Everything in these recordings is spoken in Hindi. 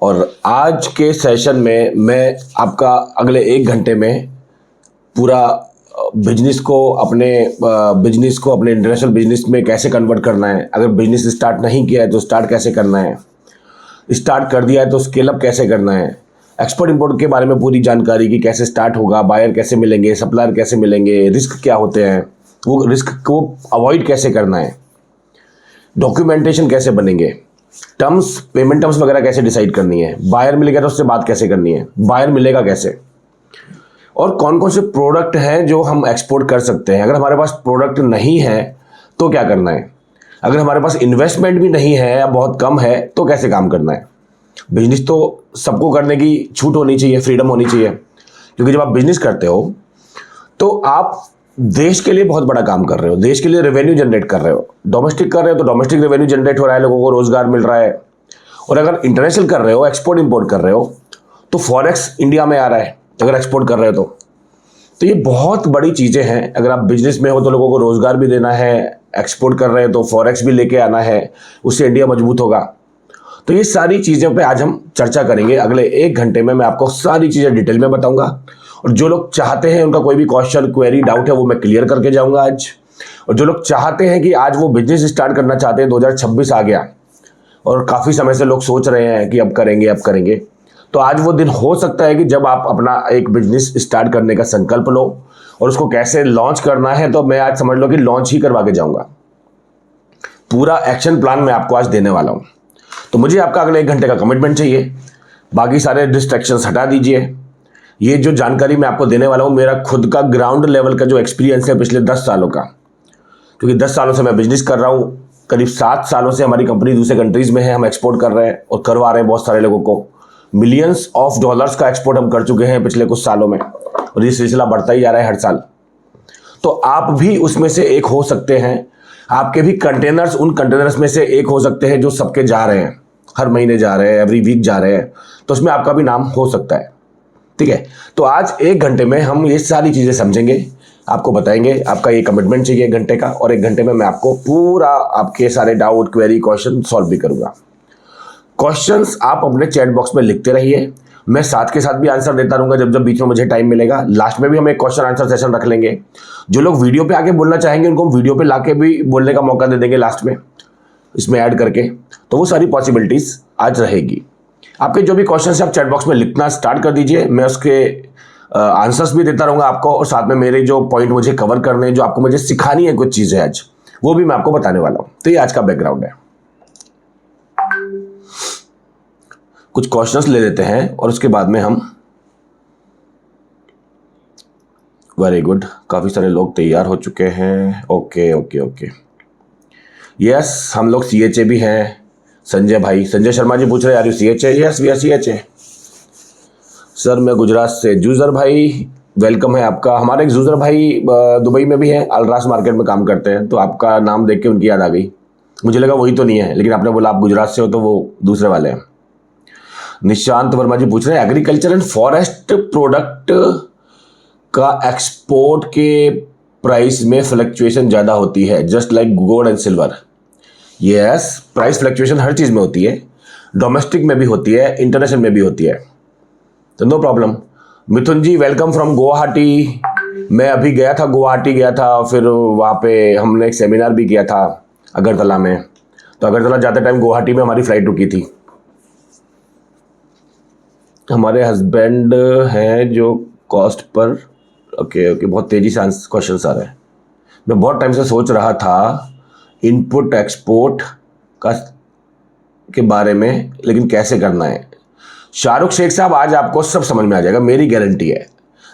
और आज के सेशन में मैं आपका अगले 1 घंटे में पूरा बिजनेस को अपने इंटरनेशनल बिजनेस में कैसे कन्वर्ट करना है, अगर बिजनेस स्टार्ट नहीं किया है तो स्टार्ट कैसे करना है, स्टार्ट कर दिया है तो स्केल अप कैसे करना है, एक्सपोर्ट इंपोर्ट के बारे में पूरी जानकारी कि कैसे स्टार्ट होगा, बायर कैसे मिलेंगे, सप्लायर कैसे मिलेंगे, रिस्क क्या होते हैं, वो रिस्क को अवॉइड कैसे करना है, डॉक्यूमेंटेशन कैसे बनेंगे, पेमेंट टर्म्स वगैरह कैसे डिसाइड करनी है, बायर मिलेगा तो उससे बात कैसे करनी है, बायर मिलेगा कैसे, और कौन कौन से प्रोडक्ट हैं जो हम एक्सपोर्ट कर सकते हैं। अगर हमारे पास प्रोडक्ट नहीं है तो क्या करना है, अगर हमारे पास इन्वेस्टमेंट भी नहीं है या बहुत कम है तो कैसे काम करना है। बिजनेस तो सबको करने की छूट होनी चाहिए, फ्रीडम होनी चाहिए, क्योंकि जब आप बिजनेस करते हो तो आप देश के लिए बहुत बड़ा काम कर रहे हो, देश के लिए रेवेन्यू जनरेट कर रहे हो। डोमेस्टिक कर रहे हो तो डोमेस्टिक रेवेन्यू जनरेट हो रहा है, लोगों को रोजगार मिल रहा है। और अगर इंटरनेशनल कर रहे हो, एक्सपोर्ट इंपोर्ट कर रहे हो, तो फॉरेक्स इंडिया में आ रहा है अगर एक्सपोर्ट कर रहे हो तो ये बहुत बड़ी चीज़ें हैं। अगर आप बिजनेस में हो तो लोगों को रोजगार भी देना है, एक्सपोर्ट कर रहे हैं तो फॉरेक्स भी लेके आना है, उससे इंडिया मजबूत होगा। तो ये सारी चीज़ों पे आज हम चर्चा करेंगे। अगले 1 घंटे में मैं आपको सारी चीज़ें डिटेल में बताऊंगा, और जो लोग चाहते हैं उनका कोई भी क्वेश्चन, क्वेरी, डाउट है वो मैं क्लियर करके जाऊंगा आज। और जो लोग चाहते हैं कि आज वो बिजनेस स्टार्ट करना चाहते हैं, 2026 आ गया और काफ़ी समय से लोग सोच रहे हैं कि अब करेंगे, तो आज वो दिन हो सकता है कि जब आप अपना एक बिजनेस स्टार्ट करने का संकल्प लो और उसको कैसे लॉन्च करना है। तो मैं आज समझ लो कि लॉन्च ही करवा के जाऊंगा, पूरा एक्शन प्लान मैं आपको आज देने वाला हूं। तो मुझे आपका अगले 1 घंटे का कमिटमेंट चाहिए, बाकी सारे डिस्ट्रैक्शंस हटा दीजिए। ये जो जानकारी मैं आपको देने वाला हूं, मेरा खुद का ग्राउंड लेवल का जो एक्सपीरियंस है पिछले 10 सालों का, क्योंकि 10 सालों से मैं बिजनेस कर रहा हूं। करीब 7 सालों से हमारी कंपनी दूसरे कंट्रीज में है, हम एक्सपोर्ट कर रहे हैं और करवा रहे हैं बहुत सारे लोगों को। मिलियंस ऑफ डॉलर्स का एक्सपोर्ट हम कर चुके हैं पिछले कुछ सालों में, और ये सिलसिला बढ़ता ही जा रहा है हर साल। तो आप भी उसमें से एक हो सकते हैं, आपके भी कंटेनर्स उन कंटेनर्स में से एक हो सकते हैं जो सबके जा रहे हैं, हर महीने जा रहे हैं, एवरी वीक जा रहे हैं, तो उसमें आपका भी नाम हो सकता है। ठीक है, तो आज 1 घंटे में हम ये सारी चीज़ें समझेंगे, आपको बताएंगे। आपका ये कमिटमेंट चाहिए 1 घंटे का, और 1 घंटे में मैं आपको पूरा आपके सारे डाउट, क्वेरी, क्वेश्चन सॉल्व भी करूंगा। क्वेश्चंस आप अपने चैट बॉक्स में लिखते रहिए, मैं साथ के साथ भी आंसर देता रहूंगा जब जब बीच में मुझे टाइम मिलेगा। लास्ट में भी हम एक क्वेश्चन आंसर सेशन रख लेंगे। जो लोग वीडियो पे आके बोलना चाहेंगे उनको हम वीडियो पे लाके भी बोलने का मौका दे देंगे लास्ट में, इसमें ऐड करके। तो वो सारी पॉसिबिलिटीज आज रहेगी। आपके जो भी क्वेश्चन है आप चैट बॉक्स में लिखना स्टार्ट कर दीजिए, मैं उसके आंसर्स भी देता रहूंगा आपको, और साथ में मेरे जो पॉइंट मुझे कवर करने हैं, जो आपको मुझे सिखानी है कुछ चीज़ें आज, वो भी मैं आपको बताने वाला हूँ। तो ये आज का बैकग्राउंड है। कुछ क्वेश्चंस ले लेते हैं और उसके बाद में हम, वेरी गुड, काफ़ी सारे लोग तैयार हो चुके हैं। ओके, यस, हम लोग CHA भी हैं। संजय शर्मा जी पूछ रहे हैं, are you CHA? Yes, we are CHA sir. मैं गुजरात से। जूजर भाई, वेलकम है आपका। हमारे एक जूजर भाई दुबई में भी हैं, अलराज मार्केट में काम करते हैं, तो आपका नाम देख के उनकी याद आ गई। मुझे लगा वही तो नहीं है, लेकिन आपने बोला आप गुजरात से हो तो वो दूसरे वाले हैं। निशांत वर्मा जी पूछ रहे हैं, एग्रीकल्चर एंड फॉरेस्ट प्रोडक्ट का एक्सपोर्ट के प्राइस में फ्लक्चुएशन ज़्यादा होती है, just like gold and silver. Yes, price fluctuation हर चीज़ में होती है, डोमेस्टिक में भी होती है, इंटरनेशनल में भी होती है, तो no problem. Mithun ji, welcome from Guwahati. मैं अभी गया था, फिर वहाँ पे हमने एक सेमिनार भी किया था अगरतला में, तो अगरतला जाते टाइम गुवाहाटी में हमारी फ्लाइट रुकी थी। हमारे हस्बैंड हैं जो कॉस्ट पर, ओके, बहुत तेज़ी से क्वेश्चन आ रहे हैं। मैं बहुत टाइम से सोच रहा था इनपुट एक्सपोर्ट का के बारे में, लेकिन कैसे करना है। शाहरुख शेख साहब, आज आपको सब समझ में आ जाएगा, मेरी गारंटी है।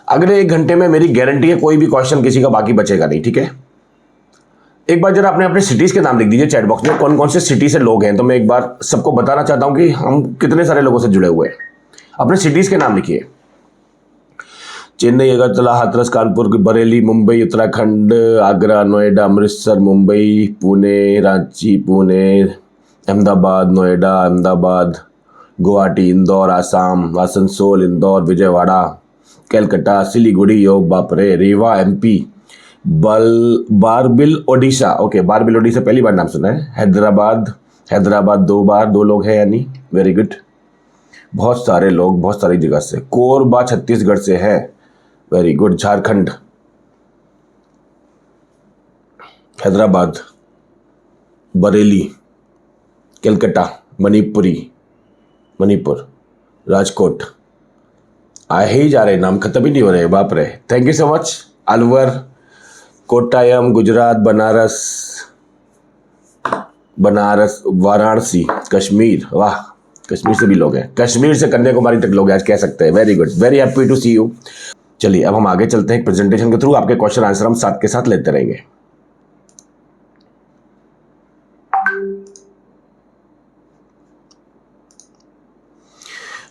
अगले 1 घंटे में मेरी गारंटी है, कोई भी क्वेश्चन किसी का बाकी बचेगा नहीं। ठीक है, एक बार जरा अपने सिटीज़ के नाम लिख दीजिए चैट बॉक्स में, कौन कौन से सिटी से लोग हैं, तो मैं एक बार सबको बताना चाहता हूँ कि हम कितने सारे लोगों से जुड़े हुए हैं। अपने सिटीज़ के नाम लिखिए। चेन्नई, अगरतला, हाथरस, कानपुर, बरेली, मुंबई, उत्तराखंड, आगरा, नोएडा, अमृतसर, मुंबई, पुणे, रांची, पुणे, अहमदाबाद, नोएडा, अहमदाबाद, गुवाहाटी, इंदौर, आसाम, आसनसोल, इंदौर, विजयवाड़ा, कलकत्ता, सिलीगुड़ी, ओ बाप रे, रीवा MP, बारबिल ओडिशा। ओके, बारबिल ओडिशा पहली बार नाम सुना है। हैदराबाद 2 बार, 2 लोग हैं यानी, वेरी गुड। बहुत सारे लोग बहुत सारी जगह से, कोरबा छत्तीसगढ़ से है, वेरी गुड। झारखंड, हैदराबाद, बरेली, कलकत्ता, मणिपुर, राजकोट, आए ही जा रहे, नाम खत्म ही नहीं हो रहे, बाप रे। Thank you so much. Alwar, Kottayam, Gujarat, Banaras, Varanasi, Kashmir, वाह, कश्मीर से भी लोग हैं, कश्मीर से कन्याकुमारी तक लोग आज कह सकते हैं। Very good, very happy to see you. चलिए अब हम आगे चलते हैं, प्रेजेंटेशन के थ्रू आपके क्वेश्चन आंसर हम साथ के साथ लेते रहेंगे।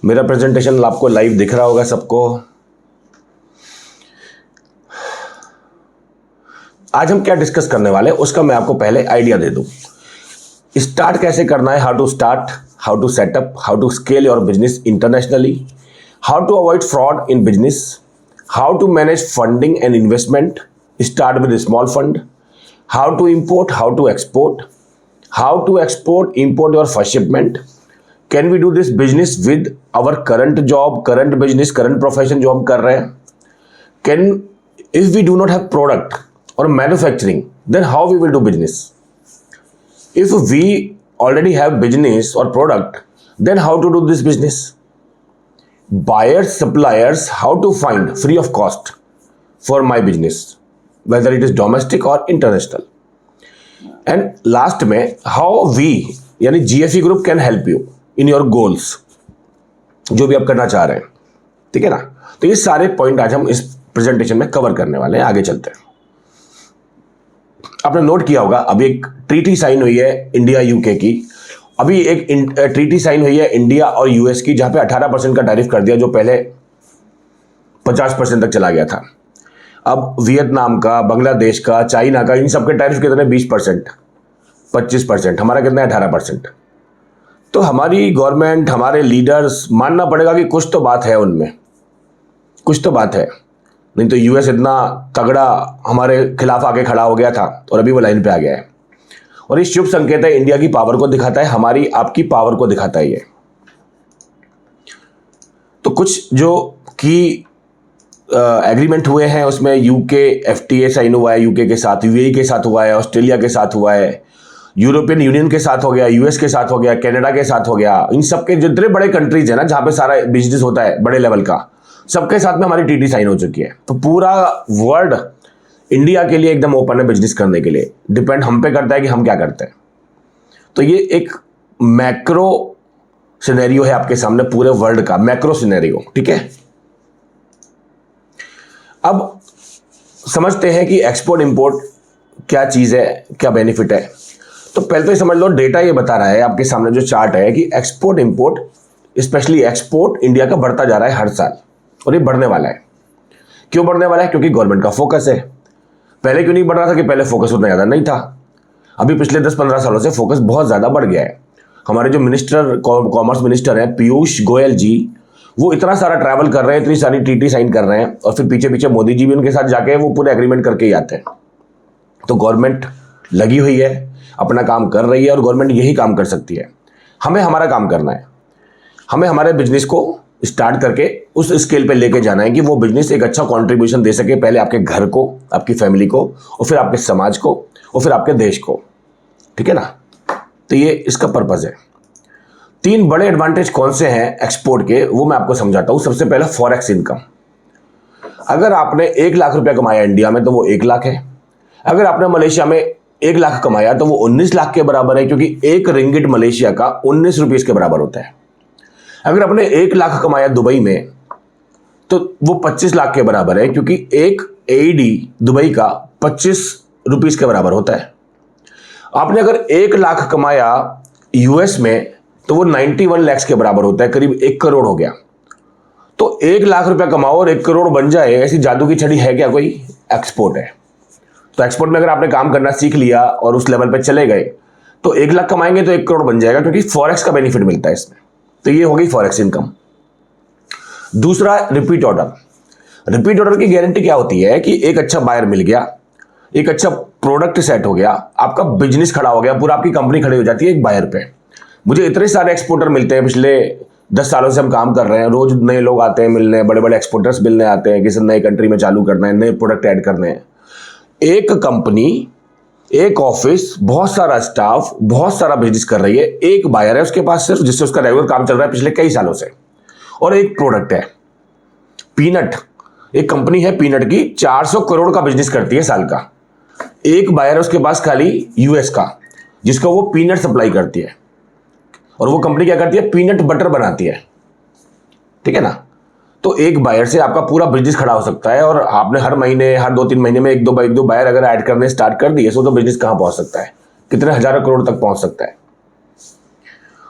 मेरा प्रेजेंटेशन आपको लाइव दिख रहा होगा सबको। आज हम क्या डिस्कस करने वाले हैं उसका मैं आपको पहले आइडिया दे दूं। स्टार्ट कैसे करना है, how to start, how to setup, how to scale your business internationally, how to avoid fraud in business, how to manage funding and investment, start with small fund, how to import, how to export import your first shipment, can we do this business with our current job, current business, current profession जो हम कर रहे हैं, can, if we do not have product or manufacturing, then how we will do business? If we already have business or product, then how to do this business? Buyers, suppliers, how to find free of cost for my business, whether it is domestic or international. And last में how we यानी GFE group can help you in your goals, जो भी आप करना चाह रहे हैं, ठीक है ना। तो ये सारे पॉइंट आज हम इस प्रेजेंटेशन में कवर करने वाले हैं। आगे चलते हैं। आपने नोट किया होगा अभी एक ट्रीटी साइन हुई है इंडिया यूके की, अभी एक ट्रीटी साइन हुई है इंडिया और यूएस की, जहां पे 18% का टैरिफ कर दिया जो पहले 50% तक चला गया था। अब वियतनाम का, बांग्लादेश का, चाइना का, इन सब के टैरिफ कितने, 20%, 25%, हमारा कितना है 18%। तो हमारी गवर्नमेंट, हमारे लीडर्स, मानना पड़ेगा कि कुछ तो बात है उनमें, कुछ तो बात है, नहीं तो यूएस इतना तगड़ा हमारे खिलाफ आके खड़ा हो गया था और अभी वो लाइन पे आ गया है। और ये शुभ संकेत है, इंडिया की पावर को दिखाता है, हमारी आपकी पावर को दिखाता है ये। तो कुछ जो की एग्रीमेंट हुए हैं उसमें यूके एफटीए साइन हुआ है यूके के साथ, यूएई के साथ हुआ है, ऑस्ट्रेलिया के साथ हुआ है, यूरोपियन यूनियन के साथ हो गया, यूएस के साथ हो गया, कनाडा के साथ हो गया। इन सबके जितने बड़े कंट्रीज है ना जहां पे सारा बिजनेस होता है बड़े लेवल का, सबके साथ में हमारी टीटी साइन हो चुकी है। तो पूरा वर्ल्ड इंडिया के लिए एकदम ओपन है बिजनेस करने के लिए, डिपेंड हम पे करता है कि हम क्या करते हैं। तो ये एक मैक्रो सिनेरियो है आपके सामने, पूरे वर्ल्ड का मैक्रो सिनेरियो, ठीक है। अब समझते हैं कि एक्सपोर्ट इंपोर्ट क्या चीज है, क्या बेनिफिट है। तो पहले तो ये समझ लो, डेटा ये बता रहा है आपके सामने जो चार्ट है कि export import, specially export India का बढ़ता जा रहा है हर साल, और ये बढ़ने वाला है। क्यों बढ़ने वाला है? क्योंकि गवर्नमेंट का फोकस है। पहले क्यों नहीं बढ़ रहा था? कि पहले फोकस उतना ज़्यादा नहीं था। अभी पिछले 10-15 सालों से फोकस बहुत ज़्यादा बढ़ गया है। हमारे जो मिनिस्टर, कॉमर्स मिनिस्टर हैं पीयूष गोयल जी, वो इतना सारा ट्रैवल कर रहे हैं, इतनी सारी टीटी साइन कर रहे हैं, और फिर पीछे पीछे मोदी जी भी उनके साथ जाके वो पूरे एग्रीमेंट करके ही आते हैं। तो गवर्नमेंट लगी हुई है, अपना काम कर रही है, और गवर्नमेंट यही काम कर सकती है। हमें हमारा काम करना है, हमें हमारे बिजनेस को स्टार्ट करके उस स्केल पे लेके जाना है कि वो बिजनेस एक अच्छा कंट्रीब्यूशन दे सके, पहले आपके घर को, आपकी फैमिली को, और फिर आपके समाज को, और फिर आपके देश को, ठीक है ना। तो ये इसका पर्पज है। 3 बड़े एडवांटेज कौन से हैं एक्सपोर्ट के, वो मैं आपको समझाता हूं। सबसे पहला फॉरेक्स इनकम। अगर आपने 1 लाख रुपया कमाया इंडिया में तो वो 1 लाख है। अगर आपने मलेशिया में 1 लाख कमाया तो वो 19 लाख के बराबर है, क्योंकि 1 रिंगिट मलेशिया का 19 रुपीस के बराबर होता है। अगर आपने 1 लाख कमाया दुबई में तो वो 25 लाख के बराबर है, क्योंकि 1 AED दुबई का 25 रुपीस के बराबर होता है। आपने अगर 1 लाख कमाया यूएस में तो वो 91 लाख के बराबर होता है, करीब 1 करोड़ हो गया। तो 1 लाख रुपया कमाओ और 1 करोड़ बन जाए, ऐसी जादू की छड़ी है क्या कोई? एक्सपोर्ट है। तो एक्सपोर्ट में अगर आपने काम करना सीख लिया और उस लेवल पे चले गए तो 1 लाख कमाएंगे तो 1 करोड़ बन जाएगा, क्योंकि फॉरेक्स का बेनिफिट मिलता है इसमें। तो ये हो गई फॉरेक्स इनकम। दूसरा, रिपीट ऑर्डर। रिपीट ऑर्डर की गारंटी क्या होती है कि एक अच्छा बायर मिल गया, एक अच्छा प्रोडक्ट सेट हो गया, आपका बिजनेस खड़ा हो गया, पूरा आपकी कंपनी खड़ी हो जाती है एक बायर पे। मुझे इतने सारे एक्सपोर्टर मिलते हैं पिछले 10 सालों से हम काम कर रहे हैं, रोज नए लोग आते हैं मिलने, बड़े बड़े एक्सपोर्टर्स मिलने आते हैं, किसी नए कंट्री में चालू करना है, नए प्रोडक्ट ऐड करने हैं। एक कंपनी, एक ऑफिस, बहुत सारा स्टाफ, बहुत सारा बिजनेस कर रही है, एक बायर है उसके पास सिर्फ, जिससे उसका रेगुलर काम चल रहा है पिछले कई सालों से, और एक प्रोडक्ट है पीनट। एक कंपनी है पीनट की, 400 करोड़ का बिजनेस करती है साल का। एक बायर है उसके पास खाली यूएस का, जिसको वो पीनट सप्लाई करती है, और वो कंपनी क्या करती है, पीनट बटर बनाती है, ठीक है ना। तो एक बायर से आपका पूरा बिजनेस खड़ा हो सकता है, और आपने हर महीने, हर 2-3 महीने में एक दो बायर अगर ऐड करने स्टार्ट कर दिए, तो बिजनेस कहां पहुंच सकता है, कितने हजारों करोड़ तक पहुंच सकता है।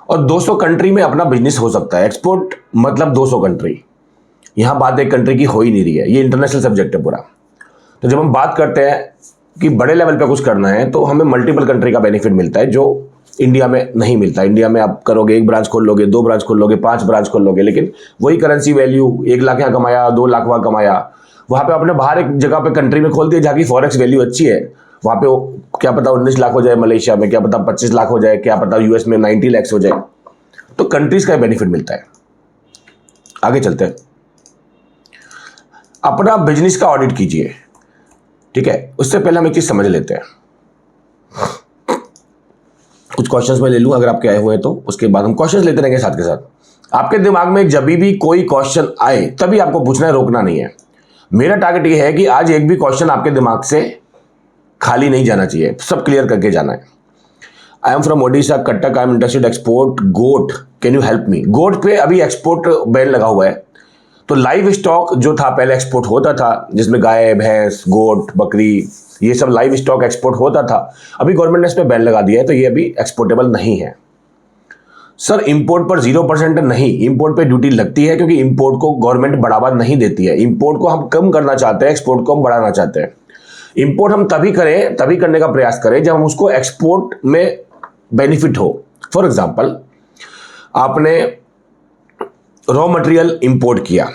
और 200 कंट्री में अपना बिजनेस हो सकता है। एक्सपोर्ट मतलब 200 कंट्री, यहां बात एक कंट्री की हो ही नहीं रही है, ये इंटरनेशनल सब्जेक्ट है पूरा। तो जब हम बात करते हैं कि बड़े लेवल पे कुछ करना है, तो हमें मल्टीपल कंट्री का बेनिफिट मिलता है, जो इंडिया में नहीं मिलता। इंडिया में आप करोगे, 1 ब्रांच खोल लोगे, 2 ब्रांच खोल लोगे, 5 ब्रांच खोल लोगे, लेकिन वही करेंसी वैल्यू 1 लाख यहाँ कमाया, 2 लाख वहाँ कमाया, वहाँ पे आपने बाहर एक जगह पे कंट्री में खोल दिया जहाँ की फॉरेक्स वैल्यू अच्छी है, वहाँ पे क्या पता 19 लाख हो जाए, मलेशिया में क्या पता 25 लाख हो जाए, क्या पता यूएस में 90 लाख हो जाए। तो कंट्रीज का बेनिफिट मिलता है। आगे चलते हैं, अपना बिजनेस का ऑडिट कीजिए, ठीक है। उससे पहले हम एक चीज समझ लेते हैं, कुछ क्वेश्चंस मैं ले लूं अगर आपके आए हुए हैं, तो उसके बाद हम क्वेश्चंस लेते रहेंगे साथ के साथ। आपके दिमाग में जब भी कोई क्वेश्चन आए तभी आपको पूछना है, रोकना नहीं है। मेरा टारगेट ये है कि आज एक भी क्वेश्चन आपके दिमाग से खाली नहीं जाना चाहिए, सब क्लियर करके जाना है। I am from Odisha, Cuttack, I am interested export goat, can you help me. Goat पे अभी एक्सपोर्ट बैन लगा हुआ है, तो लाइव स्टॉक जो था पहले एक्सपोर्ट होता था, जिसमें गाय, भैंस, गोट, बकरी, ये सब लाइव स्टॉक एक्सपोर्ट होता था। अभी गवर्नमेंट ने इस पे बैन लगा दिया है, तो ये अभी एक्सपोर्टेबल नहीं है। सर इंपोर्ट पर 0% नहीं, इंपोर्ट पे ड्यूटी लगती है, क्योंकि इंपोर्ट को गवर्नमेंट बढ़ावा नहीं देती है। इंपोर्ट को हम कम करना चाहते हैं, एक्सपोर्ट को हम बढ़ाना चाहते हैं। इंपोर्ट हम तभी करें, तभी करने का प्रयास करें जब हम उसको एक्सपोर्ट में बेनिफिट हो। फॉर एग्जाम्पल, आपने रॉ मटेरियल इंपोर्ट किया,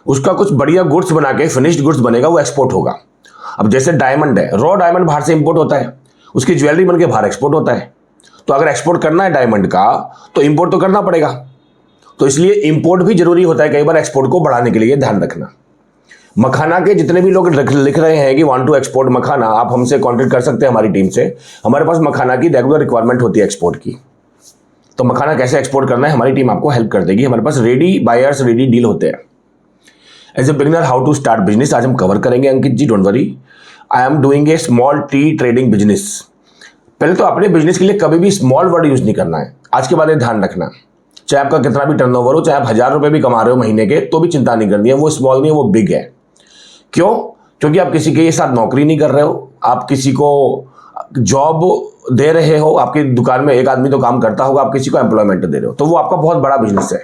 उसका कुछ बढ़िया गुड्स बना के फिनिश्ड गुड्स बनेगा, वो एक्सपोर्ट होगा। अब जैसे डायमंड है, रॉ डायमंड बाहर से इंपोर्ट होता है, उसकी ज्वेलरी बन के बाहर एक्सपोर्ट होता है। तो अगर एक्सपोर्ट करना है डायमंड का, तो इंपोर्ट तो करना पड़ेगा। तो इसलिए इंपोर्ट भी जरूरी होता है कई बार एक्सपोर्ट को बढ़ाने के लिए, ध्यान रखना। मखाना के जितने भी लोग लिख रहे हैं कि वांट टू एक्सपोर्ट मखाना, आप हमसे कॉन्टेक्ट कर सकते हैं हमारी टीम से। हमारे पास मखाना की रेगुलर रिक्वायरमेंट होती है एक्सपोर्ट की, तो मखाना कैसे एक्सपोर्ट करना है हमारी टीम आपको हेल्प कर देगी। हमारे पास रेडी बायर्स, रेडी डील होते हैं। As a beginner how to start business आज हम कवर करेंगे Ankit ji, don't worry. I am doing a small tea trading business. पहले तो अपने बिजनेस के लिए कभी भी स्मॉल वर्ड यूज नहीं करना है, आज के बाद ये ध्यान रखना। चाहे आपका कितना भी टर्नओवर हो, चाहे आप 1000 रुपए भी कमा रहे हो महीने के, तो भी चिंता नहीं करनी है, वो स्मॉल नहीं है, वो बिग है। क्यों? क्योंकि आप किसी के साथ नौकरी नहीं कर रहे हो, आप किसी को जॉब दे रहे हो, आपकी दुकान में एक आदमी तो काम करता होगा, आप किसी को एम्प्लॉयमेंट दे रहे हो, तो वो आपका बहुत बड़ा बिजनेस है।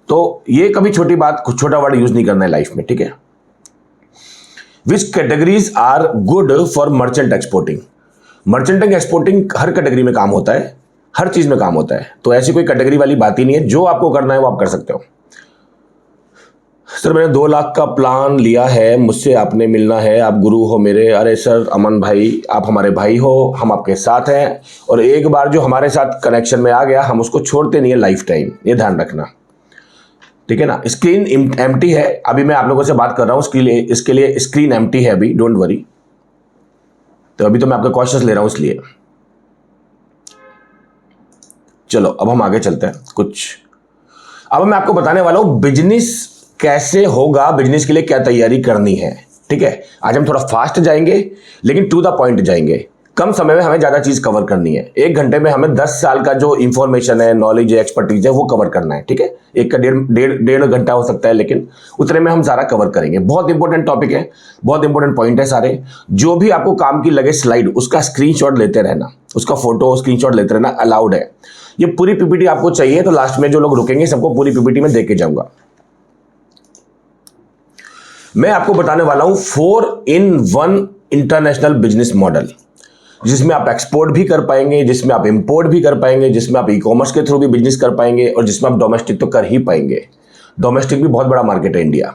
तो ये कभी छोटी बात, कुछ छोटा वर्ड यूज नहीं करना है लाइफ में, ठीक है। Which categories are good for merchant exporting. Merchanting exporting हर कैटेगरी में काम होता है, हर चीज में काम होता है, तो ऐसी कोई कैटेगरी वाली बात ही नहीं है। जो आपको करना है वो आप कर सकते हो। सर मैंने 2 लाख का प्लान लिया है, मुझसे आपने मिलना है, आप गुरु हो मेरे। अरे सर अमन भाई, आप हमारे भाई हो, हम आपके साथ हैं, और एक बार जो हमारे साथ कनेक्शन में आ गया, हम उसको छोड़ते नहीं है लाइफ टाइम, ये ध्यान रखना, ठीक है ना। स्क्रीन एम्प्टी है, अभी मैं आप लोगों से बात कर रहा हूँ, इसके लिए स्क्रीन एम्प्टी है अभी, डोंट वरी। तो अभी तो मैं आपके क्वेश्चंस ले रहा हूं इसलिए। चलो अब हम आगे चलते हैं कुछ। अब मैं आपको बताने वाला हूं बिजनेस कैसे होगा, बिजनेस के लिए क्या तैयारी करनी है, ठीक है। आज हम थोड़ा फास्ट जाएंगे, लेकिन टू द पॉइंट जाएंगे। कम समय में हमें ज्यादा चीज कवर करनी है। 1 घंटे में हमें 10 साल का जो इंफॉर्मेशन है, नॉलेज है, एक्सपर्टीज है, वो कवर करना है, ठीक है। एक का डेढ़ घंटा हो सकता है, लेकिन उतने में हम सारा कवर करेंगे। बहुत इंपॉर्टेंट टॉपिक है, बहुत इंपॉर्टेंट पॉइंट है सारे। जो भी आपको काम की लगे स्लाइड, उसका स्क्रीनशॉट लेते रहना, उसका फोटो स्क्रीनशॉट लेते रहना, अलाउड है। ये पूरी पीपीटी आपको चाहिए तो लास्ट में जो लोग रुकेंगे सबको पूरी पीपीटी में देके जाऊंगा। मैं आपको बताने वाला हूं 4-in-1 इंटरनेशनल बिजनेस मॉडल, जिसमें आप एक्सपोर्ट भी कर पाएंगे, जिसमें आप इंपोर्ट भी कर पाएंगे, जिसमें आप ई कॉमर्स के थ्रू भी बिजनेस कर पाएंगे, और जिसमें आप डोमेस्टिक तो कर ही पाएंगे। डोमेस्टिक भी बहुत बड़ा मार्केट है इंडिया।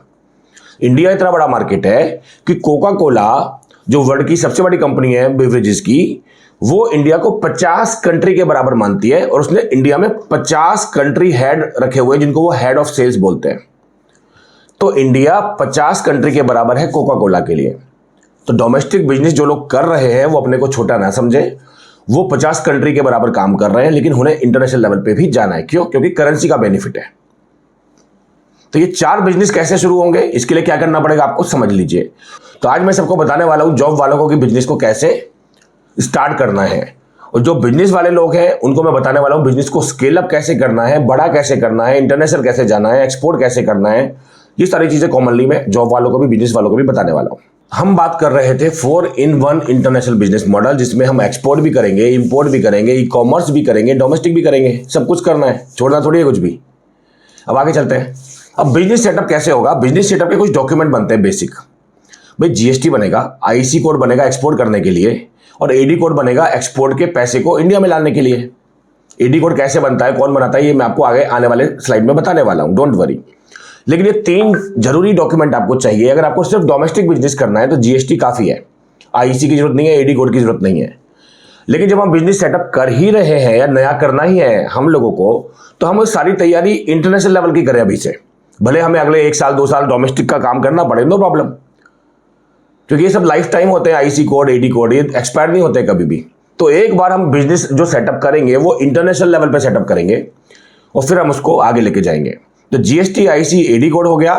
इंडिया इतना बड़ा मार्केट है कि कोका कोला जो वर्ल्ड की सबसे बड़ी कंपनी है बेवरेजेस की, वो इंडिया को 50 कंट्री के बराबर मानती है और उसने इंडिया में 50 कंट्री हेड रखे हुए हैं जिनको वो हेड ऑफ सेल्स बोलते हैं। तो इंडिया 50 कंट्री के बराबर है कोका कोला के लिए। तो डोमेस्टिक बिजनेस जो लोग कर रहे हैं वो अपने को छोटा ना समझे, वो 50 कंट्री के बराबर काम कर रहे हैं, लेकिन उन्हें इंटरनेशनल लेवल पे भी जाना है। क्यों? क्योंकि करेंसी का बेनिफिट है। तो ये 4 बिजनेस कैसे शुरू होंगे, इसके लिए क्या करना पड़ेगा आपको समझ लीजिए। तो आज मैं सबको बताने वाला हूं जॉब वालों को कि बिजनेस को कैसे स्टार्ट करना है, और जो बिजनेस वाले लोग हैं उनको मैं बताने वाला हूं बिजनेस को स्केल अप कैसे करना है, बड़ा कैसे करना है, इंटरनेशनल कैसे जाना है, एक्सपोर्ट कैसे करना है। ये सारी चीजें कॉमनली मैं जॉब वालों को भी, बिजनेस वालों को भी बताने वाला हूं। हम बात कर रहे थे 4-in-1 इंटरनेशनल बिजनेस मॉडल, जिसमें हम एक्सपोर्ट भी करेंगे, इंपोर्ट भी करेंगे, ई कॉमर्स भी करेंगे, डोमेस्टिक भी करेंगे, सब कुछ करना है, छोड़ना थोड़ी है कुछ भी। अब आगे चलते हैं। अब बिजनेस सेटअप कैसे होगा? बिजनेस सेटअप के कुछ डॉक्यूमेंट बनते हैं बेसिक। भाई जीएसटी बनेगा, आईसी कोड बनेगा एक्सपोर्ट करने के लिए, और एडी कोड बनेगा एक्सपोर्ट के पैसे को इंडिया में लाने के लिए। एडी कोड कैसे बनता है, कौन बनाता है, ये मैं आपको आगे आने वाले स्लाइड में बताने वाला हूं, डोंट वरी। लेकिन ये 3 जरूरी डॉक्यूमेंट आपको चाहिए। अगर आपको सिर्फ डोमेस्टिक बिजनेस करना है तो जीएसटी काफी है, आईसी की जरूरत नहीं है, एडी कोड की जरूरत नहीं है। लेकिन जब हम बिजनेस सेटअप कर ही रहे हैं या नया करना ही है हम लोगों को, तो हम सारी तैयारी इंटरनेशनल लेवल की करें अभी से। भले हमें अगले 1 साल 2 साल डोमेस्टिक का काम करना पड़े, नो प्रॉब्लम, क्योंकि ये सब लाइफ टाइम होते हैं। आईसी कोड, एडी कोड, ये एक्सपायर नहीं होते कभी भी। तो एक बार हम बिजनेस जो सेटअप करेंगे वो इंटरनेशनल लेवल पे सेटअप करेंगे और फिर हम उसको आगे लेके जाएंगे। तो जीएसटी, आईसी, एडी कोड हो गया।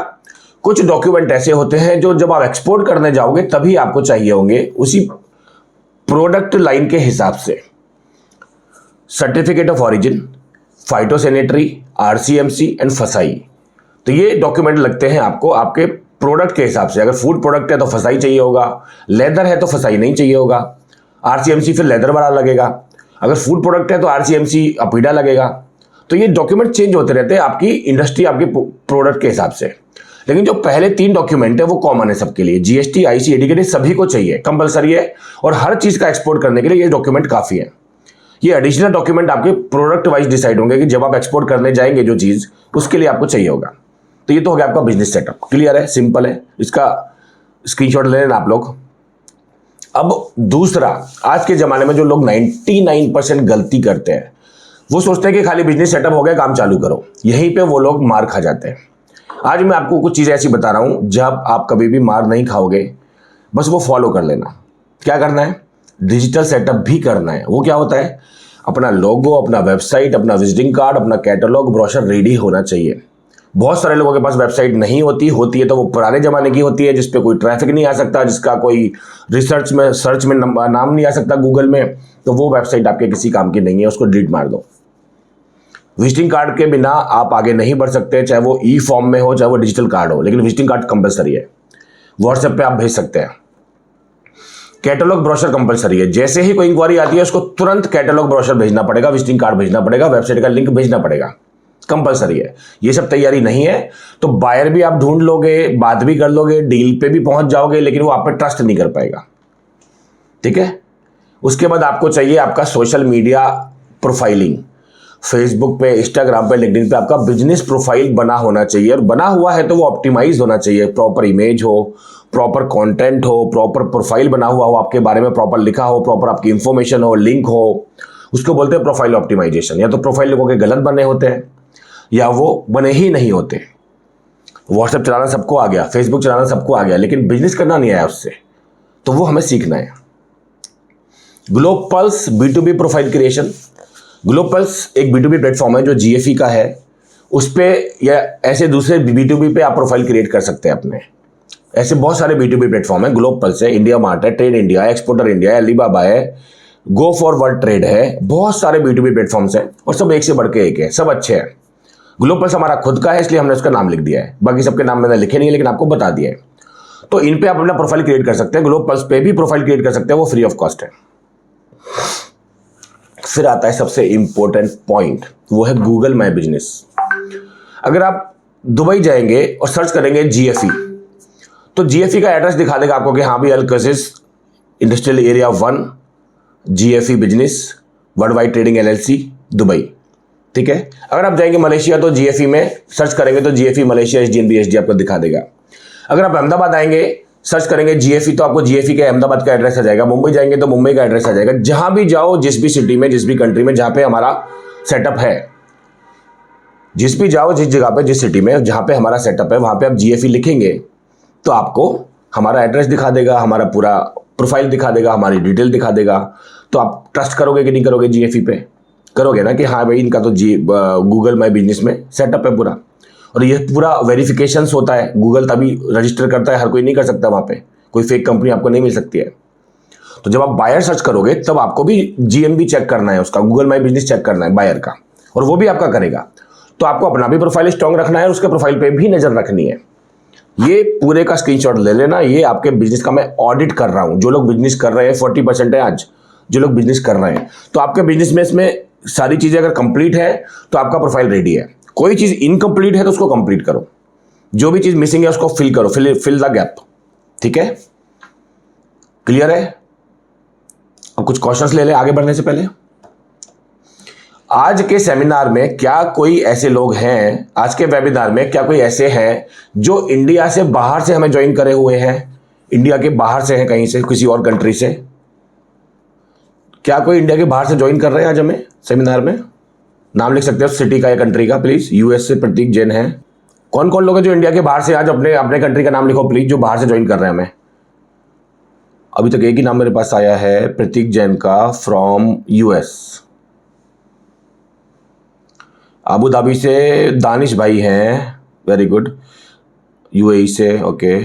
कुछ डॉक्यूमेंट ऐसे होते हैं जो जब आप एक्सपोर्ट करने जाओगे तभी आपको चाहिए होंगे, उसी प्रोडक्ट लाइन के हिसाब से। Certificate of origin, phytosanitary, RCMC and फसाई। तो ये डॉक्यूमेंट लगते हैं आपको आपके प्रोडक्ट के हिसाब से। अगर फूड प्रोडक्ट है तो फसाई चाहिए होगा, लेदर है तो फसाई नहीं चाहिए होगा, आरसीएमसी फिर लेदर वाला लगेगा। अगर फूड प्रोडक्ट है तो आरसीएमसी अपीडा लगेगा। तो ये डॉक्यूमेंट चेंज होते रहते हैं आपकी इंडस्ट्री, आपके प्रोडक्ट के हिसाब से। लेकिन जो पहले 3 डॉक्यूमेंट है वो कॉमन है सबके लिए। जीएसटी, आईसी, एडी सभी को चाहिए, कंपलसरी है, और हर चीज का एक्सपोर्ट करने के लिए ये डॉक्यूमेंट काफी है। ये एडिशनल डॉक्यूमेंट आपके प्रोडक्ट वाइज डिसाइड होंगे कि जब आप एक्सपोर्ट करने जाएंगे जो चीज, उसके लिए आपको चाहिए होगा। तो ये तो हो गया आपका बिजनेस सेटअप। क्लियर है, सिंपल है, इसका स्क्रीनशॉट ले लेना आप लोग। अब दूसरा, आज के जमाने में जो लोग 99% गलती करते हैं, वो सोचते हैं कि खाली बिजनेस सेटअप हो गया, काम चालू करो। यहीं पे वो लोग मार खा जाते हैं। आज मैं आपको कुछ चीजें ऐसी बता रहा हूं जब आप कभी भी मार नहीं खाओगे, बस वो फॉलो कर लेना। क्या करना है? डिजिटल सेटअप भी करना है। वो क्या होता है? अपना लोगो, अपना वेबसाइट, अपना विजिटिंग कार्ड, अपना कैटलॉग, ब्रोशर रेडी होना चाहिए। बहुत सारे लोगों के पास वेबसाइट नहीं होती है तो वो पुराने जमाने की होती है, जिसपे कोई ट्रैफिक नहीं आ सकता, जिसका कोई रिसर्च में, सर्च में नाम नहीं आ सकता गूगल में। तो वो वेबसाइट आपके किसी काम की नहीं है, उसको डिलीट मार दो। विजिटिंग कार्ड के बिना आप आगे नहीं बढ़ सकते, चाहे वो ई फॉर्म में हो, चाहे वो डिजिटल कार्ड हो, लेकिन विजिटिंग कार्ड कंपलसरी है। व्हाट्सएप पे आप भेज सकते हैं। कैटलॉग ब्रोशर कंपलसरी है। जैसे ही कोई इंक्वायरी आती है उसको तुरंत कैटलॉग ब्रोशर भेजना पड़ेगा, विजिटिंग कार्ड भेजना पड़ेगा, वेबसाइट का लिंक भेजना पड़ेगा, कंपलसरी है। ये सब तैयारी नहीं है तो बायर भी आप ढूंढ लोगे, बात भी कर लोगे, डील पे भी पहुंच जाओगे, लेकिन वो आप पे ट्रस्ट नहीं कर पाएगा। ठीक है। उसके बाद आपको चाहिए आपका सोशल मीडिया प्रोफाइलिंग। फेसबुक पे, इंस्टाग्राम पे, लिंक्डइन पे आपका बिजनेस प्रोफाइल बना होना चाहिए, और बना हुआ है तो वो ऑप्टिमाइज होना चाहिए। प्रॉपर इमेज हो, प्रॉपर कंटेंट हो, प्रॉपर प्रोफाइल बना हुआ हो, आपके बारे में प्रॉपर लिखा हो, प्रॉपर आपकी इंफॉर्मेशन हो, लिंक हो। उसको बोलते हैं प्रोफाइल ऑप्टिमाइजेशन। या तो प्रोफाइल लोगों के गलत बने होते हैं या वो बने ही नहीं होते। व्हाट्सएप चलाना सबको आ गया, फेसबुक चलाना सबको आ गया, लेकिन बिजनेस करना नहीं आया उससे, तो वो हमें सीखना है। ग्लोबपल्स B2B प्रोफाइल क्रिएशन। ग्लोबपल्स एक B2B प्लेटफॉर्म है जो GFE का है। उस पर या ऐसे दूसरे B2B पे आप प्रोफाइल क्रिएट कर सकते हैं अपने। ऐसे बहुत सारे B2B प्लेटफॉर्म है। ग्लोबपल्स है, इंडिया मार्ट है, ट्रेड इंडिया है, एक्सपोर्टर इंडिया है, अलीबाबा है, गो फॉर वर्ल्ड ट्रेड है। बहुत सारे B2B प्लेटफॉर्म्स हैं और सब एक से बढ़ के एक है, सब अच्छे हैं। ग्लोबपल्स हमारा खुद का है, इसलिए हमने उसका नाम लिख दिया है। बाकी सबके नाम मैंने लिखे नहीं है, लेकिन आपको बता दिया है। तो इन पे आप अपना प्रोफाइल क्रिएट कर सकते हैं। ग्लोबपल्स पे भी प्रोफाइल क्रिएट कर सकते हैं, वो फ्री ऑफ कॉस्ट है। फिर आता है सबसे इंपॉर्टेंट पॉइंट, वो है गूगल माई बिजनेस। अगर आप दुबई जाएंगे और सर्च करेंगे GFE, तो GFE का एड्रेस दिखा देगा आपको कि हाँ भी Al Qusais industrial area 1 GFE business world wide trading LLC Dubai. ठीक है। अगर आप जाएंगे मलेशिया तो GFE में सर्च करेंगे तो GFE मलेशिया SDNB SD आपको दिखा देगा। अगर आप अहमदाबाद आएंगे सर्च करेंगे जीएफई तो आपको जीएफई का अहमदाबाद का एड्रेस आ जाएगा, मुंबई जाएंगे तो मुंबई का एड्रेस आ जाएगा। जहां भी जाओ, जिस भी सिटी में, जिस भी कंट्री में जहां पे हमारा सेटअप है, जिस भी जाओ, जिस जगह पे, जिस सिटी में जहां पे हमारा सेटअप है, वहां पे आप जीएफई लिखेंगे तो आपको हमारा एड्रेस दिखा देगा, हमारा पूरा प्रोफाइल दिखा देगा, हमारी डिटेल दिखा देगा। तो आप ट्रस्ट करोगे कि नहीं करोगे? जीएफई पे करोगे ना कि हाँ भाई इनका तो गूगल माई बिजनेस में सेटअप है पूरा, और ये पूरा वेरिफिकेशन होता है, गूगल तभी रजिस्टर करता है, हर कोई नहीं कर सकता, वहाँ पे कोई फेक कंपनी आपको नहीं मिल सकती है। तो जब आप बायर सर्च करोगे तब आपको भी जीएमबी चेक करना है, उसका गूगल माई बिजनेस चेक करना है बायर का, और वो भी आपका करेगा। तो आपको अपना भी प्रोफाइल स्ट्रॉन्ग रखना है, उसके प्रोफाइल पे भी नजर रखनी है। ये पूरे का स्क्रीनशॉट ले लेना, ये आपके बिजनेस का मैं ऑडिट कर रहा हूं। जो लोग बिजनेस कर रहे हैं 40% है आज जो लोग बिजनेस कर रहे हैं, तो आपके बिजनेस में इसमें सारी चीजें अगर कंप्लीट है तो आपका प्रोफाइल रेडी है। कोई चीज इनकम्प्लीट है तो उसको कंप्लीट करो, जो भी चीज मिसिंग है उसको फिल करो, फिल द गैप। ठीक है, क्लियर है? अब कुछ क्वेश्चंस ले ले आगे बढ़ने से पहले। आज के सेमिनार में क्या कोई ऐसे लोग हैं, आज के वेबिनार में क्या कोई ऐसे हैं जो इंडिया से बाहर से हमें ज्वाइन करे हुए हैं? इंडिया के बाहर से हैं, कहीं से, किसी और कंट्री से? क्या कोई इंडिया के बाहर से ज्वाइन कर रहे हैं आज हमें सेमिनार में? नाम लिख सकते हो सिटी का या कंट्री का प्लीज। यूएस से प्रतीक जैन है। कौन कौन लोग हैं जो इंडिया के बाहर से? आज अपने अपने कंट्री का नाम लिखो प्लीज, जो बाहर से ज्वाइन कर रहे हैं हमें। अभी तक एक ही नाम मेरे पास आया है, प्रतीक जैन का, फ्रॉम यूएस। अबू धाबी से दानिश भाई हैं, वेरी गुड। यूएई से, ओके।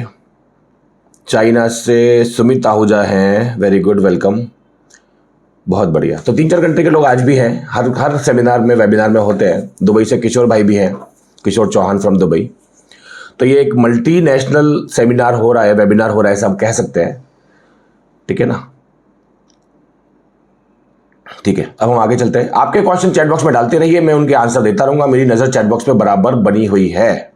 चाइना से सुमित आहूजा हैं, वेरी गुड, वेलकम, बहुत बढ़िया। तो 3-4 कंट्री के लोग आज भी हैं, हर सेमिनार में, वेबिनार में होते हैं। दुबई से किशोर भाई भी हैं, किशोर चौहान फ्रॉम दुबई। तो ये एक मल्टीनेशनल सेमिनार हो रहा है, वेबिनार हो रहा है, सब कह सकते हैं। ठीक है ना? ठीक है, अब हम आगे चलते हैं। आपके क्वेश्चन चैट बॉक्स में डालते रहिए, मैं उनके आंसर देता रहूंगा। मेरी नजर चैट बॉक्स पे बराबर बनी हुई है।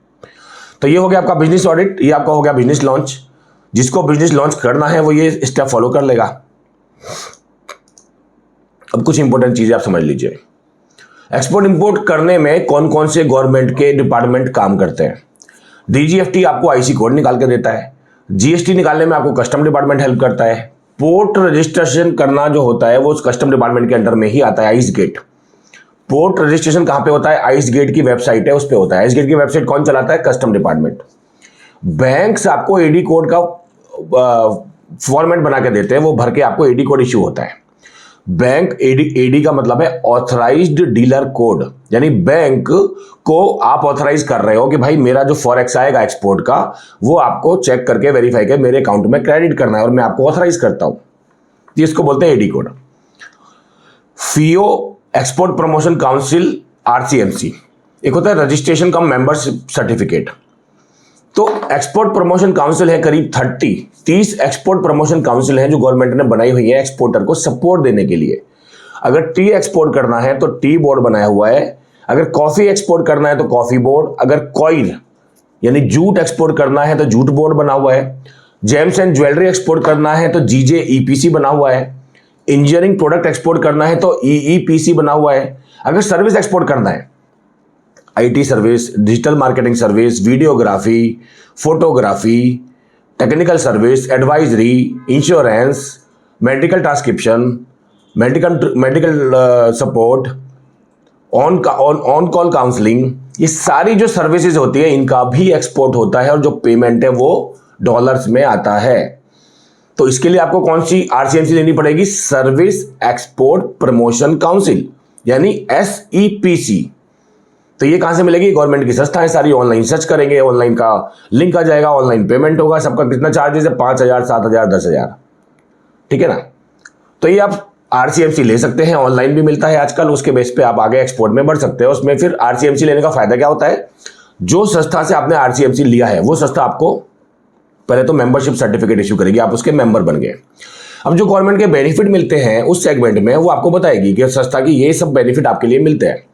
तो ये हो गया आपका बिजनेस ऑडिट, ये आपका हो गया बिजनेस लॉन्च। जिसको बिजनेस लॉन्च करना है वो ये स्टेप फॉलो कर लेगा। अब कुछ इंपॉर्टेंट चीजें आप समझ लीजिए। एक्सपोर्ट इंपोर्ट करने में कौन कौन से गवर्नमेंट के डिपार्टमेंट काम करते हैं? डीजीएफटी आपको आईसी कोड निकाल के देता है। जीएसटी निकालने में आपको कस्टम डिपार्टमेंट हेल्प करता है। पोर्ट रजिस्ट्रेशन करना जो होता है वो कस्टम डिपार्टमेंट के अंडर में ही आता है, आइस गेट। पोर्ट रजिस्ट्रेशन कहां पे होता है? आइस गेट की वेबसाइट है, उस पे होता है। आइस गेट की वेबसाइट कौन चलाता है? Custom department. बैंक से आपको एडी कोड का फॉर्मेट बना के देते हैं, वो भर के आपको एडी कोड इश्यू होता है। बैंक एडी का मतलब है ऑथराइज्ड डीलर कोड, यानी बैंक को आप ऑथराइज कर रहे हो कि भाई मेरा जो फॉरेक्स आएगा एक्सपोर्ट का, वो आपको चेक करके वेरीफाई करके मेरे अकाउंट में क्रेडिट करना है, और मैं आपको ऑथराइज करता हूं। इसको बोलते हैं AD code. FIEO export promotion council, RCMC. एक होता है रजिस्ट्रेशन कम मेंबरशिप सर्टिफिकेट। तो एक्सपोर्ट प्रमोशन काउंसिल है करीब 30 एक्सपोर्ट प्रमोशन काउंसिल हैं जो गवर्नमेंट ने बनाई हुई है एक्सपोर्टर को सपोर्ट देने के लिए। अगर टी एक्सपोर्ट करना है तो टी बोर्ड बनाया हुआ है, अगर कॉफी एक्सपोर्ट करना है तो कॉफी बोर्ड, अगर कॉइन यानी जूट एक्सपोर्ट करना है तो जूट बोर्ड बना हुआ है, जेम्स एंड ज्वेलरी एक्सपोर्ट करना है तो जीजे ईपीसी बना हुआ है, इंजीनियरिंग प्रोडक्ट एक्सपोर्ट करना है तो ईईपीसी बना हुआ है, अगर सर्विस एक्सपोर्ट करना है IT service, digital marketing service, videography, photography, technical service, advisory, insurance, medical transcription, medical support, on call counselling, ये सारी जो सर्विसेज होती है इनका भी एक्सपोर्ट होता है और जो पेमेंट है वो डॉलर्स में आता है। तो इसके लिए आपको कौन सी आरसीएमसी लेनी पड़ेगी? सर्विस एक्सपोर्ट प्रमोशन काउंसिल यानी SEPC। तो ये कहां से मिलेगी? गवर्नमेंट की संस्था है सारी, ऑनलाइन सर्च करेंगे, ऑनलाइन का लिंक आ जाएगा, ऑनलाइन पेमेंट होगा। सबका कितना चार्जेस है? 5,000, 7,000, 10,000। ठीक है ना? तो ये आप आरसीएमसी ले सकते हैं, ऑनलाइन भी मिलता है आजकल, उसके बेस पे आप आगे एक्सपोर्ट में बढ़ सकते हो। उसमें फिर आरसीएमसी लेने का फायदा क्या होता है? जो संस्था से आपने आरसीएमसी लिया है वो संस्था आपको पहले तो मेंबरशिप सर्टिफिकेट इश्यू करेगी, आप उसके मेंबर बन गए। अब जो गवर्नमेंट के बेनिफिट मिलते हैं उस सेगमेंट में वो आपको बताएगी कि संस्था की ये सब बेनिफिट आपके लिए मिलते हैं।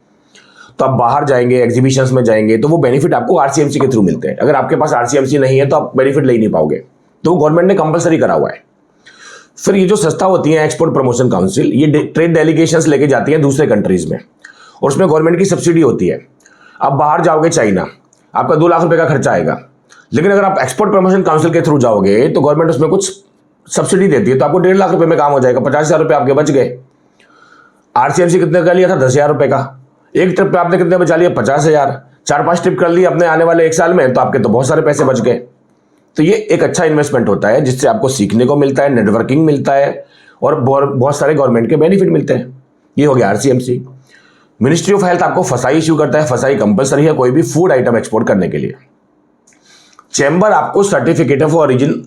तो आप बाहर जाएंगे, एग्जीबिशंस में जाएंगे तो वो बेनिफिट आपको आरसीएमसी के थ्रू मिलते हैं। अगर आपके पास आरसीएमसी नहीं है तो आप बेनिफिट ले नहीं पाओगे, तो गवर्नमेंट ने कंपलसरी करा हुआ है। फिर ये जो संस्था होती है एक्सपोर्ट प्रमोशन काउंसिल, ये ट्रेड डेलीगेशंस लेके जाती है दूसरे कंट्रीज में, और उसमें गवर्नमेंट की सब्सिडी होती है। आप बाहर जाओगे चाइना, आपका 2 लाख रुपए का खर्चा आएगा। लेकिन अगर आप एक्सपोर्ट प्रमोशन काउंसिल के थ्रू जाओगे तो गवर्नमेंट उसमें कुछ सब्सिडी देती है, तो आपको 1.5 लाख रुपए में काम हो जाएगा, 50,000 रुपये आपके बच गए। आरसीएमसी कितने का लिया था? 10,000 रुपये का। एक ट्रिप पे आपने कितने बचा लिया? 50,000। 4-5 ट्रिप कर ली अपने आने वाले 1 साल में, तो आपके तो बहुत सारे पैसे बच गए। तो ये एक अच्छा इन्वेस्टमेंट होता है जिससे आपको सीखने को मिलता है, नेटवर्किंग मिलता है और बहुत सारे गवर्नमेंट के बेनिफिट मिलते हैं। ये हो गया आरसीएमसी। मिनिस्ट्री ऑफ हेल्थ आपको फसाई इश्यू करता है, फसाई कंपलसरी है कोई भी फूड आइटम एक्सपोर्ट करने के लिए। चैम्बर आपको certificate of origin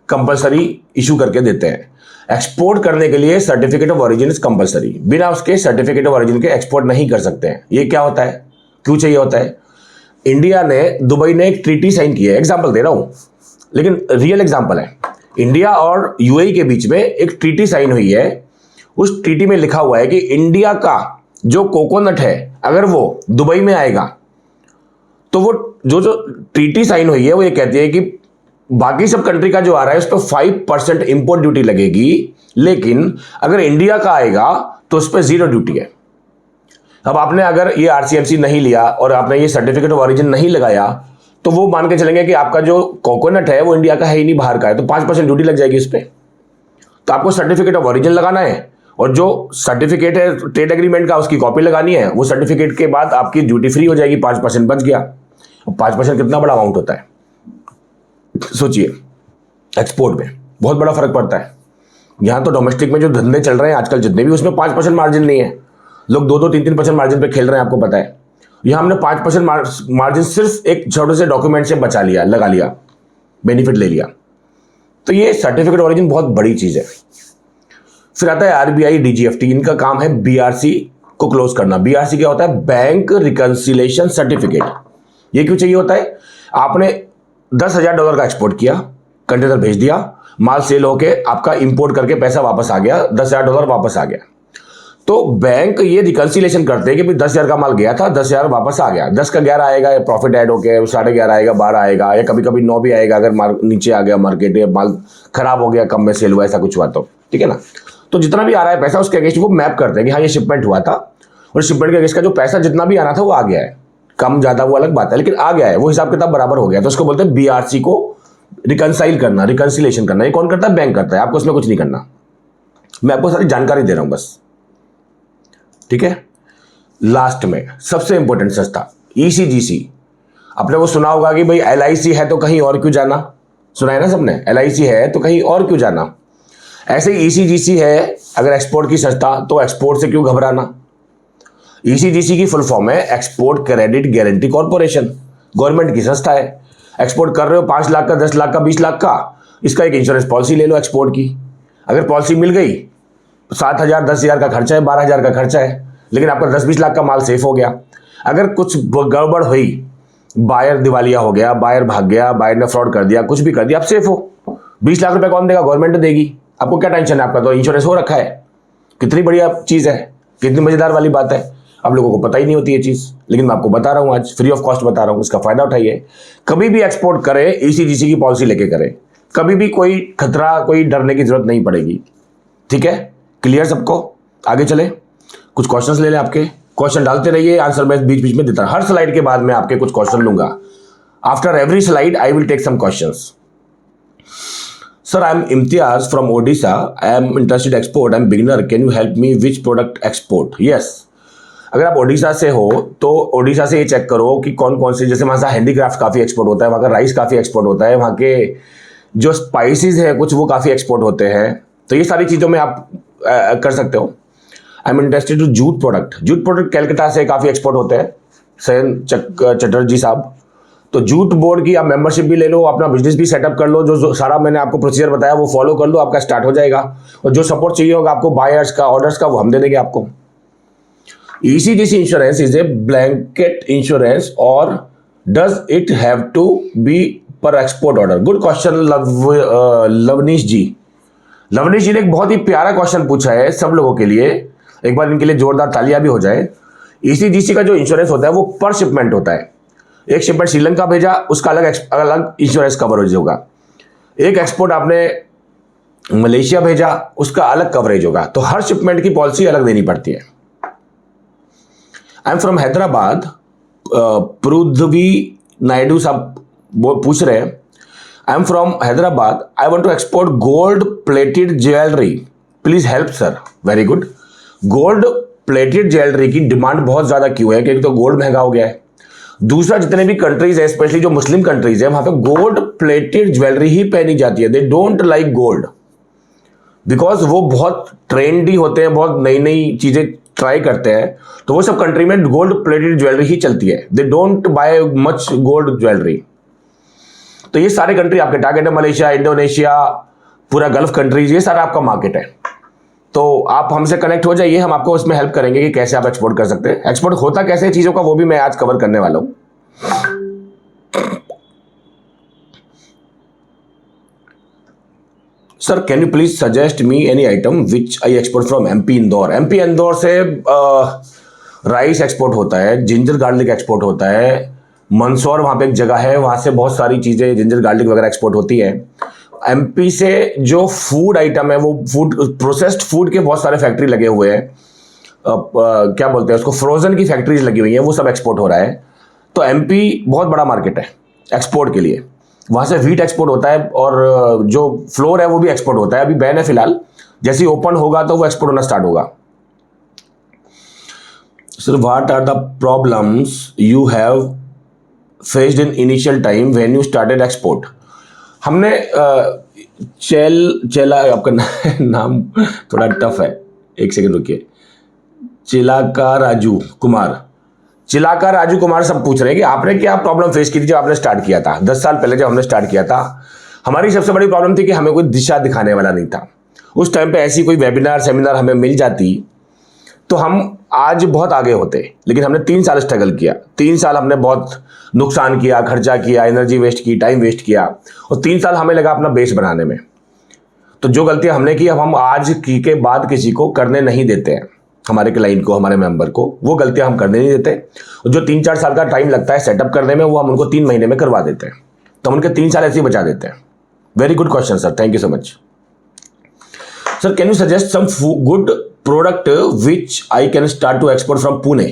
compulsory issue करके देते हैं। एक्सपोर्ट करने के लिए certificate of origin is compulsory, बिना उसके सर्टिफिकेट ऑफ ओरिजिन के एक्सपोर्ट नहीं कर सकते हैं। ये क्या होता है, क्यों चाहिए होता है? इंडिया ने, दुबई ने एक ट्रीटी साइन की है, एग्जांपल दे रहा हूं लेकिन रियल एग्जांपल है। इंडिया और यूएई के बीच में एक ट्रीटी साइन हुई है। उस ट्रीटी में लिखा हुआ है कि इंडिया का जो कोकोनट है अगर वो दुबई में आएगा तो वो जो ट्रीटी साइन हुई है वो ये कहती है कि बाकी सब कंट्री का जो आ रहा है उस पर 5% इंपोर्ट ड्यूटी लगेगी, लेकिन अगर इंडिया का आएगा तो उस पर 0 ड्यूटी है। अब आपने अगर ये आरसीएमसी नहीं लिया और आपने ये सर्टिफिकेट ऑफ ओरिजिन नहीं लगाया तो वो मान के चलेंगे कि आपका जो कोकोनट है वो इंडिया का है ही नहीं, बाहर का है, तो 5% ड्यूटी लग जाएगी इस पर। तो आपको सर्टिफिकेट ऑफ ओरिजिन लगाना है और जो सर्टिफिकेट है ट्रेड एग्रीमेंट का उसकी कॉपी लगानी है। वो सर्टिफिकेट के बाद आपकी ड्यूटी फ्री हो जाएगी, 5% बच गया। 5% कितना बड़ा अमाउंट होता है, सोचिए। एक्सपोर्ट में बहुत बड़ा फर्क पड़ता है। यहां तो डोमेस्टिक में जो धंधे चल रहे हैं आजकल जितने भी, उसमें 5% मार्जिन नहीं है, लोग 2-2, 3-3% मार्जिन पे खेल रहे हैं, आपको पता है। यहां हमने 5% मार्जिन सिर्फ एक छोटे से डॉक्यूमेंट से बचा लिया, लगा लिया, बेनिफिट ले लिया। तो ये सर्टिफिकेट ओरिजिन बहुत बड़ी चीज है। फिर आता है आरबीआई, डीजीएफटी, इनका काम है बीआरसी को क्लोज करना। बीआरसी क्या होता है? Bank reconciliation certificate. ये क्यों चाहिए होता है? आपने $10,000 का एक्सपोर्ट किया, कंटेनर भेज दिया, माल सेल होके आपका इंपोर्ट करके पैसा वापस आ गया, $10,000 वापस आ गया। तो बैंक ये रिकंसिलेशन करते हैं कि भाई 10,000 का माल गया था, 10,000 वापस आ गया, 10 का 11 आएगा, या प्रॉफिट ऐड होके 11.5 आएगा, 12 आएगा, या कभी कभी 9 भी आएगा अगर नीचे आ गया मार्केट, या माल खराब हो गया, कम में सेल हुआ, ऐसा कुछ हुआ तो, ठीक है ना। तो जितना भी आ रहा है पैसा उसके अगेंस्ट वो मैप करते हैं कि हाँ ये शिपमेंट हुआ था और शिपमेंट के अगेंस्ट का जो पैसा जितना भी आना था वो आ गया है, कम ज्यादा वो अलग बात है, लेकिन आ गया है, वो हिसाब किताब बराबर हो गया। तो उसको बोलते हैं बीआरसी को रिकंसाइल करना, रिकंसिलेशन करना। ये कौन करता है? बैंक करता है, आपको उसमें कुछ नहीं करना। मैं आपको सारी जानकारी दे रहा हूं बस, ठीक है। लास्ट में सबसे इंपॉर्टेंट संस्था ईसीजीसी। आपने वो सुना होगा कि भाई एलआईसी है तो कहीं और क्यों जाना, सुना है ना सबने, एलआईसी है तो कहीं और क्यों जाना। ऐसे ही ईसीजीसी है अगर एक्सपोर्ट की संस्था, तो एक्सपोर्ट से क्यों घबराना। ईसीजीसी की फुल फॉर्म है export credit guarantee corporation, government की संस्था है। एक्सपोर्ट कर रहे हो 5 लाख का, 10 लाख का, 20 लाख का, इसका एक इंश्योरेंस पॉलिसी ले लो एक्सपोर्ट की। अगर पॉलिसी मिल गई, 7,000 10,000 का खर्चा है, 12,000 का खर्चा है, लेकिन आपका 10-20 लाख का माल सेफ हो गया। अगर कुछ गड़बड़ हुई, बायर दिवालिया हो गया, बायर भाग गया, बायर ने फ्रॉड कर दिया, कुछ भी कर दिया, आप सेफ हो। 20 लाख रुपए कौन देगा? गवर्नमेंट देगी। आपको क्या टेंशन है, आपका तो इंश्योरेंस हो रखा है। कितनी बढ़िया चीज है, कितनी मजेदार वाली बात है। अब लोगों को पता ही नहीं होती ये चीज, लेकिन मैं आपको बता रहा हूं, आज फ्री ऑफ कॉस्ट बता रहा हूं, इसका फायदा उठाइए। कभी भी एक्सपोर्ट करें ईसीजीसी की पॉलिसी लेके करें, कभी भी कोई खतरा, कोई डरने की जरूरत नहीं पड़ेगी, ठीक है। क्लियर सबको? आगे चले, कुछ क्वेश्चंस ले लें आपके। क्वेश्चन डालते रहिए, आंसर मैं बीच बीच में देता, हर स्लाइड के बाद मैं आपके कुछ क्वेश्चन लूंगा। After every slide I will take some questions. Sir, I am Imtiaz from Odisha. I am interested export. I am beginner. Can you help me which product export? Yes. अगर आप ओडिशा से हो तो ओडिशा से ये चेक करो कि कौन कौन से, जैसे वहाँ से हैंडीक्राफ्ट काफ़ी एक्सपोर्ट होता है, वहाँ का राइस काफ़ी एक्सपोर्ट होता है, वहाँ के जो स्पाइसेस हैं कुछ वो काफ़ी एक्सपोर्ट होते हैं। तो ये सारी चीज़ों में आप कर सकते हो। I am interested to jute product. Jute product Calcutta से काफ़ी एक्सपोर्ट होते हैं, सैन चटर्जी साहब। तो जूट बोर्ड की आप मेंबरशिप भी ले लो, अपना बिजनेस भी सेटअप कर लो, जो सारा मैंने आपको प्रोसीजर बताया वो फॉलो कर लो, आपका स्टार्ट हो जाएगा। और जो सपोर्ट चाहिए होगा आपको बायर्स का, ऑर्डर्स का, वो हम दे देंगे आपको। ECGC insurance is a blanket insurance और does it have to be per export order? Good question Lavneesh ji. Lavneesh ji ने एक बहुत ही प्यारा क्वेश्चन पूछा है सब लोगों के लिए, एक बार इनके लिए जोरदार तालियां भी हो जाए। ईसीजीसी का जो इंश्योरेंस होता है वो पर शिपमेंट होता है। एक शिपमेंट श्रीलंका भेजा, उसका अलग इंश्योरेंस कवरेज होगा। एक एक्सपोर्ट आपने मलेशिया भेजा, उसका अलग कवरेज होगा। तो हर शिपमेंट की पॉलिसी अलग देनी पड़ती है। I am from Hyderabad, Prithvi Naidu साहब वो पूछ रहे हैं, I am from Hyderabad, I want to export gold plated jewellery, please help sir. Very good. Gold plated jewellery की डिमांड बहुत ज़्यादा क्यों है? क्योंकि तो गोल्ड महंगा हो गया है। दूसरा, जितने भी कंट्रीज है, स्पेशली जो मुस्लिम कंट्रीज है, वहां पे गोल्ड प्लेटेड ज्वेलरी ही पहनी जाती है। They don't like gold because वो बहुत ट्रेंडी होते हैं, बहुत नई नई चीजें ट्राई करते हैं, तो वो सब कंट्री में गोल्ड प्लेटेड ज्वेलरी ही चलती है। They don't buy much gold jewellery. तो ये सारे कंट्री आपके टारगेट है, मलेशिया, इंडोनेशिया, पूरा गल्फ कंट्रीज, ये सारा आपका मार्केट है। तो आप हमसे कनेक्ट हो जाइए, हम आपको उसमें हेल्प करेंगे कि कैसे आप एक्सपोर्ट कर सकते हैं। एक्सपोर्ट होता कैसे चीज़ों का, वो भी मैं आज कवर करने वाला हूं। Sir can you please suggest me any item which I export from MP Indore. MP Indore से राइस एक्सपोर्ट होता है, जिंजर गार्लिक एक्सपोर्ट होता है, मंदसौर वहाँ पे एक जगह है, वहाँ से बहुत सारी चीज़ें जिंजर गार्लिक वगैरह एक्सपोर्ट होती है। एमपी से जो फूड आइटम है, वो फूड प्रोसेस्ड फूड के बहुत सारे फैक्ट्री लगे हुए हैं, क्या बोलते हैं उसको, फ्रोजन की फैक्ट्रीज लगी हुई हैं, वो सब एक्सपोर्ट हो रहा है। तो एमपी बहुत बड़ा मार्केट है एक्सपोर्ट के लिए। वहाँ से व्हीट एक्सपोर्ट होता है और जो फ्लोर है वो भी एक्सपोर्ट होता है। अभी बैन है फिलहाल, जैसे ही ओपन होगा तो वो एक्सपोर्ट होना स्टार्ट होगा। Sir what are the problems you have faced in initial time when you started export. हमने चेला आपका नाम थोड़ा टफ है, एक सेकंड रुकिए। चिलाका राजू कुमार, चिलाका राजू कुमार सब पूछ रहे हैं कि आपने क्या प्रॉब्लम फेस की थी जब आपने स्टार्ट किया था। 10 साल पहले जब हमने स्टार्ट किया था, हमारी सबसे बड़ी प्रॉब्लम थी कि हमें कोई दिशा दिखाने वाला नहीं था। उस टाइम पे ऐसी कोई वेबिनार सेमिनार हमें मिल जाती तो हम आज बहुत आगे होते, लेकिन हमने 3 साल स्ट्रगल किया। 3 साल हमने बहुत नुकसान किया, खर्चा किया, एनर्जी वेस्ट की, टाइम वेस्ट किया, और 3 साल हमें लगा अपना बेस बनाने में। तो जो गलतियां हमने की, अब हम आज की के बाद किसी को करने नहीं देते हैं, हमारे क्लाइंट को, हमारे मेंबर को, वो गलतियां हम करने नहीं देते। जो 3-4 साल का टाइम लगता है सेटअप करने में, वो हम उनको 3 महीने में करवा देते हैं। तो हम उनके 3 साल ऐसे ही बचा देते हैं। Very good question sir, thank you so much. Sir can you suggest some good product which I can start to export from Pune.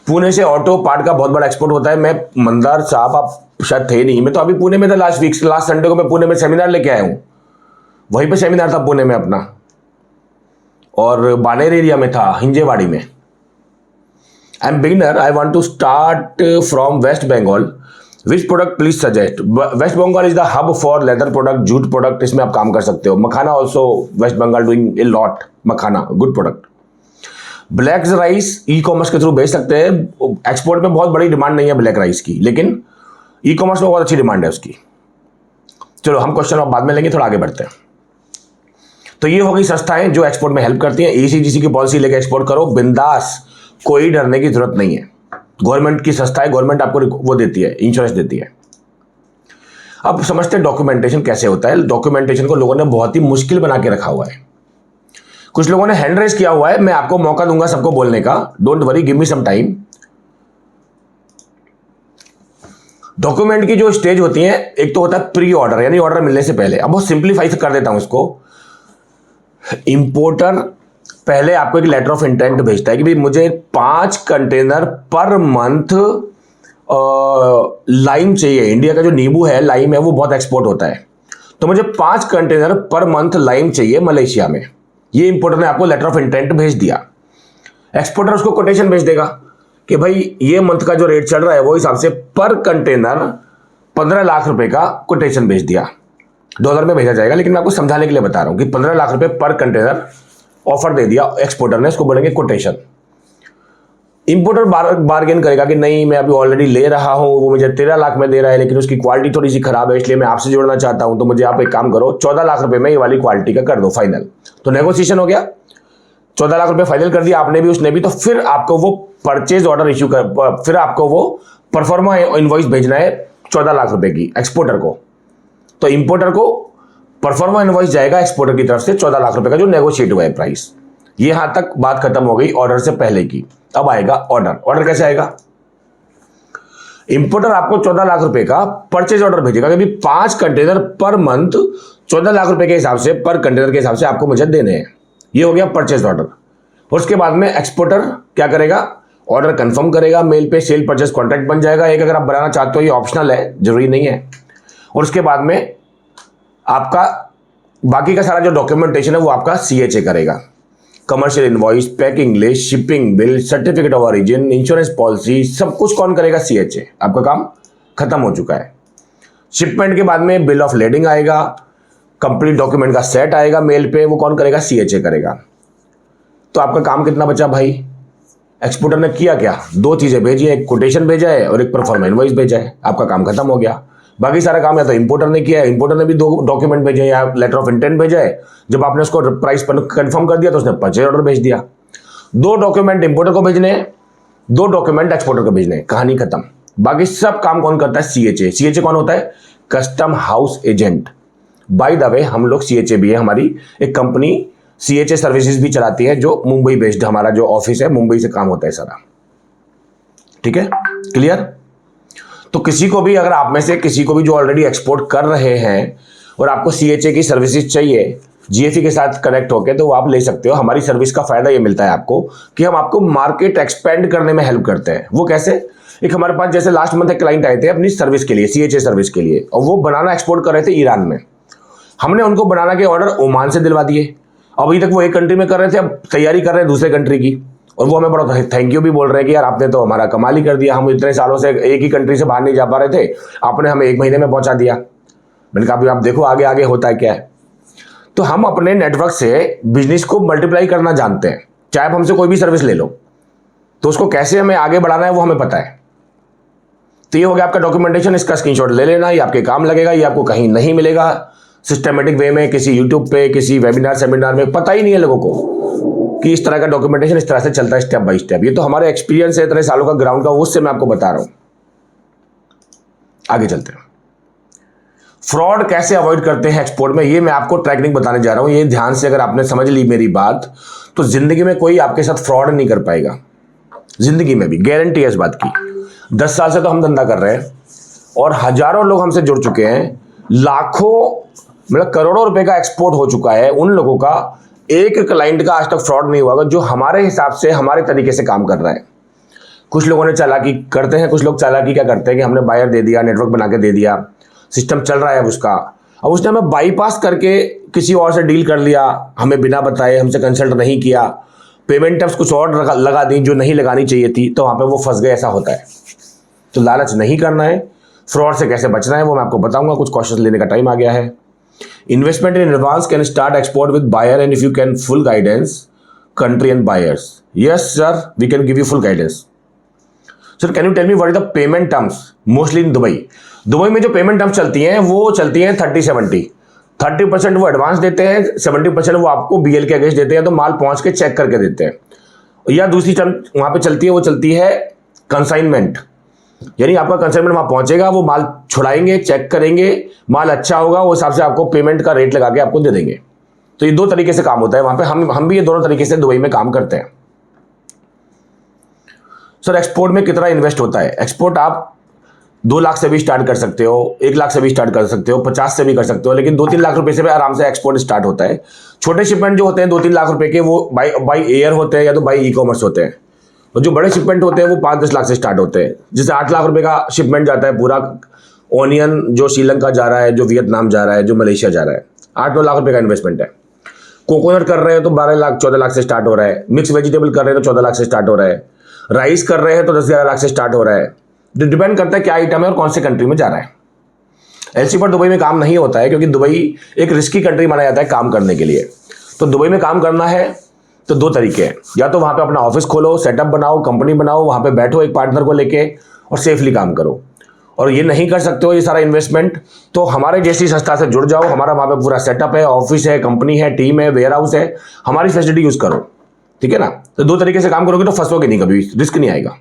Pune से ऑटो पार्ट का बहुत बड़ा एक्सपोर्ट होता है। मैं मंदार साहब, आप शायद थे नहीं, मैं तो अभी पुणे में था लास्ट संडे को मैं पुणे में सेमिनार लेके आया हूँ। वहीं पे सेमिनार था पुणे में अपना, और बानेर एरिया में था, हिंजेवाड़ी में। I am beginner, I want to start from West Bengal, which product please suggest. West Bengal is the hub for leather product, jute product, इसमें आप काम कर सकते हो। Makhana also West Bengal doing a lot, makhana good product. Black rice e commerce के थ्रू बेच सकते हैं। एक्सपोर्ट में बहुत बड़ी डिमांड नहीं है ब्लैक राइस की, लेकिन ई कॉमर्स में बहुत अच्छी डिमांड है उसकी। चलो हम क्वेश्चन अब बाद में लेंगे, थोड़ा आगे बढ़ते हैं। तो ये हो गई संस्थाएं जो एक्सपोर्ट में हेल्प करती हैं। ईसीजीसी की पॉलिसी लेकर एक्सपोर्ट करो बिंदास, कोई डरने की जरूरत नहीं है। गवर्नमेंट की संस्थाएं, गवर्नमेंट आपको वो देती है, इंश्योरेंस देती है। अब समझते हैं डॉक्यूमेंटेशन कैसे होता है। डॉक्यूमेंटेशन को लोगों ने बहुत ही मुश्किल बना के रखा हुआ है। कुछ लोगों ने हैंड रेज किया हुआ है, मैं आपको मौका दूंगा सबको बोलने का, don't worry, give me some time. Document की जो स्टेज होती है, एक तो होता है प्री ऑर्डर, यानी ऑर्डर मिलने से पहले। अब बहुत सिंप्लीफाई कर देता हूं इसको। इंपोर्टर पहले आपको एक लेटर ऑफ इंटेंट भेजता है कि भाई मुझे 5 कंटेनर पर मंथ लाइम चाहिए। इंडिया का जो नींबू है, लाइम है, वो बहुत एक्सपोर्ट होता है, तो मुझे 5 कंटेनर पर मंथ लाइम चाहिए मलेशिया में। ये इंपोर्टर ने आपको लेटर ऑफ इंटेंट भेज दिया। एक्सपोर्टर उसको कोटेशन भेज देगा कि भाई ये मंथ का जो रेट चल रहा है वो हिसाब से पर कंटेनर 15 लाख रुपए का कोटेशन भेज दिया। डॉलर में भेजा जाएगा, लेकिन मैं आपको समझाने के लिए बता रहा हूं कि 15 लाख रुपए पर कंटेनर ऑफर दे दिया एक्सपोर्टर ने, इसको बोलेंगे कोटेशन। इंपोर्टर बार्गेन करेगा कि नहीं, मैं अभी ऑलरेडी ले रहा हूं, वो मुझे 13 लाख में दे रहा है, लेकिन उसकी क्वालिटी थोड़ी सी खराब है, इसलिए मैं आपसे जोड़ना चाहता हूं, तो मुझे आप एक काम करो, 14 लाख रुपए में ये वाली क्वालिटी का कर दो फाइनल। तो नेगोशिएशन हो गया, 14 लाख रुपए फाइनल कर दिया आपने भी, उसने भी। तो फिर आपको वो परचेज ऑर्डर इश्यू कर, फिर आपको वो परफॉर्मा इनवॉइस भेजना है 14 लाख रुपए की एक्सपोर्टर को। तो इंपोर्टर को परफॉर्मा इनवॉइस जाएगा एक्सपोर्टर की तरफ से 14 लाख रुपए का, जो नेगोशिएट हुआ है प्राइस। ये यहां तक बात खत्म हो गई ऑर्डर से पहले की। अब आएगा ऑर्डर। ऑर्डर कैसे आएगा? इंपोर्टर आपको 14 लाख रुपए का परचेज ऑर्डर भेजेगा कि 5 कंटेनर पर मंथ 14 लाख रुपए के हिसाब से, पर कंटेनर के हिसाब से आपको मुझे देने हैं। ये हो गया परचेज ऑर्डर। और उसके बाद में एक्सपोर्टर क्या करेगा? ऑर्डर कंफर्म करेगा मेल पे, सेल परचेस कॉन्ट्रैक्ट बन जाएगा एक, अगर आप बनाना चाहते हो, ये ऑप्शनल है, जरूरी नहीं है। और उसके बाद में आपका बाकी का सारा जो डॉक्यूमेंटेशन है वो आपका CHA करेगा। Commercial invoice, packing list, shipping bill, certificate of origin, insurance policy, सब कुछ कौन करेगा? CHA। आपका काम खत्म हो चुका है। शिपमेंट के बाद में बिल ऑफ लेडिंग आएगा, कंप्लीट डॉक्यूमेंट का सेट आएगा मेल पे, वो कौन करेगा? CHA करेगा। तो आपका काम कितना बचा भाई? एक्सपोर्टर ने किया क्या? 2 चीजें भेजी है, एक कोटेशन भेजा है और एक परफॉर्मा इनवॉइस भेजा है, आपका काम खत्म हो गया। बाकी सारा काम या तो इंपोर्टर ने किया है, इंपोर्टर ने भी 2 डॉक्यूमेंट भेजे या लेटर ऑफ इंटेंट भेजा है, जब आपने उसको प्राइस पर कंफर्म कर दिया तो उसने परचेज ऑर्डर भेज दिया। 2 डॉक्यूमेंट इंपोर्टर को भेजने हैं, 2 डॉक्यूमेंट एक्सपोर्टर को भेजने हैं, कहानी खत्म। बाकी सब काम कौन करता है? CHA। CHA कौन होता है? Custom house agent. By the way हम लोग CHA भी है, हमारी एक कंपनी CHA सर्विसेज भी चलाती है, जो मुंबई बेस्ड, हमारा जो ऑफिस है मुंबई से काम होता है सारा। ठीक है, क्लियर? तो किसी को भी, अगर आप में से किसी को भी जो ऑलरेडी एक्सपोर्ट कर रहे हैं और आपको CHA की सर्विसेज चाहिए GFE के साथ कनेक्ट होकर, तो वो आप ले सकते हो। हमारी सर्विस का फायदा ये मिलता है आपको कि हम आपको मार्केट एक्सपेंड करने में हेल्प करते हैं। वो कैसे? एक हमारे पास जैसे लास्ट मंथ एक क्लाइंट आए थे अपनी सर्विस के लिए, CHA सर्विस के लिए, और वो बनाना एक्सपोर्ट कर रहे थे ईरान में। हमने उनको बनाना के ऑर्डर ओमान से दिलवा दिए। अभी तक वो एक कंट्री में कर रहे थे, अब तैयारी कर रहे हैं दूसरे कंट्री की, और वो हमें बड़ा थैंक यू भी बोल रहे हैं कि यार आपने तो हमारा कमाल ही कर दिया, हम इतने सालों से एक ही कंट्री से बाहर नहीं जा पा रहे थे, आपने हमें 1 महीने में पहुंचा दिया। मैंने कहा आप देखो आगे आगे होता है क्या है। तो हम अपने नेटवर्क से बिजनेस को मल्टीप्लाई करना जानते हैं। चाहे आप हमसे कोई भी सर्विस ले लो, तो उसको कैसे हमें आगे बढ़ाना है वो हमें पता है। तो ये हो गया आपका डॉक्यूमेंटेशन, इसका स्क्रीनशॉट ले लेना, ये आपके काम लगेगा, ये आपको कहीं नहीं मिलेगा सिस्टमेटिक वे में, किसी यूट्यूब पे, किसी वेबिनार सेमिनार में। पता ही नहीं है लोगों को कि इस तरह का डॉक्यूमेंटेशन इस तरह से चलता है स्टेप बाय स्टेप। ये तो हमारे एक्सपीरियंस है इतने सालों का ग्राउंड का, उससे मैं आपको बता रहा हूं। आगे चलते हैं। फ्रॉड कैसे अवॉइड करते हैं एक्सपोर्ट में, ये मैं आपको टेक्निक बताने जा रहा हूं। ये ध्यान से अगर आपने समझ ली मेरी बात, तो जिंदगी में कोई आपके साथ फ्रॉड नहीं कर पाएगा, जिंदगी में भी, गारंटी है इस बात की। 10 साल से तो हम धंधा कर रहे हैं और हजारों लोग हमसे जुड़ चुके हैं, लाखों मतलब करोड़ों रुपए का एक्सपोर्ट हो चुका है। उन लोगों का एक क्लाइंट का आज तक फ्रॉड नहीं हुआ जो हमारे हिसाब से, हमारे तरीके से काम कर रहा है। कुछ लोगों ने चालाकी करते हैं, कुछ लोग चालाकी क्या करते हैं कि हमने बायर दे दिया, नेटवर्क बना के दे दिया, सिस्टम चल रहा है उसका, अब उसने हमें बाईपास करके किसी और से डील कर लिया, हमें बिना बताए, हमसे कंसल्ट नहीं किया, पेमेंट टर्म्स कुछ और लगा दी जो नहीं लगानी चाहिए थी, तो वहां पे वो फंस गए। ऐसा होता है। तो लालच नहीं करना है। फ्रॉड से कैसे बचना है वो मैं आपको बताऊंगा। कुछ क्वेश्चंस लेने का टाइम आ गया है। Investment in advance can start export with buyer and if you can full guidance country and buyers. Yes sir, we can give you full guidance. Sir can you tell me what is the payment terms mostly in Dubai? Dubai में जो पेमेंट टर्म्स चलती हैं वो चलती हैं 30-70। 30% वो एडवांस देते हैं, 70% वो आपको BL के अगेंस्ट देते हैं, तो माल पहुंच के चेक करके देते हैं। या दूसरी टर्म वहां पे चलती है, वो चलती है कंसाइनमेंट, यानी आपका कंसाइनमेंट वहां पहुंचेगा, वो माल छुड़ाएंगे, चेक करेंगे, माल अच्छा होगा वो हिसाब से आपको पेमेंट का रेट लगा के आपको दे देंगे। तो ये 2 तरीके से काम होता है वहां पे। हम भी ये दोनों तरीके से दुबई में काम करते हैं। सर एक्सपोर्ट में कितना इन्वेस्ट होता है? एक्सपोर्ट आप 2 लाख से भी स्टार्ट कर सकते हो, 1 लाख से भी स्टार्ट कर सकते हो, 50 से भी कर सकते हो, लेकिन 2-3 लाख रुपए से भी आराम से एक्सपोर्ट स्टार्ट होता है। छोटे शिपमेंट जो होते हैं 2-3 लाख रुपए के, वो बाई एयर होते हैं या तो बाई ई-कॉमर्स होते हैं। और जो बड़े शिपमेंट होते हैं वो 5-10 लाख से स्टार्ट होते हैं। जैसे 8 लाख रुपए का शिपमेंट जाता है पूरा ऑनियन, जो श्रीलंका जा रहा है, जो वियतनाम जा रहा है, जो मलेशिया जा रहा है, 8-9 लाख रुपए का इन्वेस्टमेंट है। कोकोनट कर रहे हैं तो 12 लाख 14 लाख से स्टार्ट हो रहा है। मिक्स वेजिटेबल कर रहे हैं तो 14 लाख से स्टार्ट हो रहा है। राइस कर रहे हैं तो 10-11 लाख से स्टार्ट हो रहा है। डिपेंड करता है क्या आइटम है और कौन से कंट्री में जा रहा है। एलसी पर दुबई में काम नहीं होता है, क्योंकि दुबई एक रिस्की कंट्री माना जाता है काम करने के लिए। तो दुबई में काम करना है तो 2 तरीके हैं, या तो वहां पे अपना ऑफिस खोलो, सेटअप बनाओ, कंपनी बनाओ, वहां पे बैठो एक पार्टनर को लेके और सेफली काम करो। और ये नहीं कर सकते हो ये सारा इन्वेस्टमेंट, तो हमारे जैसी संस्था से जुड़ जाओ। हमारा वहां पे पूरा सेटअप है, ऑफिस है, कंपनी है, टीम है, वेयर हाउस है, हमारी फैसिलिटी यूज करो। ठीक है ना? तो 2 तरीके से काम करोगे तो फंसोगे नहीं, कभी रिस्क नहीं आएगा।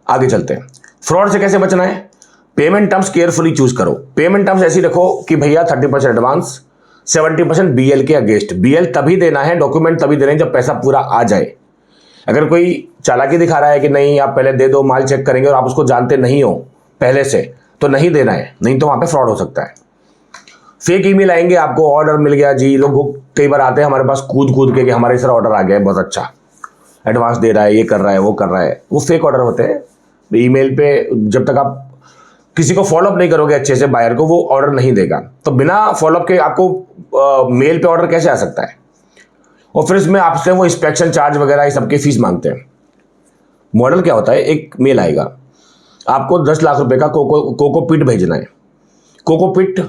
आगे चलते हैं। फ्रॉड से कैसे बचना है? पेमेंट टर्म्स केयरफुली चूज करो। पेमेंट टर्म्स ऐसी रखो कि भैया 30% एडवांस, 70% BL के अगेंस्ट। BL तभी देना है, डॉक्यूमेंट तभी देना है जब पैसा पूरा आ जाए। अगर कोई चालाकी दिखा रहा है कि नहीं आप पहले दे दो, माल चेक करेंगे, और आप उसको जानते नहीं हो पहले से, तो नहीं देना है, नहीं तो वहां पे फ्रॉड हो सकता है। फेक ईमेल आएंगे आपको, ऑर्डर मिल गया जी। लोग कई बार आते हैं हमारे पास कूद कूद के कि हमारे सर ऑर्डर आ गया है, बहुत अच्छा। एडवांस दे रहा है, ये कर रहा है, वो कर रहा है, वो फेक ऑर्डर होते हैं। ईमेल पे जब तक आप किसी को फॉलोअप नहीं करोगे अच्छे से बायर को, वो ऑर्डर नहीं देगा। तो बिना फॉलोअप के आपको मेल पे ऑर्डर कैसे आ सकता है? और फिर इसमें आपसे वो इंस्पेक्शन चार्ज वगैरह ये सबके फीस मांगते हैं। मॉडल क्या होता है, एक मेल आएगा, आपको 10 लाख रुपए का कोकोपीट भेजना है। कोकोपीट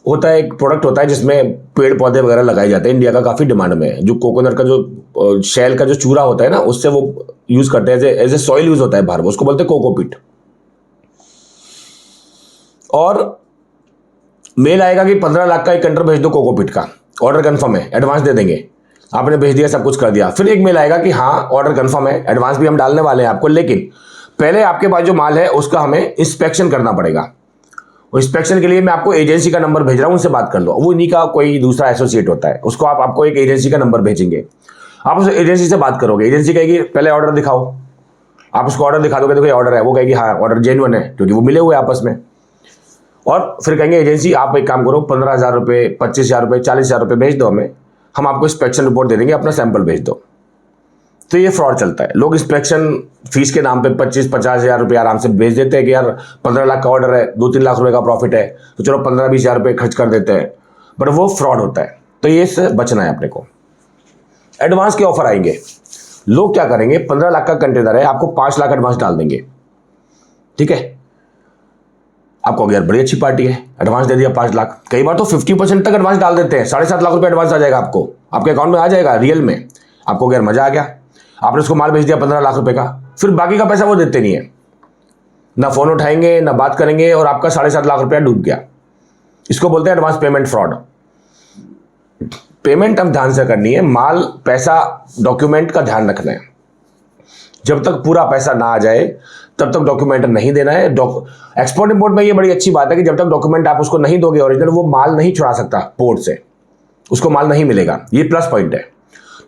होता है, एक प्रोडक्ट होता है जिसमें पेड़ पौधे वगैरह लगाए जाते हैं। इंडिया का काफ़ी डिमांड में है। जो कोकोनट का जो शेल का जो चूरा होता है ना, उससे वो यूज़ करते हैं, एज ए सॉइल यूज़ होता है बाहर, उसको बोलते हैं कोकोपीट। और मेल आएगा कि 15 लाख का एक कंटेनर भेज दो कोकोपीट का, ऑर्डर कंफर्म है, एडवांस दे देंगे। आपने भेज दिया, सब कुछ कर दिया। फिर एक मेल आएगा कि हाँ ऑर्डर कंफर्म है, एडवांस भी हम डालने वाले हैं आपको, लेकिन पहले आपके पास जो माल है उसका हमें इंस्पेक्शन करना पड़ेगा। इंस्पेक्शन के लिए मैं आपको एजेंसी का नंबर भेज रहा हूं, उनसे बात कर लो। वो इन्हीं का कोई दूसरा एसोसिएट होता है, उसको आपको एक एजेंसी का नंबर भेजेंगे। आप उस एजेंसी से बात करोगे, एजेंसी कहेगी पहले ऑर्डर दिखाओ। आप उसको ऑर्डर दिखा दोगे, देखो ये ऑर्डर है, वो कहेगी हाँ ऑर्डर जेन्युइन है, क्योंकि वो मिले हुए आपस में। और फिर कहेंगे एजेंसी आप एक काम करो, 15,000 रुपये, 25,000 रुपये, 40,000 रुपये भेज दो हमें, हम आपको इंस्पेक्शन रिपोर्ट दे देंगे, अपना सैंपल भेज दो। तो ये फ्रॉड चलता है। लोग इंस्पेक्शन फीस के नाम पे 25-50,000 रुपये आराम से भेज देते हैं कि यार 15 लाख का ऑर्डर है, 2-3 लाख रुपए का प्रॉफिट है, तो चलो 15-20,000 रुपये खर्च कर देते हैं, बट वो फ्रॉड होता है। तो ये से बचना है अपने को। एडवांस के ऑफर आएंगे, लोग क्या करेंगे, 15 लाख का कंटेनर है, आपको 5 लाख एडवांस डाल देंगे। ठीक है, आपको यार बड़ी अच्छी पार्टी है, एडवांस दे दिया 5 लाख। कई बार तो 50% तक एडवांस डाल देते हैं, 7.5 लाख रुपए एडवांस आ जाएगा आपको, आपके अकाउंट में आ जाएगा रियल में। आपको यार मजा आ गया, आपने उसको माल भेज दिया 15 लाख रुपए का, फिर बाकी का पैसा वो देते नहीं है, ना फोन उठाएंगे ना बात करेंगे, और आपका 7.5 लाख रुपया डूब गया। इसको बोलते हैं एडवांस पेमेंट फ्रॉड। पेमेंट हम ध्यान से करनी है, माल पैसा डॉक्यूमेंट का ध्यान रखना है। जब तक पूरा पैसा ना आ जाए तब तक डॉक्यूमेंट नहीं देना है। एक्सपोर्ट इंपोर्ट में ये बड़ी अच्छी बात है कि जब तक डॉक्यूमेंट आप उसको नहीं दोगे ओरिजिनल, वो माल नहीं छुड़ा सकता पोर्ट से, उसको माल नहीं मिलेगा। ये प्लस पॉइंट है।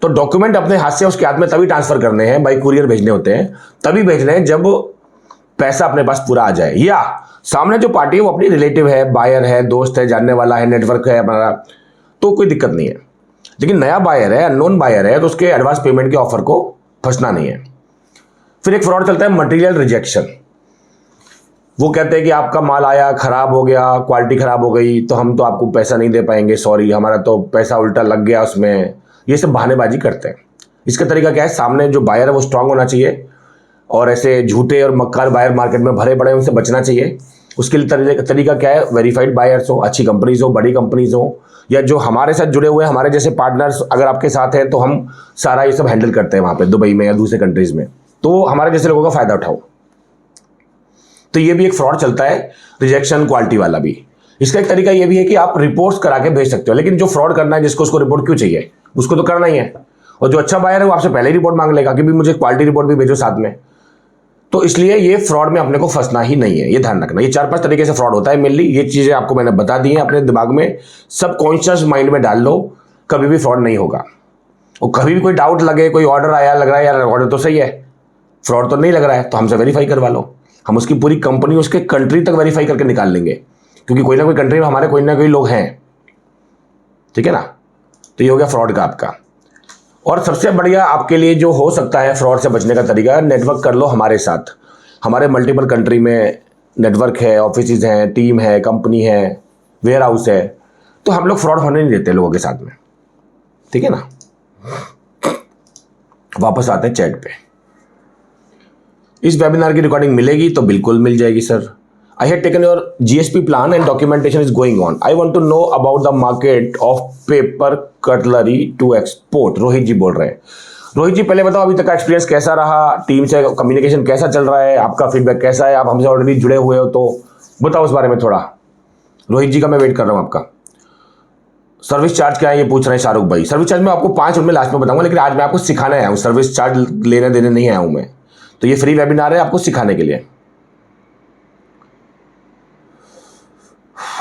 तो डॉक्यूमेंट अपने हाथ से उसके हाथ में तभी ट्रांसफर करने हैं, बाई कुरियर भेजने होते हैं, तभी भेजने हैं जब पैसा अपने पास पूरा आ जाए, या सामने जो पार्टी है वो अपनी रिलेटिव है, बायर है, दोस्त है, जानने वाला है, नेटवर्क है हमारा, तो कोई दिक्कत नहीं है। लेकिन नया बायर है, अननोन बायर है, तो उसके एडवांस पेमेंट के ऑफर को फंसना नहीं है। फिर एक फ्रॉड चलता है मटेरियल रिजेक्शन। वो कहते हैं कि आपका माल आया, खराब हो गया, क्वालिटी खराब हो गई, तो हम तो आपको पैसा नहीं दे पाएंगे, सॉरी, हमारा तो पैसा उल्टा लग गया उसमें। ये सब बहानेबाजी करते हैं। इसका तरीका क्या है, सामने जो बायर है वो स्ट्रांग होना चाहिए, और ऐसे झूठे और मक्कार बायर मार्केट में भरे पड़े, उनसे बचना चाहिए। उसके लिए तरीका क्या है, वेरीफाइड बायर्स हो, अच्छी कंपनीज हो, बड़ी कंपनीज हो, या जो हमारे साथ जुड़े हुए हमारे जैसे पार्टनर्स अगर आपके साथ हैं, तो हम सारा ये सब हैंडल करते हैं वहाँ पे दुबई में या दूसरे कंट्रीज में, तो हमारे जैसे लोगों का फायदा उठाओ। तो ये भी एक फ्रॉड चलता है, रिजेक्शन क्वालिटी वाला भी। इसका एक तरीका ये भी है कि आप रिपोर्ट्स करा के भेज सकते हो, लेकिन जो फ्रॉड करना है जिसको, उसको रिपोर्ट क्यों चाहिए, उसको तो करना ही है। और जो अच्छा बायर है वो आपसे पहले ही रिपोर्ट मांग लेगा कि भी मुझे क्वालिटी रिपोर्ट भी भेजो साथ में। तो इसलिए ये फ्रॉड में अपने को फंसना ही नहीं है, ये ध्यान रखना। ये 4-5 तरीके से फ्रॉड होता है मेनली। ये चीजें आपको मैंने बता दी हैं, अपने दिमाग में सबकॉन्शियस माइंड में डाल लो, कभी भी फ्रॉड नहीं होगा। और कभी भी कोई डाउट लगे, कोई ऑर्डर आया, लग रहा है यार ऑर्डर तो सही है, फ्रॉड तो नहीं लग रहा है, तो हमसे वेरीफाई करवा लो। हम उसकी पूरी कंपनी, उसके कंट्री तक वेरीफाई करके निकाल लेंगे, क्योंकि कोई ना कोई कंट्री में हमारे कोई ना कोई लोग हैं। ठीक है ना। तो ये हो गया फ्रॉड का आपका। और सबसे बढ़िया आपके लिए जो हो सकता है फ्रॉड से बचने का तरीका, नेटवर्क कर लो हमारे साथ। हमारे मल्टीपल कंट्री में नेटवर्क है, ऑफिसेज हैं, टीम है, कंपनी है, वेयर हाउस है, तो हम लोग फ्रॉड होने नहीं देते लोगों के साथ में। ठीक है ना। वापस आते हैं चैट पे। इस वेबिनार की रिकॉर्डिंग मिलेगी तो बिल्कुल मिल जाएगी सर। I have taken your GSP plan and documentation is going on. I want to know about the market of paper cutlery to export. Rohit ji बोल रहे हैं। रोहित जी पहले बताओ अभी तक का एक्सपीरियंस कैसा रहा, टीम से कम्युनिकेशन कैसा चल रहा है, आपका फीडबैक कैसा है, आप हमसे ऑलरेडी जुड़े हुए हो तो बताओ उस बारे में थोड़ा। रोहित जी का मैं वेट कर रहा हूँ आपका। सर्विस चार्ज क्या है ये पूछ रहे हैं शाहरुख भाई। सर्विस चार्ज मैं आपको 5 मिनट में लास्ट में बताऊंगा, लेकिन आज मैं आपको सिखाने आया हूँ, सर्विस चार्ज लेने देने नहीं आया हूँ मैं। तो ये फ्री वेबिनार है आपको सिखाने के लिए।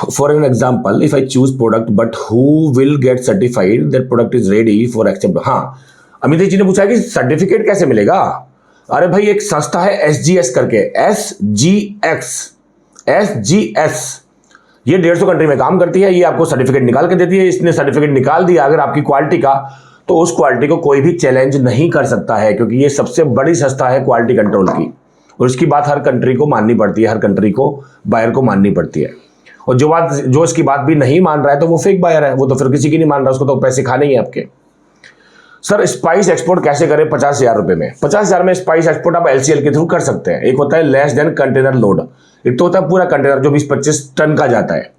For an example, if I choose product but who will get certified that product is ready for accept। हाँ, अमित जी ने पूछा कि सर्टिफिकेट कैसे मिलेगा। अरे भाई एक संस्था है SGS करके, SGS, ये 150 कंट्री में काम करती है। ये आपको सर्टिफिकेट निकाल के देती है। इसने सर्टिफिकेट निकाल दिया अगर आपकी क्वालिटी का, तो उस क्वालिटी को कोई भी चैलेंज नहीं कर सकता है, क्योंकि ये सबसे बड़ी संस्था है क्वालिटी कंट्रोल की, और इसकी बात हर कंट्री को माननी पड़ती है, हर कंट्री को बायर को माननी पड़ती है। और जो इसकी बात भी नहीं मान रहा है तो वो फेक बायर है, वो तो फिर किसी की नहीं मान रहा, उसको तो पैसे खाने ही है आपके। सर स्पाइस एक्सपोर्ट कैसे करें 50,000 रुपए में? 50,000 में स्पाइस एक्सपोर्ट आप एलसीएल के थ्रू कर सकते हैं। एक होता है लेस देन कंटेनर लोड, एक तो होता है पूरा कंटेनर जो 20-25 टन का जाता है।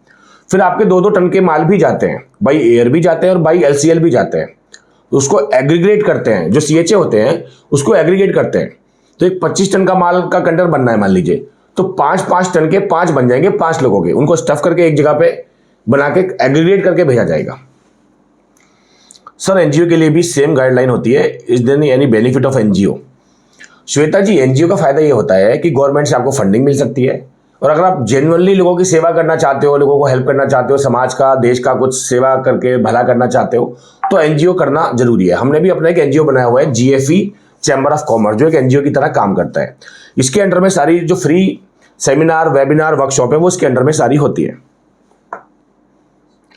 फिर आपके 2-2 टन के माल भी जाते हैं, बाई एयर भी जाते हैं और बाई एलसीएल भी जाते हैं। उसको एग्रीगेट करते हैं, जो सीएचए होते हैं उसको एग्रीगेट करते हैं। तो एक 25 टन का माल का कंटेनर बनना है मान लीजिए, तो 5-5 टन के 5 बन जाएंगे 5 लोगों के, उनको स्टफ करके एक जगह पे बना के एग्रीगेट करके भेजा जाएगा। सर एनजीओ के लिए भी सेम गाइडलाइन होती है, is there any benefit of NGO? Shweta ji, NGO का फायदा ये होता है कि गवर्नमेंट से आपको फंडिंग मिल सकती है, और अगर आप जेन्युइनली लोगों की सेवा करना चाहते हो, लोगों को हेल्प करना चाहते हो, समाज का देश का कुछ सेवा करके भला करना चाहते हो, तो एनजीओ करना जरूरी है। हमने भी अपना एक एनजीओ बनाया हुआ है, जीएफई चैम्बर ऑफ कॉमर्स, जो एक एनजीओ की तरह काम करता है। इसके अंडर में सारी जो फ्री सेमिनार, वेबिनार, वर्कशॉप है वो इसके अंडर में सारी होती है।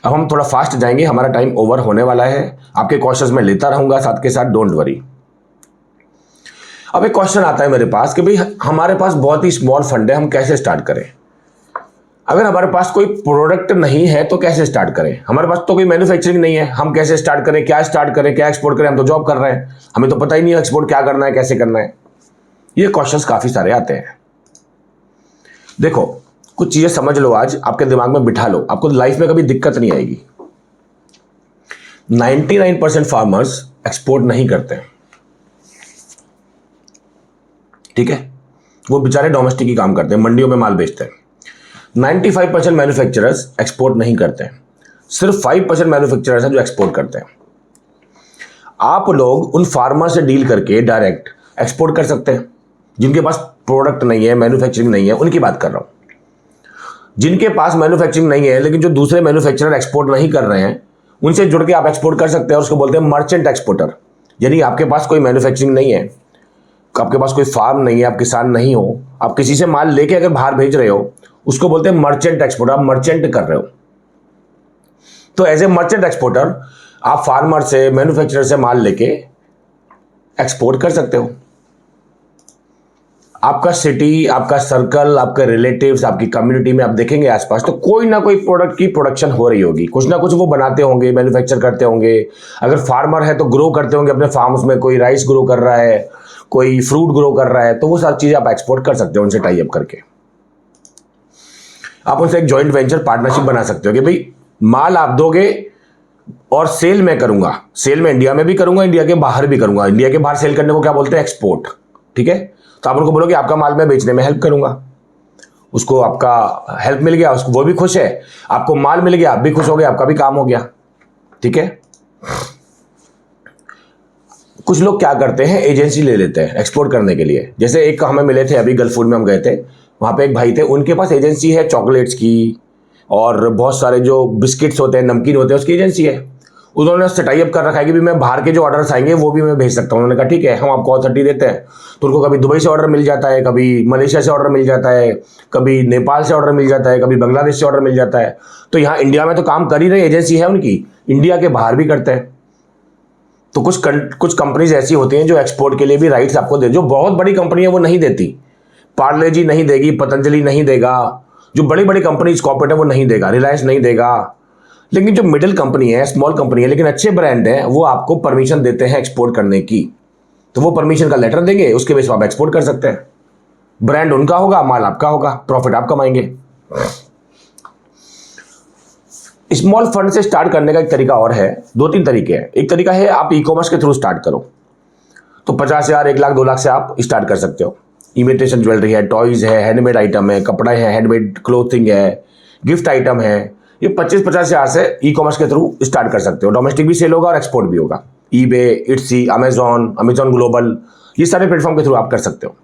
अब हम थोड़ा फास्ट जाएंगे, हमारा टाइम ओवर होने वाला है। आपके क्वेश्चंस मैं लेता रहूंगा साथ के साथ, डोंट वरी। अब एक क्वेश्चन आता है मेरे पास कि भाई हमारे पास बहुत ही स्मॉल फंड है, हम कैसे स्टार्ट करें? अगर हमारे पास कोई प्रोडक्ट नहीं है तो कैसे स्टार्ट करें? हमारे पास तो कोई मैन्युफैक्चरिंग नहीं है, हम कैसे स्टार्ट करें, क्या स्टार्ट करें, क्या एक्सपोर्ट करें? हम तो जॉब कर रहे हैं, हमें तो पता ही नहीं है एक्सपोर्ट क्या करना है, कैसे करना है। ये क्वेश्चंस काफी सारे आते हैं। देखो कुछ चीजें समझ लो, आज आपके दिमाग में बिठा लो, आपको लाइफ में कभी दिक्कत नहीं आएगी। 99% फार्मर्स एक्सपोर्ट नहीं करते हैं, ठीक है, वो बेचारे डोमेस्टिक ही काम करते हैं, मंडियों में माल बेचते हैं। 95% मैन्युफैक्चरर्स एक्सपोर्ट नहीं करते हैं, सिर्फ 5% मैन्युफैक्चरर्स हैं जो एक्सपोर्ट करते हैं। आप लोग उन फार्मर से डील करके डायरेक्ट एक्सपोर्ट कर सकते हैं, जिनके पास प्रोडक्ट नहीं है, मैन्युफैक्चरिंग नहीं है, उनकी बात कर रहा हूं। जिनके पास मैन्युफैक्चरिंग नहीं है लेकिन जो दूसरे मैन्युफैक्चरर एक्सपोर्ट नहीं कर रहे हैं, उनसे जुड़ के आप एक्सपोर्ट कर सकते हैं, और उसको बोलते हैं मर्चेंट एक्सपोर्टर। यानी आपके पास कोई मैन्युफैक्चरिंग नहीं है, आपके पास कोई फार्म नहीं है, आप किसान नहीं हो, आप किसी से माल लेके अगर बाहर भेज रहे हो, उसको बोलते हैं मर्चेंट एक्सपोर्टर। आप मर्चेंट कर रहे हो, तो एज ए मर्चेंट एक्सपोर्टर आप फार्मर से, मैन्युफैक्चरर से माल लेके एक्सपोर्ट कर सकते हो। आपका सिटी, आपका सर्कल, आपके रिलेटिव्स, आपकी कम्युनिटी में आप देखेंगे आसपास, तो कोई ना कोई प्रोडक्ट की प्रोडक्शन हो रही होगी, कुछ ना कुछ वो बनाते होंगे, मैन्युफैक्चर करते होंगे। अगर फार्मर है तो ग्रो करते होंगे अपने फार्म्स में, कोई राइस ग्रो कर रहा है, कोई फ्रूट ग्रो कर रहा है, तो वो सारी चीजें आप एक्सपोर्ट कर सकते हो उनसे टाई अप करके। आप उनसे एक जॉइंट वेंचर पार्टनरशिप बना सकते हो कि भाई माल आप दोगे और सेल मैं करूंगा, सेल मैं इंडिया में भी करूंगा, इंडिया के बाहर भी करूंगा। इंडिया के बाहर सेल करने को क्या बोलते हैं? एक्सपोर्ट, ठीक है। तो आप उनको बोलोगे आपका माल मैं बेचने में हेल्प करूंगा, उसको आपका हेल्प मिल गया, उसको वो भी खुश है, आपको माल मिल गया, आप भी खुश हो गए, आपका भी काम हो गया, ठीक है। कुछ लोग क्या करते हैं, एजेंसी ले लेते हैं एक्सपोर्ट करने के लिए। जैसे एक हमें मिले थे अभी गल्फ फूड में, हम गए थे, वहाँ पे एक भाई थे, उनके पास एजेंसी है चॉकलेट्स की, और बहुत सारे जो बिस्किट्स होते हैं, नमकीन होते हैं, उसकी एजेंसी है। उन्होंने उससे टाई अप कर रखा है कि भी मैं बाहर के जो ऑर्डर्स आएंगे वो भी मैं भेज सकता हूँ। उन्होंने कहा ठीक है, हम आपको ऑथोरिटी देते हैं। तो उनको कभी दुबई से ऑर्डर मिल जाता है, कभी मलेशिया से ऑर्डर मिल जाता है, कभी नेपाल से ऑर्डर मिल जाता है, कभी बांग्लादेश से ऑर्डर मिल जाता है। तो यहाँ इंडिया में तो काम कर ही रही एजेंसी है उनकी, इंडिया के बाहर भी करते हैं। तो कुछ कंपनीज ऐसी होती हैं जो एक्सपोर्ट के लिए भी राइट्स आपको दे, जो बहुत बड़ी कंपनी है वो नहीं देती। पार्ले जी नहीं देगी, पतंजलि नहीं देगा, जो बड़ी बड़ी कंपनीज कॉर्पोरेट है वो नहीं देगा, रिलायंस नहीं देगा। लेकिन जो मिडिल कंपनी है, स्मॉल कंपनी है, लेकिन अच्छे ब्रांड है, वो आपको परमिशन देते हैं एक्सपोर्ट करने की। तो वो परमिशन का लेटर देंगे, उसके बेस पर आप एक्सपोर्ट कर सकते हैं। ब्रांड उनका होगा, माल आपका होगा, प्रॉफिट आप कमाएंगे। स्मॉल फंड से स्टार्ट करने का एक तरीका और है, 2-3 तरीके हैं। एक तरीका है आप ई कॉमर्स के थ्रू स्टार्ट करो, तो 50,000, 1 लाख, 2 लाख से आप स्टार्ट कर सकते हो। इमिटेशन ज्वेलरी है, टॉयज है, हैंडमेड आइटम है, कपड़ा है, हैंडमेड क्लोथिंग है, गिफ्ट आइटम है, ये 25-50,000 से ई कॉमर्स के थ्रू स्टार्ट कर सकते हो। डोमेस्टिक भी सेल होगा और एक्सपोर्ट भी होगा। ईबे, इट्सी, अमेजॉन ग्लोबल, ये सारे प्लेटफॉर्म के थ्रू आप कर सकते हो।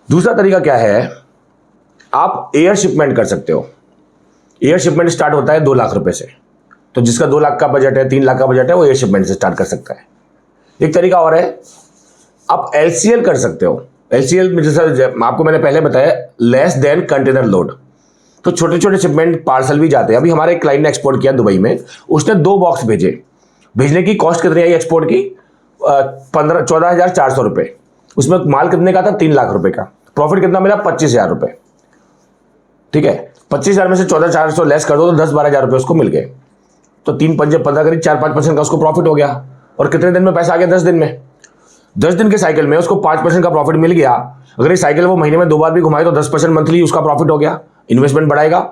दूसरा तरीका क्या है, आप एयर शिपमेंट कर सकते हो। एयर शिपमेंट स्टार्ट होता है 2 लाख रुपए से, तो जिसका 2 लाख का बजट है, 3 लाख का बजट है, वो एयर शिपमेंट से स्टार्ट कर सकता है। एक तरीका और है, आप एलसीएल कर सकते हो। एलसीएल में जैसा आपको मैंने पहले बताया, लेस देन कंटेनर लोड, तो छोटे छोटे शिपमेंट पार्सल भी जाते हैं। अभी हमारे क्लाइंट ने एक्सपोर्ट किया दुबई में, उसने 2 बॉक्स भेजे, भेजने की कॉस्ट कितनी आई एक्सपोर्ट की? 14,400 रुपये। उसमें माल कितने का था? 3 लाख रुपए का। प्रॉफिट कितना मिला? 25,000 रुपये। ठीक है, 25,000 में से 14,400 लेस कर दो तो 10-12,000 रुपये उसको मिल गए। तो 3 पंजे 15 करीब 4-5% का उसको प्रॉफिट हो गया। और कितने दिन में पैसा आ गया? 10 दिन में। 10 दिन के साइकिल में उसको 5% का प्रॉफिट मिल गया। अगर ये साइकिल वो महीने में 2 बार भी घुमाए तो 10% मंथली उसका प्रॉफिट हो गया। इन्वेस्टमेंट बढ़ाएगा,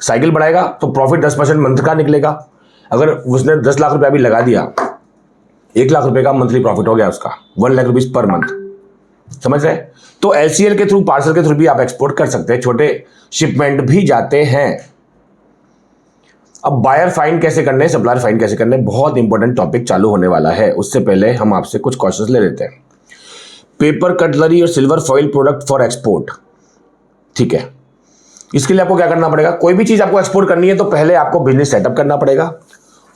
साइकिल बढ़ाएगा तो प्रॉफिट 10% मंथ का निकलेगा। अगर उसने 10 लाख रुपया भी लगा दिया, 1 लाख रुपए का मंथली प्रॉफिट हो गया उसका, 1 लाख रुपीज पर मंथ। समझ रहे? तो एलसीएल के थ्रू, पार्सल के थ्रू भी आप एक्सपोर्ट कर सकते हैं, छोटे शिपमेंट भी जाते हैं। अब बायर फाइंड कैसे करने, सप्लायर फाइंड कैसे करने, बहुत इंपॉर्टेंट टॉपिक चालू होने वाला है। उससे पहले हम आपसे कुछ क्वेश्चंस ले लेते हैं। पेपर कटलरी और silver foil product for export, ठीक है। इसके लिए आपको क्या करना पड़ेगा? कोई भी चीज आपको एक्सपोर्ट करनी है तो पहले आपको बिजनेस सेटअप करना पड़ेगा,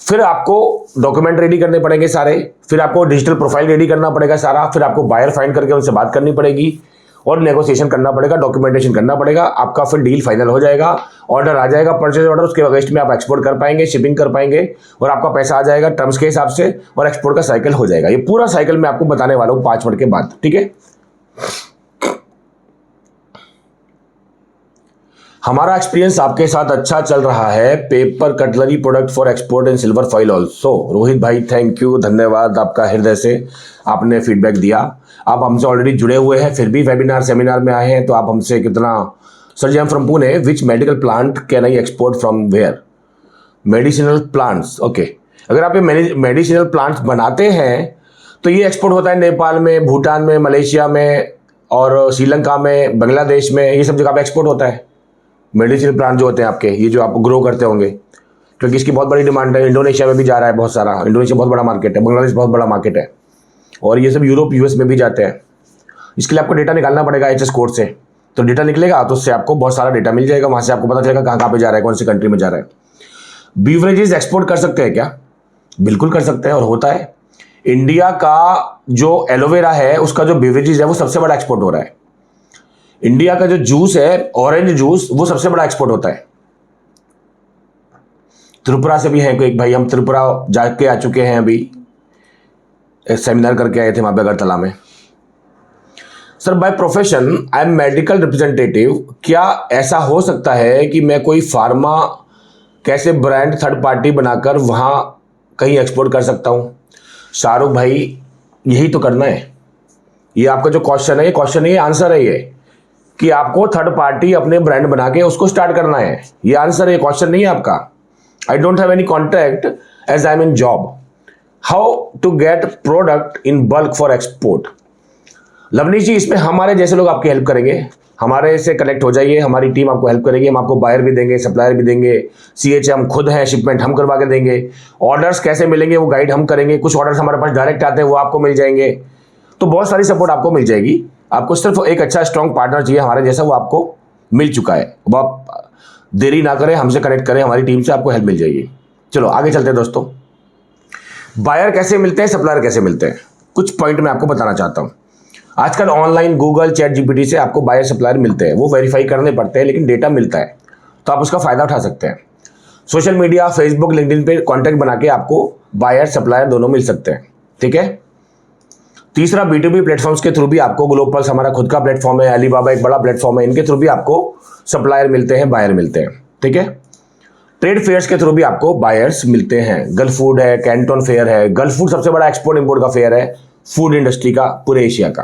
फिर आपको डॉक्यूमेंट रेडी करने पड़ेंगे सारे, फिर आपको डिजिटल प्रोफाइल रेडी करना पड़ेगा सारा, फिर आपको बायर फाइंड करके उनसे बात करनी पड़ेगी और नेगोशिएशन करना पड़ेगा, डॉक्यूमेंटेशन करना पड़ेगा। आपका फिर डील फाइनल हो जाएगा, ऑर्डर आ जाएगा, परचेज ऑर्डर, उसके अगेंस्ट में आप एक्सपोर्ट कर पाएंगे, शिपिंग कर पाएंगे और आपका पैसा आ जाएगा टर्म्स के हिसाब से और एक्सपोर्ट का साइकिल हो जाएगा। ये पूरा साइकिल मैं आपको बताने वाला हूं 5 मिनट के बाद, ठीक है। हमारा एक्सपीरियंस आपके साथ अच्छा चल रहा है। Paper cutlery product for export and silver foil also. Rohit भाई थैंक यू, धन्यवाद आपका हृदय से, आपने फीडबैक दिया। आप हमसे ऑलरेडी जुड़े हुए हैं, फिर भी वेबिनार सेमिनार में आए हैं तो आप हमसे कितना। Sir ji, I am from Pune, which medical plant can I export from where? Medicinal plants, okay. अगर आप ये मेडिसिनल प्लांट्स बनाते हैं तो ये एक्सपोर्ट होता है नेपाल में, भूटान में, मलेशिया में और श्रीलंका में, बांग्लादेश में, ये सब जगह पे एक्सपोर्ट होता है। मेडिसिनल प्लांट जो होते हैं आपके, ये जो आप ग्रो करते होंगे, क्योंकि इसकी बहुत बड़ी डिमांड है। इंडोनेशिया में भी जा रहा है बहुत सारा, इंडोनेशिया बहुत बड़ा मार्केट है, बांग्लादेश बहुत बड़ा मार्केट है और ये सब यूरोप यूएस में भी जाते हैं। इसके लिए आपको डेटा निकालना पड़ेगा एचएस कोड से। तो डेटा निकलेगा तो उससे आपको बहुत सारा डेटा मिल जाएगा, वहाँ से आपको पता चलेगा कहाँ कहाँ पे जा रहा है, कौन सी कंट्री में जा रहा है। बीवरेजेस एक्सपोर्ट कर सकते हैं क्या? बिल्कुल कर सकते हैं और होता है। इंडिया का जो एलोवेरा है उसका जो बीवरेजेस है वो सबसे बड़ा एक्सपोर्ट हो रहा है। इंडिया का जो जूस है, ऑरेंज जूस, वो सबसे बड़ा एक्सपोर्ट होता है। त्रिपुरा से भी है कोई एक भाई, हम त्रिपुरा जाके आ चुके हैं, अभी एक सेमिनार करके आए थे वहां पे अगरतला में। Sir by profession I am medical representative, क्या ऐसा हो सकता है कि मैं कोई फार्मा कैसे ब्रांड थर्ड पार्टी बनाकर वहां कहीं एक्सपोर्ट कर सकता हूं? शाहरुख भाई, यही तो करना है। ये आपका जो क्वेश्चन है, ये क्वेश्चन है, ये आंसर है, ये कि आपको थर्ड पार्टी अपने ब्रांड बना के उसको स्टार्ट करना है। ये आंसर है, क्वेश्चन नहीं है आपका। I don't have any contract as I am in job. How to get product in bulk for export? Lavneesh ji, इसमें हमारे जैसे लोग आपकी हेल्प करेंगे। हमारे से कनेक्ट हो जाइए, हमारी टीम आपको हेल्प करेगी। हम आपको बायर भी देंगे, सप्लायर भी देंगे, सीएचए हम खुद हैं, शिपमेंट हम करवा के देंगे। ऑर्डर्स कैसे मिलेंगे वो गाइड हम करेंगे। कुछ ऑर्डर्स हमारे पास डायरेक्ट आते हैं, वो आपको मिल जाएंगे। तो बहुत सारी सपोर्ट आपको मिल जाएगी। आपको सिर्फ एक अच्छा स्ट्रॉन्ग पार्टनर चाहिए हमारे जैसा, वो आपको मिल चुका है। अब आप देरी ना करें, हमसे कनेक्ट करें, हमारी टीम से आपको हेल्प मिल जाएगी। चलो आगे चलते हैं दोस्तों। बायर कैसे मिलते हैं, सप्लायर कैसे मिलते हैं, कुछ पॉइंट मैं आपको बताना चाहता हूं। आजकल ऑनलाइन गूगल, चैट जीपीटी से आपको बायर सप्लायर मिलते हैं। वो वेरीफाई करने पड़ते हैं लेकिन डेटा मिलता है, तो आप उसका फायदा उठा सकते हैं। सोशल मीडिया, फेसबुक, लिंक्डइन पे कॉन्टैक्ट बना के आपको बायर सप्लायर दोनों मिल सकते हैं, ठीक है। तीसरा, B2B प्लेटफॉर्म्स के थ्रू भी आपको, ग्लोबल्स हमारा खुद का प्लेटफॉर्म है, अलीबाबा एक बड़ा प्लेटफॉर्म है, इनके थ्रू भी आपको सप्लायर मिलते हैं, बायर मिलते हैं, ठीक है। ट्रेड फेयर्स के थ्रू भी आपको बायर्स मिलते हैं। गल्फ फूड है, कैंटोन फेयर है। गल्फ फूड सबसे बड़ा एक्सपोर्ट इंपोर्ट का फेयर है फूड इंडस्ट्री का, पूरे एशिया का।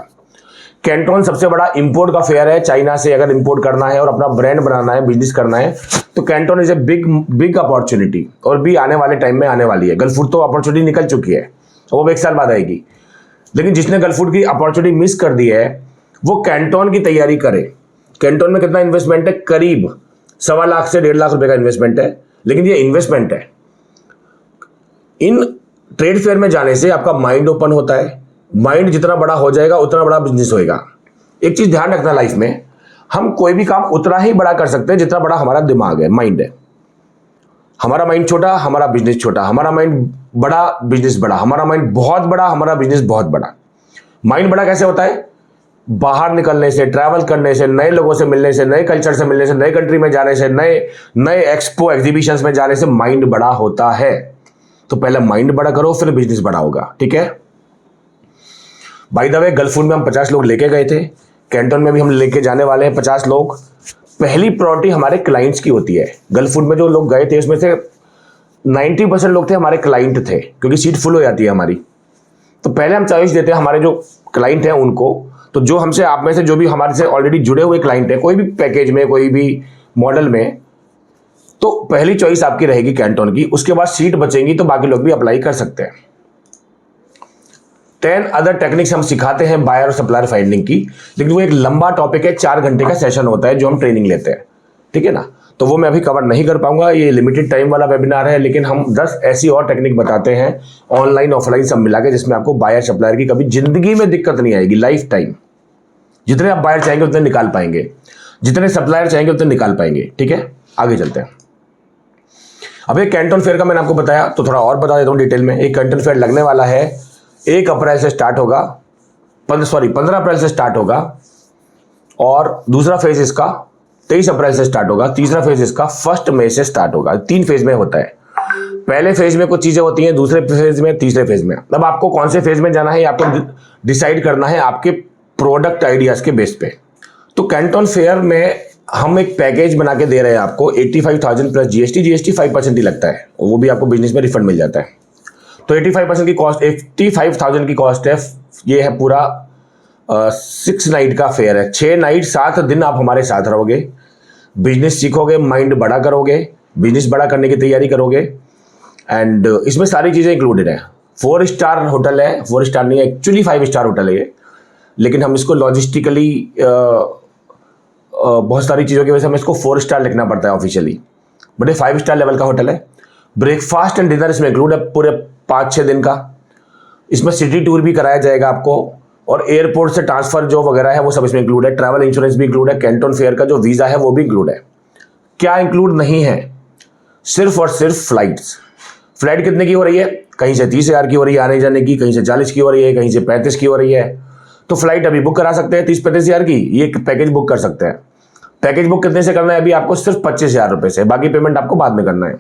कैंटोन सबसे बड़ा इंपोर्ट का फेयर है, चाइना से अगर इंपोर्ट करना है और अपना ब्रांड बनाना है, बिजनेस करना है, तो Canton is a big opportunity और भी आने वाले टाइम में आने वाली है। गल्फ फूड तो अपॉर्चुनिटी निकल चुकी है, वो 1 साल बाद आएगी। लेकिन जिसने गल्फ फूड की अपॉर्चुनिटी मिस कर दी है वो कैंटोन की तैयारी करे। कैंटोन में कितना इन्वेस्टमेंट है? करीब 1.25 लाख से 1.5 लाख रुपए का इन्वेस्टमेंट है, लेकिन ये इन्वेस्टमेंट है। इन ट्रेड फेयर में जाने से आपका माइंड ओपन होता है। माइंड जितना बड़ा हो जाएगा उतना बड़ा बिजनेस होएगा। एक चीज ध्यान रखना लाइफ में, हम कोई भी काम उतना ही बड़ा कर सकते हैं जितना बड़ा हमारा दिमाग है, माइंड है। हमारा माइंड छोटा, हमारा बिजनेस छोटा। हमारा माइंड बड़ा, बिजनेस बड़ा। हमारा माइंड बहुत बड़ा, हमारा बिजनेस बहुत बड़ा। माइंड बड़ा कैसे होता है? बाहर निकलने से, ट्रैवल करने से, नए लोगों से मिलने से, नए कल्चर से मिलने से, नए कंट्री में जाने से, नए एक्सपो एग्जीबिशंस में जाने से माइंड बड़ा होता है। तो पहले माइंड बड़ा करो फिर बिजनेस बड़ा होगा, ठीक है। By the way, gulf food में हम 50 लोग लेके गए थे, कैंटन में भी हम लेके जाने वाले हैं 50 लोग। पहली प्रायोरिटी हमारे क्लाइंट्स की होती है। गल्फ फूड में जो लोग गए थे उसमें से 90% लोग थे हमारे क्लाइंट थे, क्योंकि सीट फुल हो जाती है हमारी। तो पहले हम चॉइस देते हैं हमारे जो क्लाइंट हैं उनको। तो जो हमसे, आप में से जो भी हमारे से ऑलरेडी जुड़े हुए क्लाइंट हैं, कोई भी पैकेज में, कोई भी मॉडल में, तो पहली चॉइस आपकी रहेगी कैंटन की। उसके बाद सीट बचेंगी तो बाकी लोग भी अप्लाई कर सकते हैं। 10 अदर टेक्निक्स हम सिखाते हैं बायर और सप्लायर फाइंडिंग की, लेकिन वो एक लंबा टॉपिक है, 4 घंटे का सेशन होता है जो हम ट्रेनिंग लेते हैं, ठीक है ना। तो वो मैं अभी कवर नहीं कर पाऊंगा, ये लिमिटेड टाइम वाला वेबिनार है। लेकिन हम 10 ऐसी और टेक्निक बताते हैं ऑनलाइन ऑफलाइन सब मिला के, जिसमें आपको बायर सप्लायर की कभी जिंदगी में दिक्कत नहीं आएगी। लाइफ टाइम जितने आप बायर चाहेंगे उतने निकाल पाएंगे, जितने सप्लायर चाहेंगे उतने निकाल पाएंगे, ठीक है। आगे चलते हैं। अब एक कैंटन फेयर का मैंने आपको बताया, तो थोड़ा और बता देता हूँ डिटेल में। एक कैंटन फेयर लगने वाला है, 1 अप्रैल से स्टार्ट होगा, 15 अप्रैल से स्टार्ट होगा, और दूसरा फेज इसका 23 अप्रैल से स्टार्ट होगा। तीसरा फेज इसका 1 मई से स्टार्ट होगा। 3 फेज में होता है। पहले फेज में कुछ चीजें होती हैं, दूसरे फेज में, तीसरे फेज में। अब आपको कौन से फेज में जाना है आपको डिसाइड करना है आपके प्रोडक्ट आइडियाज के बेस पे। तो कैंटन फेयर में हम एक पैकेज बना के दे रहे हैं आपको 85,000 प्लस जीएसटी 5% ही लगता है, वो भी आपको बिजनेस में रिफंड मिल जाता है। तो 85% की कॉस्ट, 85,000 की कॉस्ट है। ये है पूरा 6 नाइट का फेयर है। 6 नाइट 7 दिन आप हमारे साथ रहोगे, बिजनेस सीखोगे, माइंड बड़ा करोगे, बिजनेस बड़ा करने की तैयारी करोगे। एंड इसमें सारी चीज़ें इंक्लूडेड है। 4 स्टार होटल है, 4 स्टार नहीं है एक्चुअली, 5 स्टार होटल है ये, लेकिन हम इसको लॉजिस्टिकली बहुत सारी चीज़ों की वजह से हमें इसको 4 स्टार लिखना पड़ता है ऑफिशियली, बट ये 5 स्टार लेवल का होटल है। ब्रेकफास्ट एंड डिनर इसमें इंक्लूड है पूरे 5-6 दिन का। इसमें सिटी टूर भी कराया जाएगा आपको, और एयरपोर्ट से ट्रांसफर जो वगैरह है वो सब इसमें इंक्लूड है। ट्रैवल इंश्योरेंस भी इंक्लूड है। कैंटन फेयर का जो वीज़ा है वो भी इंक्लूड है। क्या इंक्लूड नहीं है? सिर्फ और सिर्फ फ्लाइट्स। फ्लाइट कितने की हो रही है? कहीं से 30,000 की हो रही है आने जाने की, कहीं से 40 की हो रही है, कहीं से 35 की हो रही है। तो फ्लाइट अभी बुक करा सकते हैं 30-35 हज़ार की, ये पैकेज बुक कर सकते हैं। पैकेज बुक कितने से करना है? अभी आपको सिर्फ 25,000 रुपये से, बाकी पेमेंट आपको बाद में करना है।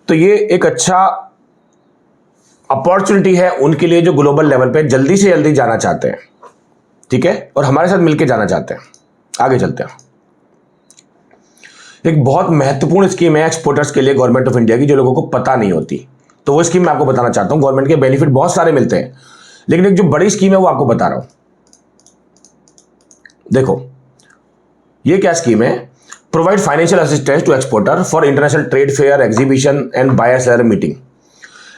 तो ये एक अच्छा अपॉर्चुनिटी है उनके लिए जो ग्लोबल लेवल पे जल्दी से जल्दी जाना चाहते हैं, ठीक है, और हमारे साथ मिलकर जाना चाहते हैं। आगे चलते हैं। एक बहुत महत्वपूर्ण स्कीम है एक्सपोर्टर्स के लिए गवर्नमेंट ऑफ इंडिया की, जो लोगों को पता नहीं होती। तो वो स्कीम मैं आपको बताना चाहता हूं। गवर्नमेंट के बेनिफिट बहुत सारे मिलते हैं, लेकिन एक जो बड़ी स्कीम है वो आपको बता रहा हूं। देखो ये क्या स्कीम है? Provide financial assistance to exporter for international trade fair, exhibition and buyer seller meeting.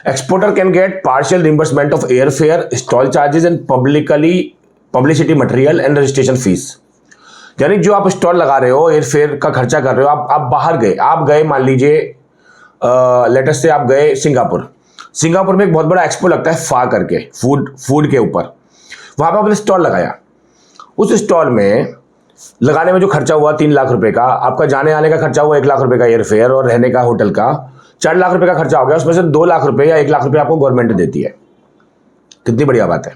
Exporter can get partial reimbursement of airfare, stall charges and publicity material and registration fees। यानी जो आप स्टॉल लगा रहे हो, एयरफेयर का खर्चा कर रहे हो, आप बाहर गए, आप गए मान लीजिए लेटेस्ट से आप गए सिंगापुर में एक बहुत बड़ा एक्सपो लगता है फा करके, फूड के ऊपर। वहाँ पर आपने स्टॉल लगाया। उस स्टॉल में लगाने में जो खर्चा हुआ 3 लाख रुपए का, आपका जाने आने का खर्चा हुआ 1 लाख रुपए का एयरफेयर, और रहने का होटल का 4 लाख रुपए का खर्चा हो गया। उसमें से 2 लाख रुपए या 1 लाख रुपए आपको गवर्नमेंट देती है। कितनी बढ़िया बात है।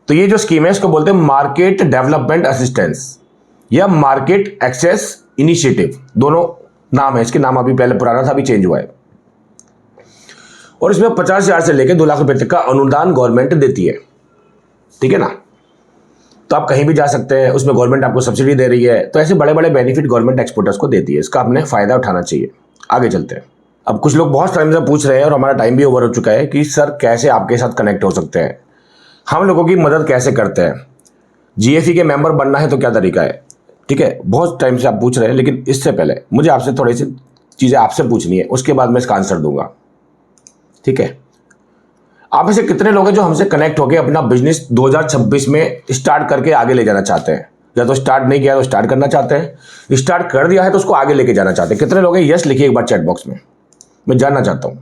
तो ये जो स्कीम है इसको बोलते हैं मार्केट डेवलपमेंट असिस्टेंस या मार्केट एक्सेस इनिशिएटिव, दोनों नाम है इसके। नाम अभी पहले पुराना था, अभी चेंज हुआ है। और इसमें 50,000 से लेकर 2 लाख रुपए तक का अनुदान गवर्नमेंट देती है, ठीक है ना। तो आप कहीं भी जा सकते हैं, उसमें गवर्नमेंट आपको सब्सिडी दे रही है। तो ऐसे बड़े बड़े बेनिफिट गवर्नमेंट एक्सपोर्टर्स को देती है, इसका आपने फायदा उठाना चाहिए। आगे चलते हैं। अब कुछ लोग बहुत टाइम से पूछ रहे हैं, और हमारा टाइम भी ओवर हो चुका है, कि सर कैसे आपके साथ कनेक्ट हो सकते हैं, हम लोगों की मदद कैसे करते हैं, जीएफई के मेंबर बनना है तो क्या तरीका है, ठीक है। बहुत टाइम से आप पूछ रहे हैं, लेकिन इससे पहले मुझे आपसे थोड़ी सी चीज़ें आपसे पूछनी है, उसके बाद मैं इसका आंसर दूंगा, ठीक है। आप में से कितने लोग हैं जो हमसे कनेक्ट होकर अपना बिजनेस 2026 में स्टार्ट करके आगे ले जाना चाहते हैं? या तो स्टार्ट नहीं किया तो स्टार्ट करना चाहते हैं, स्टार्ट कर दिया है तो उसको आगे लेके जाना चाहते हैं? कितने लोग हैं? यस लिखिए एक बार चैट बॉक्स में, मैं जानना चाहता हूं।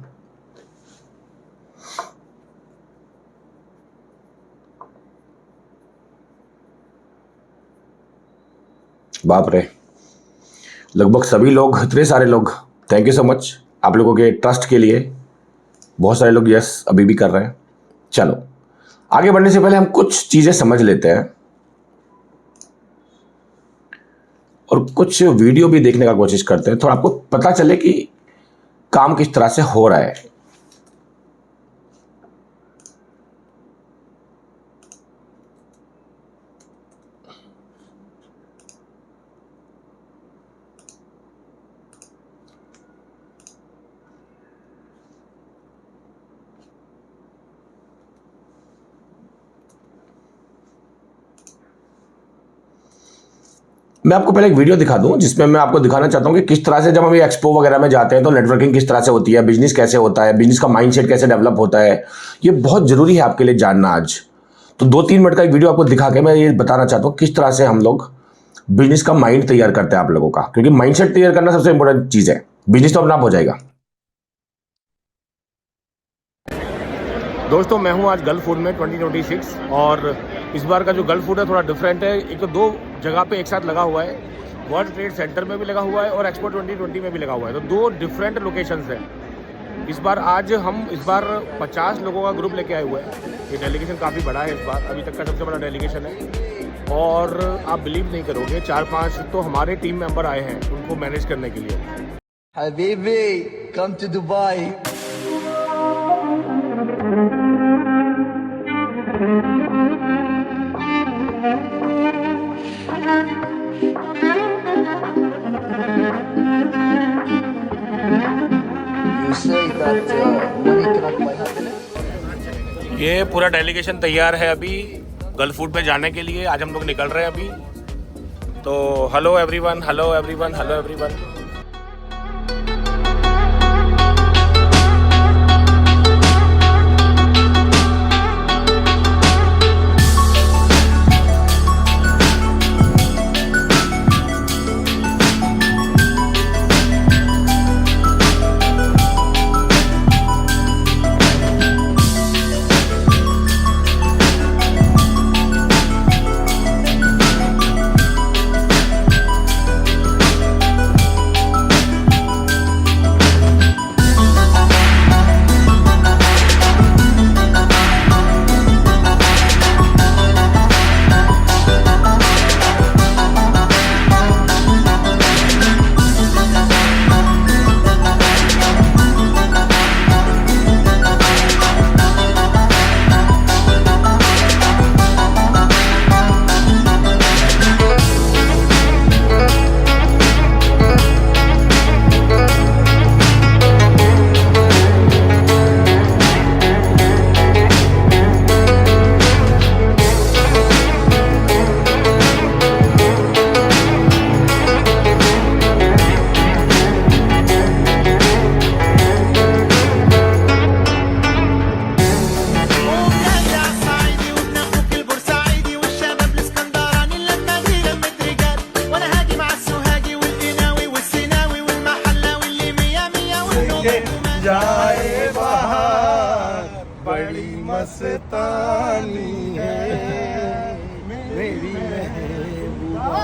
बाप रे, लगभग सभी लोग, इतने सारे लोग। थैंक यू सो मच आप लोगों के ट्रस्ट के लिए। बहुत सारे लोग यस अभी भी कर रहे हैं। चलो आगे बढ़ने से पहले हम कुछ चीजें समझ लेते हैं और कुछ वीडियो भी देखने का कोशिश करते हैं, थोड़ा आपको पता चले कि काम किस तरह से हो रहा है। मैं आपको पहले एक वीडियो दिखा दूं जिसमें मैं आपको दिखाना चाहता हूं कि किस तरह से जब हम ये एक्सपो वगैरह में जाते हैं तो नेटवर्किंग किस तरह से होती है, बिजनेस कैसे होता है, बिजनेस का माइंडसेट कैसे डेवलप होता है। ये बहुत जरूरी है आपके लिए जानना आज। तो 2-3 मिनट का एक वीडियो आपको दिखा के मैं ये बताना चाहता हूँ किस तरह से हम लोग बिजनेस का माइंड तैयार करते हैं आप लोगों का, क्योंकि माइंडसेट तैयार करना सबसे इंपॉर्टेंट चीज है। बिजनेस तो अपना आप हो जाएगा। दोस्तों मैं हूं आज गल्फ फूड में 2026 और इस बार का जो गल्फ फूड है थोड़ा डिफरेंट है। एक तो 2 जगह पे एक साथ लगा हुआ है, वर्ल्ड ट्रेड सेंटर में भी लगा हुआ है और एक्सपो 2020 में भी लगा हुआ है। तो 2 डिफरेंट लोकेशंस हैं। इस बार 50 लोगों का ग्रुप लेके आए हुए हैं। ये डेलीगेशन काफ़ी बड़ा है, इस बार अभी तक का सबसे बड़ा डेलीगेशन है। और आप बिलीव नहीं करोगे 4-5 तो हमारे टीम मेंबर आए हैं उनको मैनेज करने के लिए। Habibi, come to Dubai. You say that money cannot buy happiness? ये पूरा डेलीगेशन तैयार है अभी गल्फ फूड में जाने के लिए। आज हम लोग निकल रहे हैं अभी। तो hello everyone, hello everyone, hello everyone. जाए बाहर बड़ी मस्तानी है मेरी महबूबा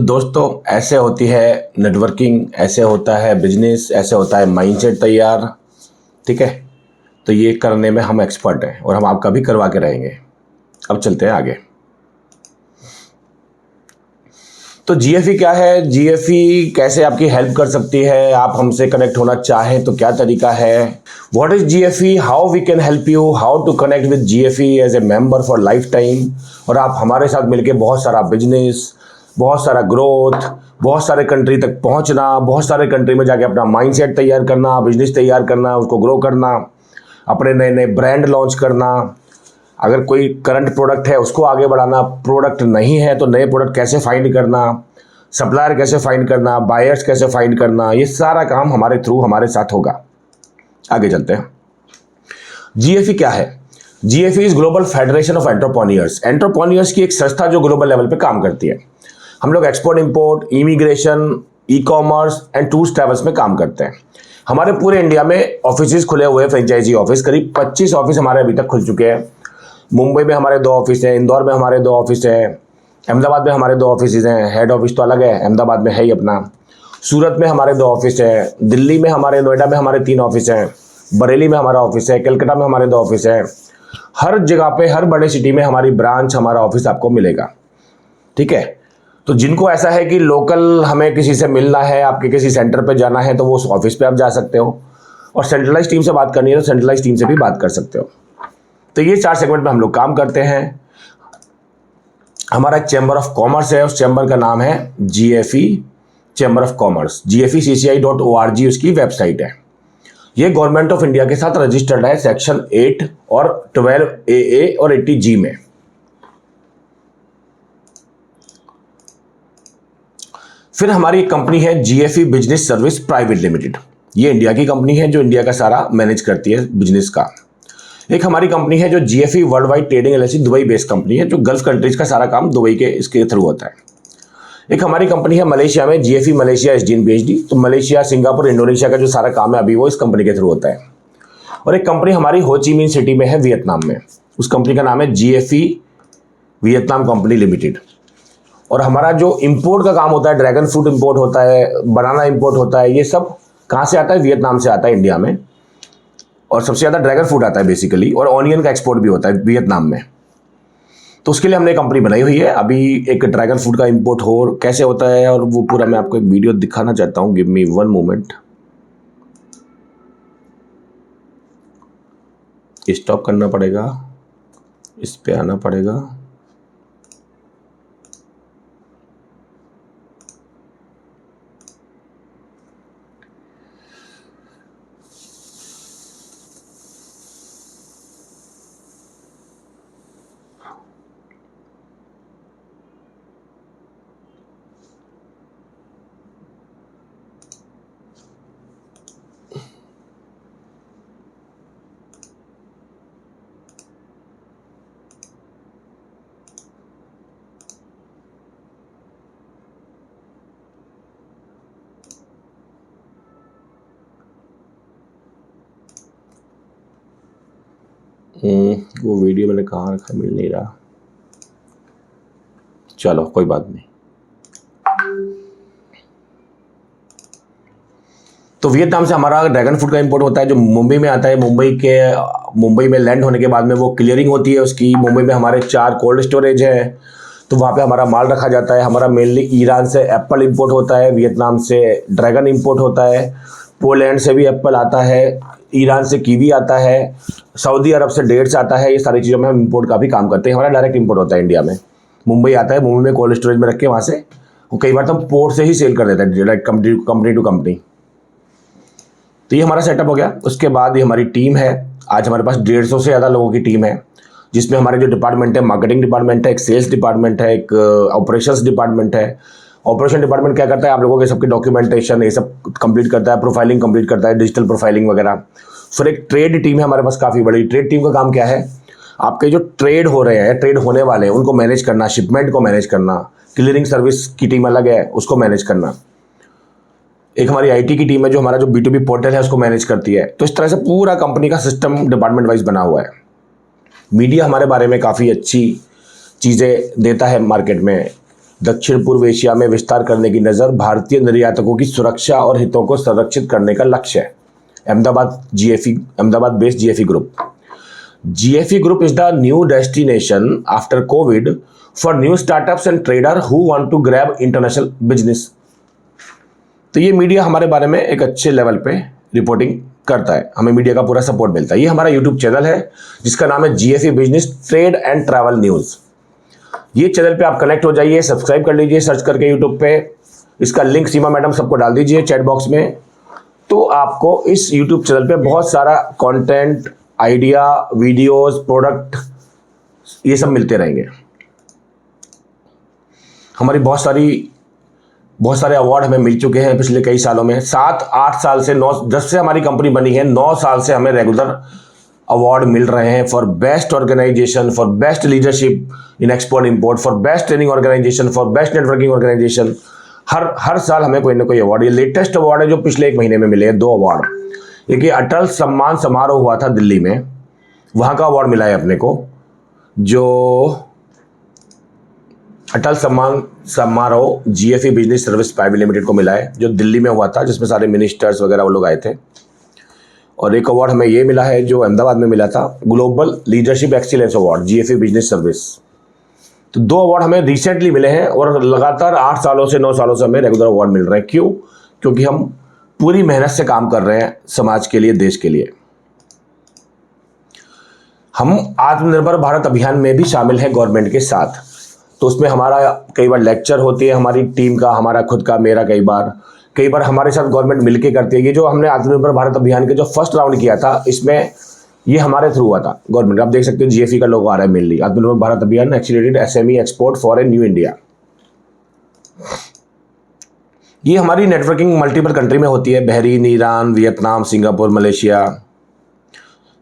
दोस्तों ऐसे होती है नेटवर्किंग, ऐसे होता है बिजनेस, ऐसे होता है माइंडसेट तैयार। ठीक है, तो ये करने में हम एक्सपर्ट हैं और हम आपका भी करवा के रहेंगे। अब चलते हैं आगे। तो जीएफई क्या है, जीएफई कैसे आपकी हेल्प कर सकती है, आप हमसे कनेक्ट होना चाहें तो क्या तरीका है, what is GFE, how we can help you, how to connect with GFE as a member for life time, और आप हमारे साथ मिलके बहुत सारा बिजनेस, बहुत सारा ग्रोथ, बहुत सारे कंट्री तक पहुंचना, बहुत सारे कंट्री में जाके अपना माइंडसेट तैयार करना, बिजनेस तैयार करना, उसको ग्रो करना, अपने नए नए ब्रांड लॉन्च करना, अगर कोई करंट प्रोडक्ट है उसको आगे बढ़ाना, प्रोडक्ट नहीं है तो नए प्रोडक्ट कैसे फाइंड करना, सप्लायर कैसे फाइंड करना, बायर्स कैसे फाइंड करना, ये सारा काम हमारे थ्रू हमारे साथ होगा। आगे चलते हैं। जीएफई क्या है? GFE is global federation of entrepreneurs. Entrepreneurs की एक संस्था जो ग्लोबल लेवल पे काम करती है। हम लोग export import, immigration, e commerce and tours travels में काम करते हैं। हमारे पूरे इंडिया में ऑफिस खुले हुए, फ्रेंचाइजी ऑफिस, करीब 25 ऑफिस हमारे अभी तक खुल चुके हैं। मुंबई में हमारे 2 ऑफिस हैं, इंदौर में हमारे 2 ऑफिस हैं, अहमदाबाद में हमारे 2 ऑफिस हैं, हेड ऑफिस तो अलग है, अहमदाबाद में है ही अपना। सूरत में हमारे 2 ऑफिस हैं, दिल्ली में हमारे, नोएडा में हमारे 3 ऑफिस हैं, बरेली में हमारा ऑफिस है, कलकत्ता में हमारे 2 ऑफिस हैं। हर जगह पे, हर बड़े सिटी में हमारी ब्रांच, हमारा ऑफिस आपको मिलेगा। ठीक है, तो जिनको ऐसा है कि लोकल हमें किसी से मिलना है, आपके किसी सेंटर पे जाना है, तो वो उस ऑफिस पे आप जा सकते हो, और सेंट्रलाइज टीम से बात करनी है तो सेंट्रलाइज टीम से भी बात कर सकते हो। तो ये 4 सेगमेंट में हम लोग काम करते हैं। हमारा एक चैम्बर ऑफ कॉमर्स है, उस चैम्बर का नाम है GFE chamber of commerce, gfecci.org उसकी वेबसाइट है। ये गवर्नमेंट ऑफ इंडिया के साथ रजिस्टर्ड है सेक्शन 8 और 12AA और 80G में। फिर हमारी एक कंपनी है GFE business service private limited. ये इंडिया की कंपनी है जो इंडिया का सारा मैनेज करती है बिजनेस का। एक हमारी कंपनी है जो GFE world wide trading LLC, Dubai based company है, जो गल्फ कंट्रीज का सारा काम दुबई के इसके थ्रू होता है। एक हमारी कंपनी है मलेशिया में, जीएफई मलेशिया एसडीएन पीएचडी, तो मलेशिया, सिंगापुर, इंडोनेशिया का जो सारा काम है अभी वो इस कंपनी के थ्रू होता है। और एक कंपनी हमारी हो ची मिन सिटी में है, वियतनाम में, उस कंपनी का नाम है जीएफई वियतनाम कंपनी लिमिटेड। और हमारा जो इम्पोर्ट का काम होता है, ड्रैगन फ्रूट इम्पोर्ट होता है, बनाना इम्पोर्ट होता है, ये सब कहाँ से आता है? वियतनाम से आता है इंडिया में। और सबसे ज़्यादा ड्रैगन फ्रूट आता है बेसिकली, और ऑनियन का एक्सपोर्ट भी होता है वियतनाम में। तो उसके लिए हमने कंपनी बनाई हुई है। अभी एक ड्रैगन फ्रूट का इंपोर्ट हो कैसे होता है और वो पूरा मैं आपको एक वीडियो दिखाना चाहता हूँ। Give me 1 moment. स्टॉप करना पड़ेगा, इस पे आना पड़ेगा। वो वीडियो मैंने कहाँ रखा, मिल नहीं रहा। चलो कोई बात नहीं। तो वियतनाम से हमारा ड्रैगन फ्रूट का इंपोर्ट होता है जो मुंबई में आता है। मुंबई में लैंड होने के बाद में वो क्लियरिंग होती है उसकी। मुंबई में हमारे 4 कोल्ड स्टोरेज है, तो वहाँ पे हमारा माल रखा जाता है। हमारा मेनली ईरान से एप्पल इंपोर्ट होता है, वियतनाम से ड्रैगन इंपोर्ट होता है, पोलैंड से भी एप्पल आता है, ईरान से कीवी आता है, सऊदी अरब से डेट्स आता है। ये सारी चीज़ों में हम इंपोर्ट का भी काम करते हैं। हमारा डायरेक्ट इंपोर्ट होता है इंडिया में। मुंबई आता है, मुंबई में कोल्ड स्टोरेज में रख के वहाँ से वो कई बार तो हम पोर्ट से ही सेल कर देते हैं डायरेक्ट कंपनी टू कंपनी। तो ये हमारा सेटअप हो गया। उसके बाद ये हमारी टीम है। आज हमारे पास 150 से ज़्यादा लोगों की टीम है, जिसमें हमारे जो डिपार्टमेंट है, मार्केटिंग डिपार्टमेंट है, एक सेल्स डिपार्टमेंट है, एक ऑपरेशंस डिपार्टमेंट है। ऑपरेशन डिपार्टमेंट क्या करता है? आप लोगों के सबके डॉक्यूमेंटेशन ये सब कंप्लीट करता है, प्रोफाइलिंग कंप्लीट करता है, डिजिटल प्रोफाइलिंग वगैरह। फिर एक ट्रेड टीम है हमारे पास, काफ़ी बड़ी। ट्रेड टीम का काम क्या है? आपके जो ट्रेड हो रहे हैं, ट्रेड होने वाले हैं, उनको मैनेज करना, शिपमेंट को मैनेज करना। क्लियरिंग सर्विस की टीम अलग है, उसको मैनेज करना। एक हमारी आईटी की टीम है जो हमारा जो B2B पोर्टल है उसको मैनेज करती है। तो इस तरह से पूरा कंपनी का सिस्टम डिपार्टमेंट वाइज बना हुआ है। मीडिया हमारे बारे में काफ़ी अच्छी चीज़ें देता है मार्केट में। दक्षिण पूर्व एशिया में विस्तार करने की नज़र, भारतीय निर्यातकों की सुरक्षा और हितों को संरक्षित करने का लक्ष्य है। Ahmedabad based GFE group. GFE Group is the new destination after COVID for new startups and trader who want to grab international business। तो ये मीडिया हमारे बारे में एक अच्छे लेवल पे रिपोर्टिंग करता है, हमें मीडिया का पूरा सपोर्ट मिलता है। ये हमारा यूट्यूब चैनल है जिसका नाम है GFE business trade and travel news. ये चैनल पे आप कनेक्ट हो जाइए, सब्सक्राइब कर लीजिए सर्च करके यूट्यूब पे। इसका लिंक सीमा मैडम सबको डाल दीजिए चैट बॉक्स में, तो आपको इस यूट्यूब चैनल पे बहुत सारा कंटेंट, आइडिया, वीडियोस, प्रोडक्ट, ये सब मिलते रहेंगे। हमारी बहुत सारे अवार्ड हमें मिल चुके हैं पिछले कई सालों में। 7-8 साल से 9-10 से हमारी कंपनी बनी है, 9 साल से हमें रेगुलर अवार्ड मिल रहे हैं for best organisation, for best leadership in export import, for best training organisation, for best networking organisation. हर साल हमें कोई ना कोई अवार्ड, ये लेटेस्ट अवार्ड है जो पिछले 1 महीने में मिले हैं, 2 अवार्ड। एक ये अटल सम्मान समारोह हुआ था दिल्ली में, वहाँ का अवार्ड मिला है अपने को, जो अटल सम्मान समारोह GFE business service private limited को मिला है, जो दिल्ली में हुआ था, जिसमें सारे मिनिस्टर्स वगैरह वो लोग आए थे। और एक अवार्ड हमें ये मिला है जो अहमदाबाद में मिला था, global leadership excellence award GFE business service. तो 2 अवार्ड हमें रिसेंटली मिले हैं और लगातार 8 सालों से 9 सालों से हमें रेगुलर अवार्ड मिल रहे हैं। क्यों? क्योंकि हम पूरी मेहनत से काम कर रहे हैं समाज के लिए, देश के लिए। हम आत्मनिर्भर भारत अभियान में भी शामिल हैं गवर्नमेंट के साथ, तो उसमें हमारा कई बार लेक्चर होती है, हमारी टीम का, हमारा खुद का, मेरा कई बार हमारे साथ गवर्नमेंट मिलके करती है। ये जो हमने आत्मनिर्भर भारत अभियान के जो फर्स्ट राउंड किया था, इसमें ये हमारे थ्रू हुआ था गवर्नमेंट। आप देख सकते हैं GFE का लोगो आ रहा है मेनली, आत्मनिर्भर भारत अभियान accelerated SME export for a new India. ये हमारी नेटवर्किंग मल्टीपल कंट्री में होती है, Bahrain, Iran, Vietnam, Singapore, Malaysia,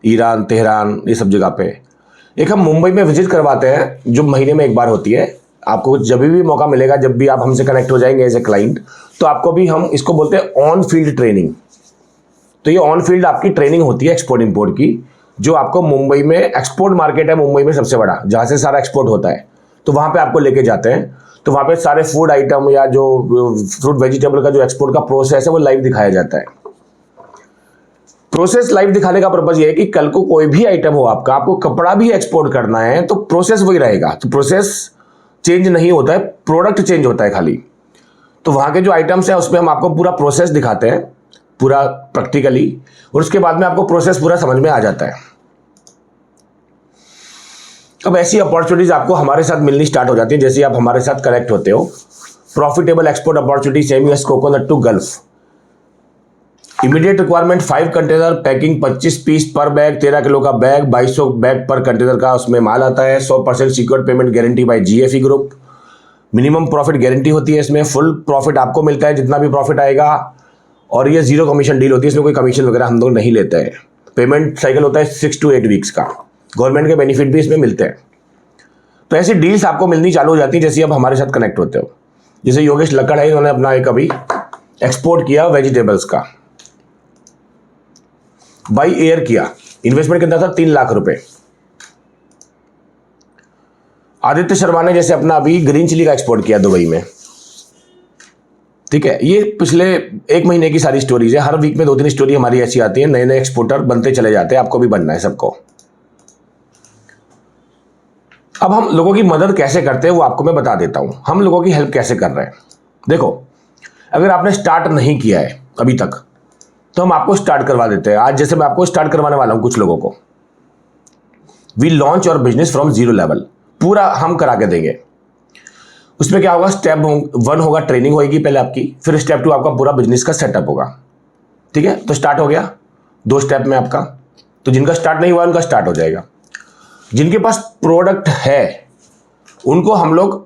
Iran, Tehran, ये सब जगह पे। एक हम मुंबई में विजिट करवाते हैं जो महीने में 1 बार होती है। आपको जब भी मौका मिलेगा, जब भी आप हमसे कनेक्ट हो जाएंगे एज ए क्लाइंट, तो आपको भी हम इसको बोलते हैं ऑन फील्ड ट्रेनिंग। तो ये ऑन फील्ड आपकी ट्रेनिंग होती है एक्सपोर्ट इंपोर्ट की, जो आपको मुंबई में, एक्सपोर्ट मार्केट है मुंबई में सबसे बड़ा, जहाँ से सारा एक्सपोर्ट होता है, तो वहाँ पे आपको लेके जाते हैं। तो वहाँ पे सारे फूड आइटम या जो फ्रूट वेजिटेबल का जो एक्सपोर्ट का प्रोसेस है वो लाइव दिखाया जाता है। प्रोसेस लाइव दिखाने का पर्पज ये है कि कल को कोई भी आइटम हो आपको कपड़ा भी एक्सपोर्ट करना है तो प्रोसेस वही रहेगा। तो प्रोसेस चेंज नहीं होता है, प्रोडक्ट चेंज होता है खाली। तो वहाँ के जो आइटम्स हैं उसमें हम आपको पूरा प्रोसेस दिखाते हैं, पूरा प्रैक्टिकली, और उसके बाद में आपको प्रोसेस पूरा समझ में आ जाता है। अब ऐसी अपॉर्चुनिटीज आपको हमारे साथ मिलनी स्टार्ट हो जाती है जैसे आप हमारे साथ कनेक्ट होते हो। Profitable export opportunity same US coconut to Gulf. Immediate requirement 5 container, packing 25 piece per bag, 13 kilo का बैग, 2200 बैग पर कंटेनर का उसमें माल आता है। 100% secured payment guarantee by GFE group. Minimum profit guarantee होती है इसमें, फुल प्रॉफिट आपको मिलता है जितना भी प्रॉफिट आएगा, और ये 0 कमीशन डील होती है, इसमें कोई कमीशन वगैरह हम लोग नहीं लेते हैं। पेमेंट साइकिल होता है 6 to 8 वीक्स का। गवर्नमेंट के बेनिफिट भी इसमें मिलते हैं। तो ऐसी डील्स आपको मिलनी चालू हो जाती है जैसे अब हमारे साथ कनेक्ट होते हो। जैसे योगेश लक्कड़ है, इन्होंने अपना एक अभी एक्सपोर्ट किया वेजिटेबल्स का, बाई एयर किया, इन्वेस्टमेंट कितना था 3 लाख रुपए। आदित्य शर्मा ने जैसे अपना अभी ग्रीन चिली का एक्सपोर्ट किया दुबई में, ठीक है। ये पिछले 1 महीने की सारी स्टोरीज है, हर वीक में 2-3 स्टोरी हमारी ऐसी आती है, नए नए एक्सपोर्टर बनते चले जाते हैं, आपको भी बनना है सबको। अब हम लोगों की मदद कैसे करते हैं वो आपको मैं बता देता हूं, हम लोगों की हेल्प कैसे कर रहे हैं। देखो, अगर आपने स्टार्ट नहीं किया है अभी तक तो हम आपको स्टार्ट करवा देते हैं। आज जैसे मैं आपको स्टार्ट करवाने वाला हूं कुछ लोगों को। We launch your business from 0 level, पूरा हम करा के देंगे। उसमें क्या होगा, स्टेप 1 होगा, ट्रेनिंग होगी पहले आपकी, फिर स्टेप 2 आपका पूरा बिजनेस का सेटअप होगा, ठीक है। तो स्टार्ट हो गया 2 स्टेप में आपका। तो जिनका स्टार्ट नहीं हुआ उनका स्टार्ट हो जाएगा। जिनके पास प्रोडक्ट है उनको हम लोग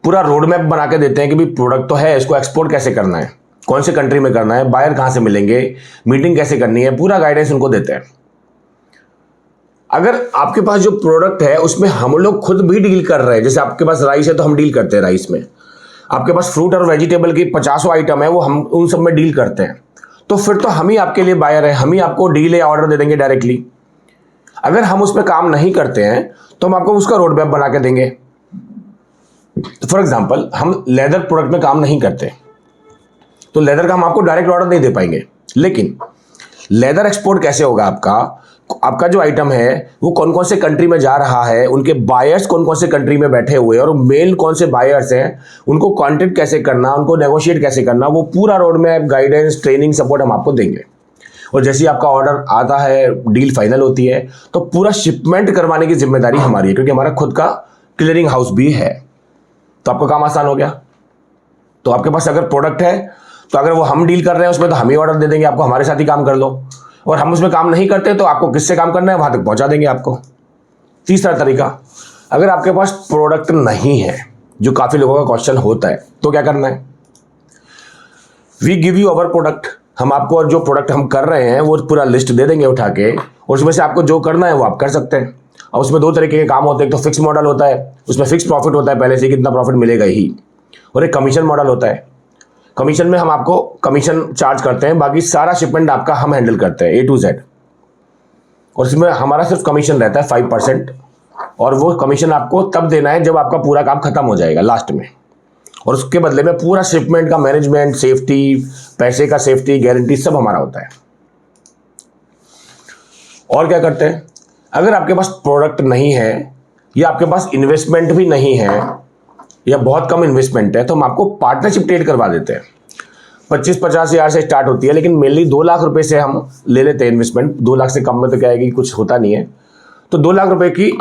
पूरा रोड मैप बना के देते हैं कि भाई प्रोडक्ट तो है, इसको एक्सपोर्ट कैसे करना है, कौन से कंट्री में करना है, बायर कहां से मिलेंगे, मीटिंग कैसे करनी है, पूरा गाइडेंस उनको देते हैं। अगर आपके पास जो प्रोडक्ट है उसमें हम लोग खुद भी डील कर रहे हैं, जैसे आपके पास राइस है तो हम डील करते हैं राइस में, आपके पास फ्रूट और वेजिटेबल की 50 आइटम है वो हम उन सब में डील करते हैं, तो फिर तो हम ही आपके लिए बायर है, हम ही आपको डील या ऑर्डर दे देंगे डायरेक्टली। अगर हम उस पर काम नहीं करते हैं तो हम आपको उसका रोड मैप बना के देंगे। तो फॉर एग्जांपल हम लेदर प्रोडक्ट में काम नहीं करते, तो लेदर का हम आपको डायरेक्ट ऑर्डर नहीं दे पाएंगे। लेकिन लेदर एक्सपोर्ट कैसे होगा आपका जो आइटम है वो कौन कौन से कंट्री में जा रहा है, उनके बायर्स कौन कौन से कंट्री में बैठे हुए हैं और मेल कौन से बायर्स हैं, उनको कॉन्टेक्ट कैसे करना, उनको नेगोशिएट कैसे करना, वो पूरा road map, guidance, training, support हम आपको देंगे। और जैसे ही आपका ऑर्डर आता है, डील फाइनल होती है, तो पूरा शिपमेंट करवाने की जिम्मेदारी हमारी है, क्योंकि हमारा खुद का क्लियरिंग हाउस भी है। तो आपका काम आसान हो गया। तो आपके पास अगर प्रोडक्ट है तो अगर वो हम डील कर रहे हैं उसमें, तो हम ही ऑर्डर दे देंगे आपको, हमारे साथ ही काम कर लो। और हम उसमें काम नहीं करते तो आपको किससे काम करना है वहां तक पहुंचा देंगे आपको। तीसरा तरीका, अगर आपके पास प्रोडक्ट नहीं है, जो काफी लोगों का क्वेश्चन होता है, तो क्या करना है? We give you our product. हम आपको जो प्रोडक्ट हम कर रहे हैं वो पूरा लिस्ट दे देंगे उठा के, और उसमें से आपको जो करना है वो आप कर सकते हैं। और उसमें दो तरीके के काम होते हैं, एक तो फिक्स मॉडल होता है, उसमें फिक्स प्रॉफिट होता है, पहले से कितना प्रॉफिट मिलेगा ही। और एक कमीशन मॉडल होता है, कमीशन में हम आपको कमीशन चार्ज करते हैं, बाकी सारा शिपमेंट आपका हम हैंडल करते हैं A to Z। और इसमें हमारा सिर्फ कमीशन रहता है 5%, और वो कमीशन आपको तब देना है जब आपका पूरा काम खत्म हो जाएगा लास्ट में। और उसके बदले में पूरा शिपमेंट का मैनेजमेंट, सेफ्टी, पैसे का सेफ्टी, गारंटी सब हमारा होता है। और क्या करते हैं, अगर आपके पास प्रोडक्ट नहीं है या आपके पास इन्वेस्टमेंट भी नहीं है या बहुत कम इन्वेस्टमेंट है, तो हम आपको पार्टनरशिप ट्रेड करवा देते हैं। 25-50 हज़ार से स्टार्ट होती है, लेकिन मेनली 2 लाख रुपए से हम ले लेते हैं इन्वेस्टमेंट। 2 लाख से कम में तो क्या है कि कुछ होता नहीं है। तो 2 लाख रुपए की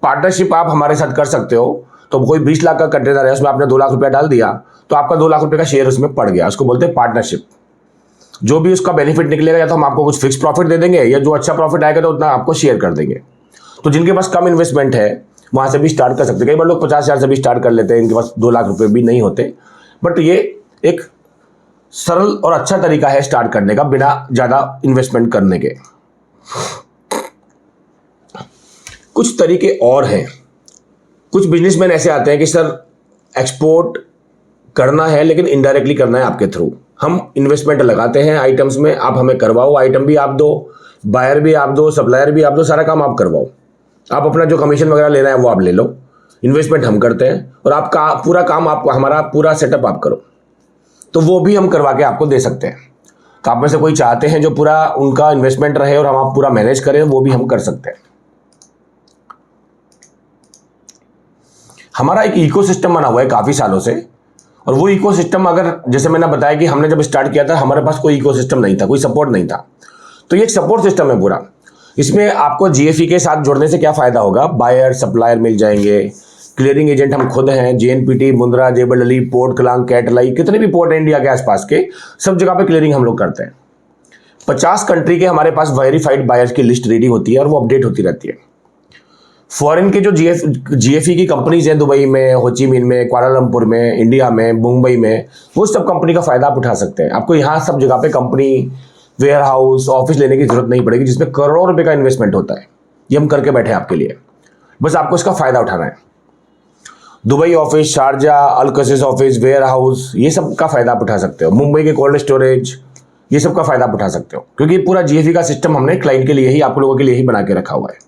पार्टनरशिप आप हमारे साथ कर सकते हो। तो कोई 20 लाख का कंटेनर है, उसमें आपने 2 लाख रुपया डाल दिया, तो आपका 2 लाख रुपए का शेयर उसमें पड़ गया। उसको बोलते हैं पार्टनरशिप। जो भी उसका बेनिफिट निकलेगा, या तो हम आपको कुछ फिक्स प्रॉफिट दे देंगे, या जो अच्छा प्रॉफिट आएगा तो उतना आपको शेयर कर देंगे। तो जिनके पास कम इन्वेस्टमेंट है वहां से भी स्टार्ट कर सकते हैं। कई बार लोग 50 हज़ार से भी स्टार्ट कर लेते हैं, इनके पास 2 लाख रुपए भी नहीं होते। बट ये एक सरल और अच्छा तरीका है स्टार्ट करने का, बिना ज्यादा इन्वेस्टमेंट करने के। कुछ तरीके और हैं। कुछ बिजनेसमैन ऐसे आते हैं कि सर एक्सपोर्ट करना है लेकिन इनडायरेक्टली करना है आपके थ्रू। हम इन्वेस्टमेंट लगाते हैं आइटम्स में, आप हमें करवाओ, आइटम भी आप दो, बायर भी आप दो, सप्लायर भी आप दो, सारा काम आप करवाओ। आप अपना जो कमीशन वगैरह लेना है वो आप ले लो, इन्वेस्टमेंट हम करते हैं, और आपका पूरा काम, आपको हमारा पूरा सेटअप आप करो। तो वो भी हम करवा के आपको दे सकते हैं। तो आप में से कोई चाहते हैं जो पूरा उनका इन्वेस्टमेंट रहे और हम आप पूरा मैनेज करें, वो भी हम कर सकते हैं। हमारा एक इकोसिस्टम बना हुआ है काफी सालों से, और वो इकोसिस्टम, अगर जैसे मैंने बताया कि हमने जब स्टार्ट किया था हमारे पास कोई इकोसिस्टम नहीं था, कोई सपोर्ट नहीं था। तो ये एक सपोर्ट सिस्टम है पूरा। इसमें आपको GFE के साथ जुड़ने से क्या फायदा होगा, बायर सप्लायर मिल जाएंगे, क्लियरिंग एजेंट हम खुद हैं, JNPT, मुंद्रा, जेबल, पोर्ट कलांग, कैटलाई, कितने भी पोर्ट है इंडिया के आसपास के, सब जगह पे क्लियरिंग हम लोग करते हैं। 50 कंट्री के हमारे पास वेरीफाइड बायर्स की लिस्ट रेडी होती है और वो अपडेट होती रहती है। फॉरेन के जो GFE की कंपनीज हैं, दुबई में, होचिमिन में, कुआलालंपुर में, इंडिया में, मुंबई में, वो सब कंपनी का फायदा आप उठा सकते हैं। आपको यहाँ सब जगह पे कंपनी, वेयर हाउस, ऑफिस लेने की जरूरत नहीं पड़ेगी, जिसमें करोड़ों रुपए का इन्वेस्टमेंट होता है। ये हम करके बैठे आपके लिए, बस आपको इसका फायदा उठाना है। Dubai office, Sharjah, Al Qusais office, warehouse, ये सब का फायदा आप उठा सकते हो। मुंबई के कोल्ड स्टोरेज, ये सब का फायदा आप उठा सकते हो, क्योंकि पूरा GFE का सिस्टम हमने क्लाइंट के लिए ही, आप लोगों के लिए ही बना के रखा हुआ है।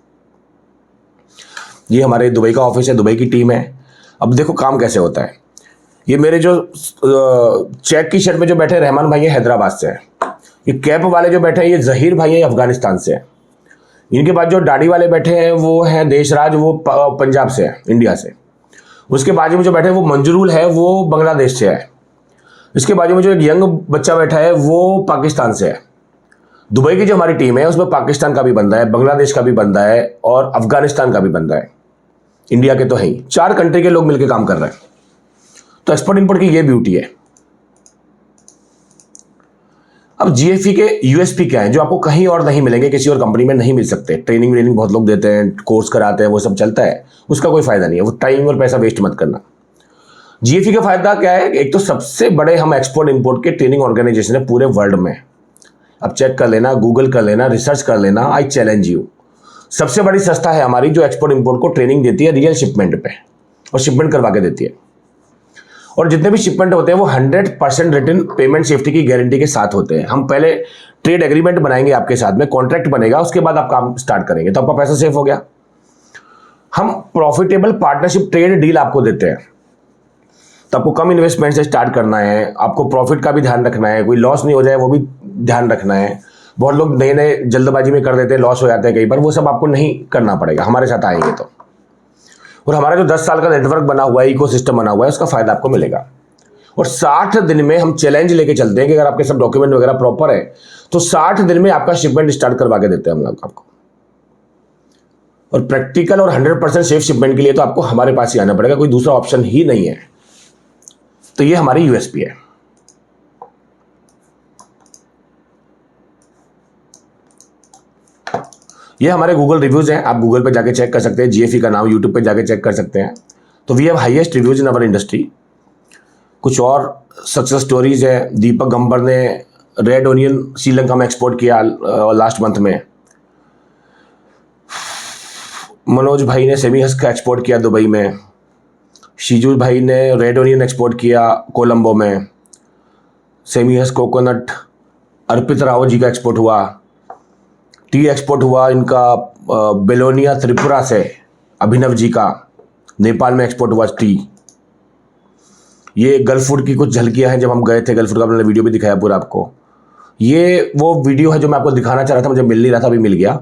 ये हमारे दुबई का ऑफिस है, दुबई की टीम है। अब देखो काम कैसे होता है। ये मेरे जो चेक की शर्ट में जो बैठे रहमान भाई है, हैदराबाद से है। ये कैप वाले जो बैठे हैं ये जहीर भाई है, अफगानिस्तान से है। इनके बाद जो दाढ़ी वाले बैठे हैं वो हैं देशराज, वो पंजाब से है, इंडिया से। उसके बाजू में जो बैठे हैं वो मंजरूल है, वो बांग्लादेश से है। इसके बाजू में जो एक यंग बच्चा बैठा है वो पाकिस्तान से है। दुबई की जो हमारी टीम है उसमें पाकिस्तान का भी बंदा है, बांग्लादेश का भी बंदा है और अफगानिस्तान का भी बंदा है। इंडिया के तो है ही, 4 कंट्री के लोग मिलकर काम कर रहे हैं। तो एक्सपोर्ट इंपोर्ट की ये ब्यूटी है। अब GFE के USP क्या है जो आपको कहीं और नहीं मिलेंगे, किसी और कंपनी में नहीं मिल सकते। ट्रेनिंग बहुत लोग देते हैं, कोर्स कराते हैं, वो सब चलता है, उसका कोई फायदा नहीं है। वो टाइम और पैसा वेस्ट मत करना। GFE का फायदा क्या है, एक तो सबसे बड़े हम एक्सपोर्ट इंपोर्ट के ट्रेनिंग ऑर्गेनाइजेशन है पूरे वर्ल्ड में। अब चेक कर लेना, गूगल कर लेना, रिसर्च कर लेना, आई चैलेंज यू। सबसे बड़ी संस्था है हमारी जो एक्सपोर्ट इंपोर्ट को ट्रेनिंग देती है रियल शिपमेंट पे, और शिपमेंट करवा के देती है। और जितने भी शिपमेंट होते हैं वो 100% रिटन पेमेंट सेफ्टी की गारंटी के साथ होते हैं। हम पहले ट्रेड एग्रीमेंट बनाएंगे आपके साथ में, कॉन्ट्रैक्ट बनेगा, उसके बाद आप काम स्टार्ट करेंगे, तो आपका पैसा सेफ हो गया। हम प्रॉफिटेबल पार्टनरशिप ट्रेड डील आपको देते हैं। तो आपको कम इन्वेस्टमेंट से स्टार्ट करना है, आपको प्रॉफिट का भी ध्यान रखना है, कोई लॉस नहीं हो जाए वो भी ध्यान रखना है। बहुत लोग नए नए जल्दबाजी में कर देते हैं, लॉस हो जाते हैं कई बार, वो सब आपको नहीं करना पड़ेगा हमारे साथ आएंगे तो। और हमारा जो 10 साल का नेटवर्क बना हुआ है, इकोसिस्टम बना हुआ है, उसका फायदा आपको मिलेगा। और 60 दिन में हम चैलेंज लेके चलते हैं कि अगर आपके सब डॉक्यूमेंट वगैरह प्रॉपर है तो 60 दिन में आपका शिपमेंट स्टार्ट करवा के देते हैं हम लोग आपको। और प्रैक्टिकल और 100% सेफ शिपमेंट के लिए तो आपको हमारे पास ही आना पड़ेगा, कोई दूसरा ऑप्शन ही नहीं है। तो ये हमारी यूएसपी है। ये हमारे गूगल रिव्यूज हैं, आप गूगल पे जाके चेक कर सकते हैं, जीएफई का नाम, यूट्यूब पे जाके चेक कर सकते हैं। तो we have highest reviews in our industry. कुछ और सक्सेस स्टोरीज है, दीपक गंबर ने रेड ओनियन श्रीलंका में एक्सपोर्ट किया लास्ट मंथ में। मनोज भाई ने सेमी हस्क का एक्सपोर्ट किया दुबई में। शिजू भाई ने रेड ओनियन एक्सपोर्ट किया कोलंबो में। सेमी हस्क कोकोनट अर्पित राव जी का एक्सपोर्ट हुआ। टी एक्सपोर्ट हुआ इनका बेलोनिया त्रिपुरा से, अभिनव जी का नेपाल में एक्सपोर्ट हुआ टी। ये गल्फ फूड की कुछ झलकियां हैं, जब हम गए थे गल्फ फूड का मैंने वीडियो भी दिखाया पूरा आपको। ये वो वीडियो है जो मैं आपको दिखाना चाह रहा था, मुझे मिल नहीं रहा था, अभी मिल गया,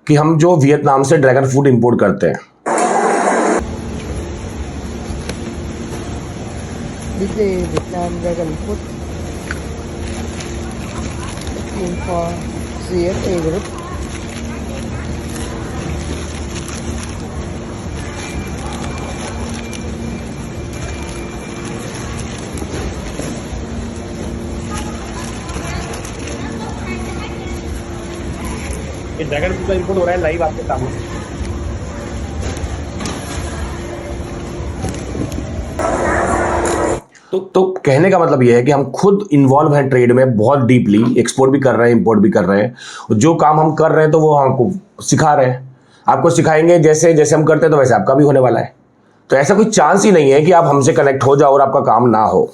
कि हम जो वियतनाम से ड्रैगन फ्रूट इंपोर्ट करते हैं। Vietnam Dragon Fruit looking for CSA group. ये ड्रैगन फ्रूट का इंपोर्ट हो रहा है लाइव आपके सामने। तो कहने का मतलब ये है कि हम खुद इन्वॉल्व हैं ट्रेड में बहुत डीपली, एक्सपोर्ट भी कर रहे हैं, इंपोर्ट भी कर रहे हैं। और जो काम हम कर रहे हैं तो वो हमको सिखा रहे हैं, आपको सिखाएंगे। जैसे जैसे हम करते हैं तो वैसे आपका भी होने वाला है। तो ऐसा कोई चांस ही नहीं है कि आप हमसे कनेक्ट हो जाओ और आपका काम ना हो,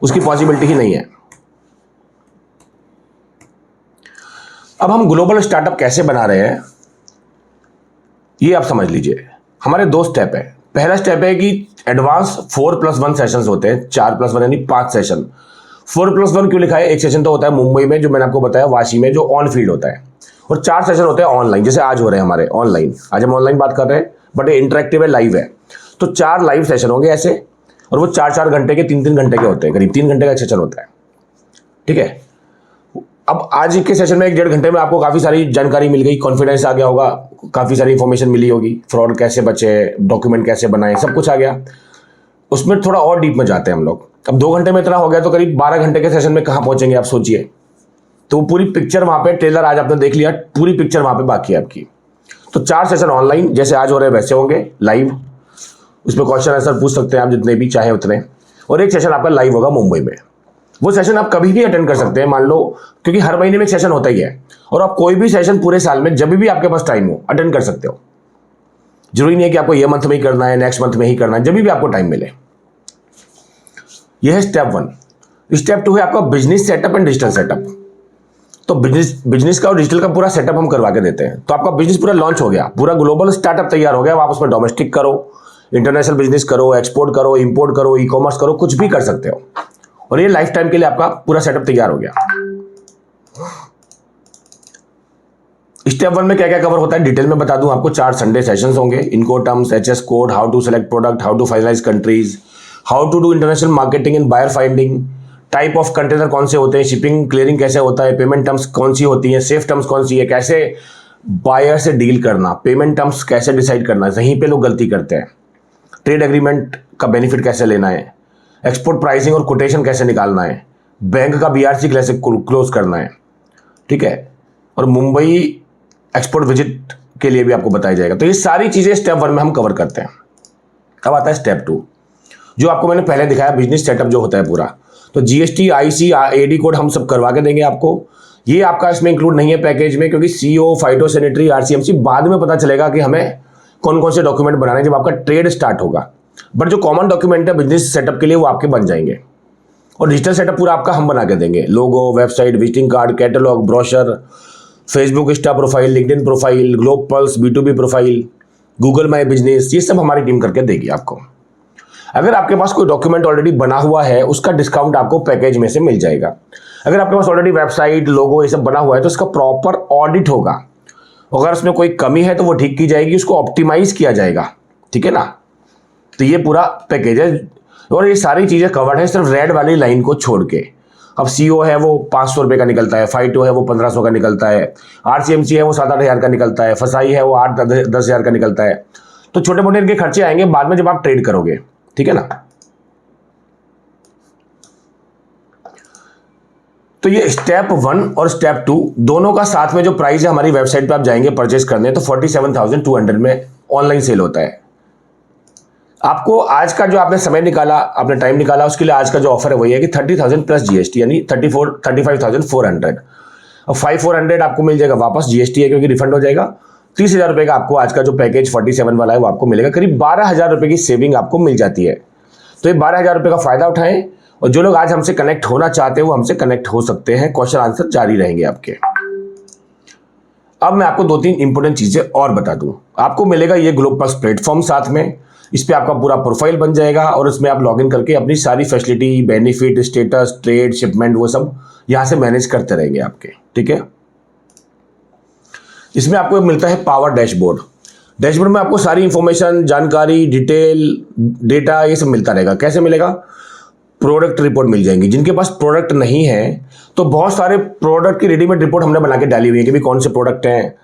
उसकी पॉसिबिलिटी ही नहीं है। अब हम ग्लोबल स्टार्टअप कैसे बना रहे हैं ये आप समझ लीजिए। हमारे 2 स्टेप है। पहला स्टेप है कि एडवांस 4+1 सेशंस होते हैं, 4+1 यानी 5 सेशन। 4+1 क्यों लिखा है? एक सेशन तो होता है मुंबई में, जो मैंने आपको बताया, वाशी में, जो ऑन फील्ड होता है, और 4 सेशन होते हैं ऑनलाइन, जैसे आज हो रहे हैं हमारे ऑनलाइन। आज हम ऑनलाइन बात कर रहे हैं, बट ये इंटरेक्टिव है, लाइव है। तो 4 लाइव सेशन होंगे ऐसे, और वो 4-4 घंटे के, 3-3 घंटे के होते हैं, करीब 3 घंटे का सेशन होता है। ठीक है। अब आज के सेशन में 1-1.5 घंटे में आपको काफ़ी सारी जानकारी मिल गई, कॉन्फिडेंस आ गया होगा, काफ़ी सारी इंफॉर्मेशन मिली होगी, फ्रॉड कैसे बचे, डॉक्यूमेंट कैसे बनाए, सब कुछ आ गया। उसमें थोड़ा और डीप में जाते हैं हम लोग। अब 2 घंटे में इतना हो गया तो करीब 12 घंटे के सेशन में कहाँ पहुंचेंगे आप सोचिए। तो पूरी पिक्चर वहाँ पे, ट्रेलर आज आपने देख लिया, पूरी पिक्चर वहाँ पे बाकी है आपकी। तो 4 सेशन ऑनलाइन जैसे आज हो रहे हैं वैसे होंगे लाइव, उसमें क्वेश्चन आंसर पूछ सकते हैं आप जितने भी चाहे उतने। और एक सेशन आपका लाइव होगा मुंबई में। वो सेशन आप कभी भी अटेंड कर सकते हैं, मान लो, क्योंकि हर महीने में एक सेशन होता ही है। और आप कोई भी सेशन पूरे साल में जब भी आपके पास टाइम हो अटेंड कर सकते हो। जरूरी नहीं है कि आपको ये मंथ में ही करना है, नेक्स्ट मंथ में ही करना है, जब भी आपको टाइम मिले। यह है स्टेप 1। स्टेप 2 है आपका business setup and digital setup. तो बिजनेस का और डिजिटल का पूरा सेटअप हम करवा के देते हैं। तो आपका बिजनेस पूरा लॉन्च हो गया, पूरा ग्लोबल स्टार्टअप तैयार हो गया। आप उसमें डोमेस्टिक करो, इंटरनेशनल बिजनेस करो, एक्सपोर्ट करो, इंपोर्ट करो, ई कॉमर्स करो, कुछ भी कर सकते हो। और ये लाइफ टाइम के लिए आपका पूरा सेटअप तैयार हो गया। स्टेप 1 में क्या क्या कवर होता है डिटेल में बता दूं आपको। 4 संडे सेशंस होंगे, इनको terms, HS code, how to select product, how to finalize countries, how to do international marketing and buyer finding, type of container कौन से होते हैं, शिपिंग क्लियरिंग कैसे होता है, पेमेंट टर्म्स कौन सी होती है, सेफ टर्म्स कौन सी है, कैसे बायर से डील करना, पेमेंट टर्म्स कैसे डिसाइड करना है, यहीं पे लोग गलती करते हैं, ट्रेड एग्रीमेंट का बेनिफिट कैसे लेना है, एक्सपोर्ट प्राइसिंग और कोटेशन कैसे निकालना है, बैंक का बीआरसी कैसे क्लोज करना है। ठीक है। और मुंबई एक्सपोर्ट विजिट के लिए भी आपको बताया जाएगा। तो ये सारी चीज़ें स्टेप 1 में हम कवर करते हैं। अब आता है स्टेप 2, जो आपको मैंने पहले दिखाया, बिजनेस सेटअप जो होता है पूरा। तो जीएसटी, आईसी, एडी कोड हम सब करवा के देंगे आपको। ये आपका इसमें इंक्लूड नहीं है पैकेज में, क्योंकि सीओ, फाइटोसैनिटरी, आरसीएमसी बाद में पता चलेगा कि हमें कौन कौन से डॉक्यूमेंट बनाने जब आपका ट्रेड स्टार्ट होगा। बट जो कॉमन डॉक्यूमेंट है बिजनेस सेटअप के लिए वो आपके बन जाएंगे। और डिजिटल सेटअप पूरा आपका हम बना के देंगे, logo, website, visiting card, catalogue, brochure, Facebook Insta profile, LinkedIn profile, Globe Pulse, B2B profile, Google My Business, ये सब हमारी टीम करके देगी आपको। अगर आपके पास कोई डॉक्यूमेंट ऑलरेडी बना हुआ है उसका डिस्काउंट आपको पैकेज में से मिल जाएगा। अगर आपके पास ऑलरेडी वेबसाइट, लोगो ये सब बना हुआ है तो उसका प्रॉपर ऑडिट होगा। अगर उसमें कोई कमी है तो वो ठीक की जाएगी, उसको ऑप्टिमाइज किया जाएगा, ठीक है ना। तो ये पूरा पैकेज है और ये सारी चीज़ें कवर्ड है सिर्फ रेड वाली लाइन को छोड़ के। अब सीओ है वो 500 रुपये का निकलता है, फाइटो है वो 1500 का निकलता है, आरसीएमसी है वो 7-8 हज़ार का निकलता है, फसाई है वो 8-10 हज़ार का निकलता है। तो छोटे मोटे इनके खर्चे आएंगे बाद में जब आप ट्रेड करोगे, ठीक है ना। तो ये स्टेप 1 और स्टेप 2 दोनों का साथ में जो प्राइस है हमारी वेबसाइट पे आप जाएंगे परचेस करने तो 47,200 में ऑनलाइन सेल होता है। आपको आज का जो आपने समय निकाला, आपने टाइम निकाला, उसके लिए आज का जो ऑफर है वही है कि 30,000 प्लस जीएसटी यानी 35,400। अब 5,400 आपको मिल जाएगा वापस, जीएसटी है क्योंकि रिफंड हो जाएगा। 30,000 रुपये का आपको आज का जो पैकेज 47 वाला है वो आपको मिलेगा। करीब 12,000 रुपये की सेविंग आपको मिल जाती है। तो ये 12,000 रुपये का फायदा उठाएं और जो लोग आज हमसे कनेक्ट होना चाहते हैं वो हमसे कनेक्ट हो सकते हैं। क्वेश्चन आंसर जारी रहेंगे आपके। अब मैं आपको 2-3 इंपॉर्टेंट चीजें और बता दूं। आपको मिलेगा ये ग्लोबल प्लेटफॉर्म साथ में, इस पे आपका पूरा प्रोफाइल बन जाएगा और उसमें आप लॉगिन करके अपनी सारी facility, benefit, status, trade, shipment वो सब यहां से मैनेज करते रहेंगे आपके, ठीक है। इसमें आपको मिलता है पावर डैशबोर्ड। डैशबोर्ड में आपको सारी इंफॉर्मेशन, जानकारी, डिटेल, डेटा ये सब मिलता रहेगा। कैसे मिलेगा? प्रोडक्ट रिपोर्ट मिल जाएंगी। जिनके पास प्रोडक्ट नहीं है तो बहुत सारे प्रोडक्ट की रेडीमेड रिपोर्ट हमने बना के डाली हुई है कि भाई कौन से प्रोडक्ट हैं,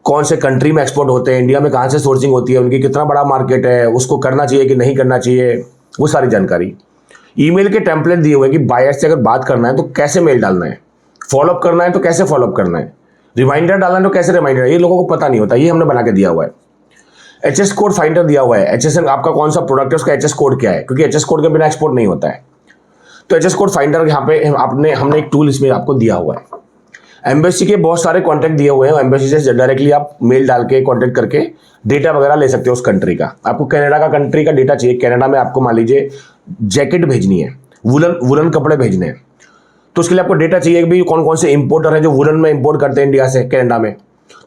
कौन से कंट्री में एक्सपोर्ट होते हैं, इंडिया में कहाँ से सोर्सिंग होती है, उनकी कितना बड़ा मार्केट है, उसको करना चाहिए कि नहीं करना चाहिए, वो सारी जानकारी। ईमेल के टेम्पलेट दिए हुए हैं कि बायर से अगर बात करना है तो कैसे मेल डालना है, फॉलोअप करना है तो कैसे फॉलोअप करना है, रिमाइंडर डालना है तो कैसे रिमाइंडर, ये लोगों को पता नहीं होता, ये हमने बना के दिया हुआ है। एचएस कोड फाइंडर दिया हुआ है। एचएस आपका कौन सा प्रोडक्ट है उसका एचएस कोड क्या है, क्योंकि एचएस कोड के बिना एक्सपोर्ट नहीं होता है। तो एचएस कोड फाइंडर यहाँ पे हमने एक टूल इसमें आपको दिया हुआ है। एम्बेसी के बहुत सारे कॉन्टैक्ट दिए हुए हैं। एम्बेसी से डायरेक्टली आप मेल डाल के कॉन्टैक्ट करके डेटा वगैरह ले सकते हो उस कंट्री का। आपको कनाडा का कंट्री का डेटा चाहिए, कनाडा में आपको मान लीजिए जैकेट भेजनी है, वुलन कपड़े भेजने हैं, तो उसके लिए आपको डेटा चाहिए कि भाई कौन कौन से इंपोर्टर हैं जो वुलन में इंपोर्ट करते हैं इंडिया से कनाडा में।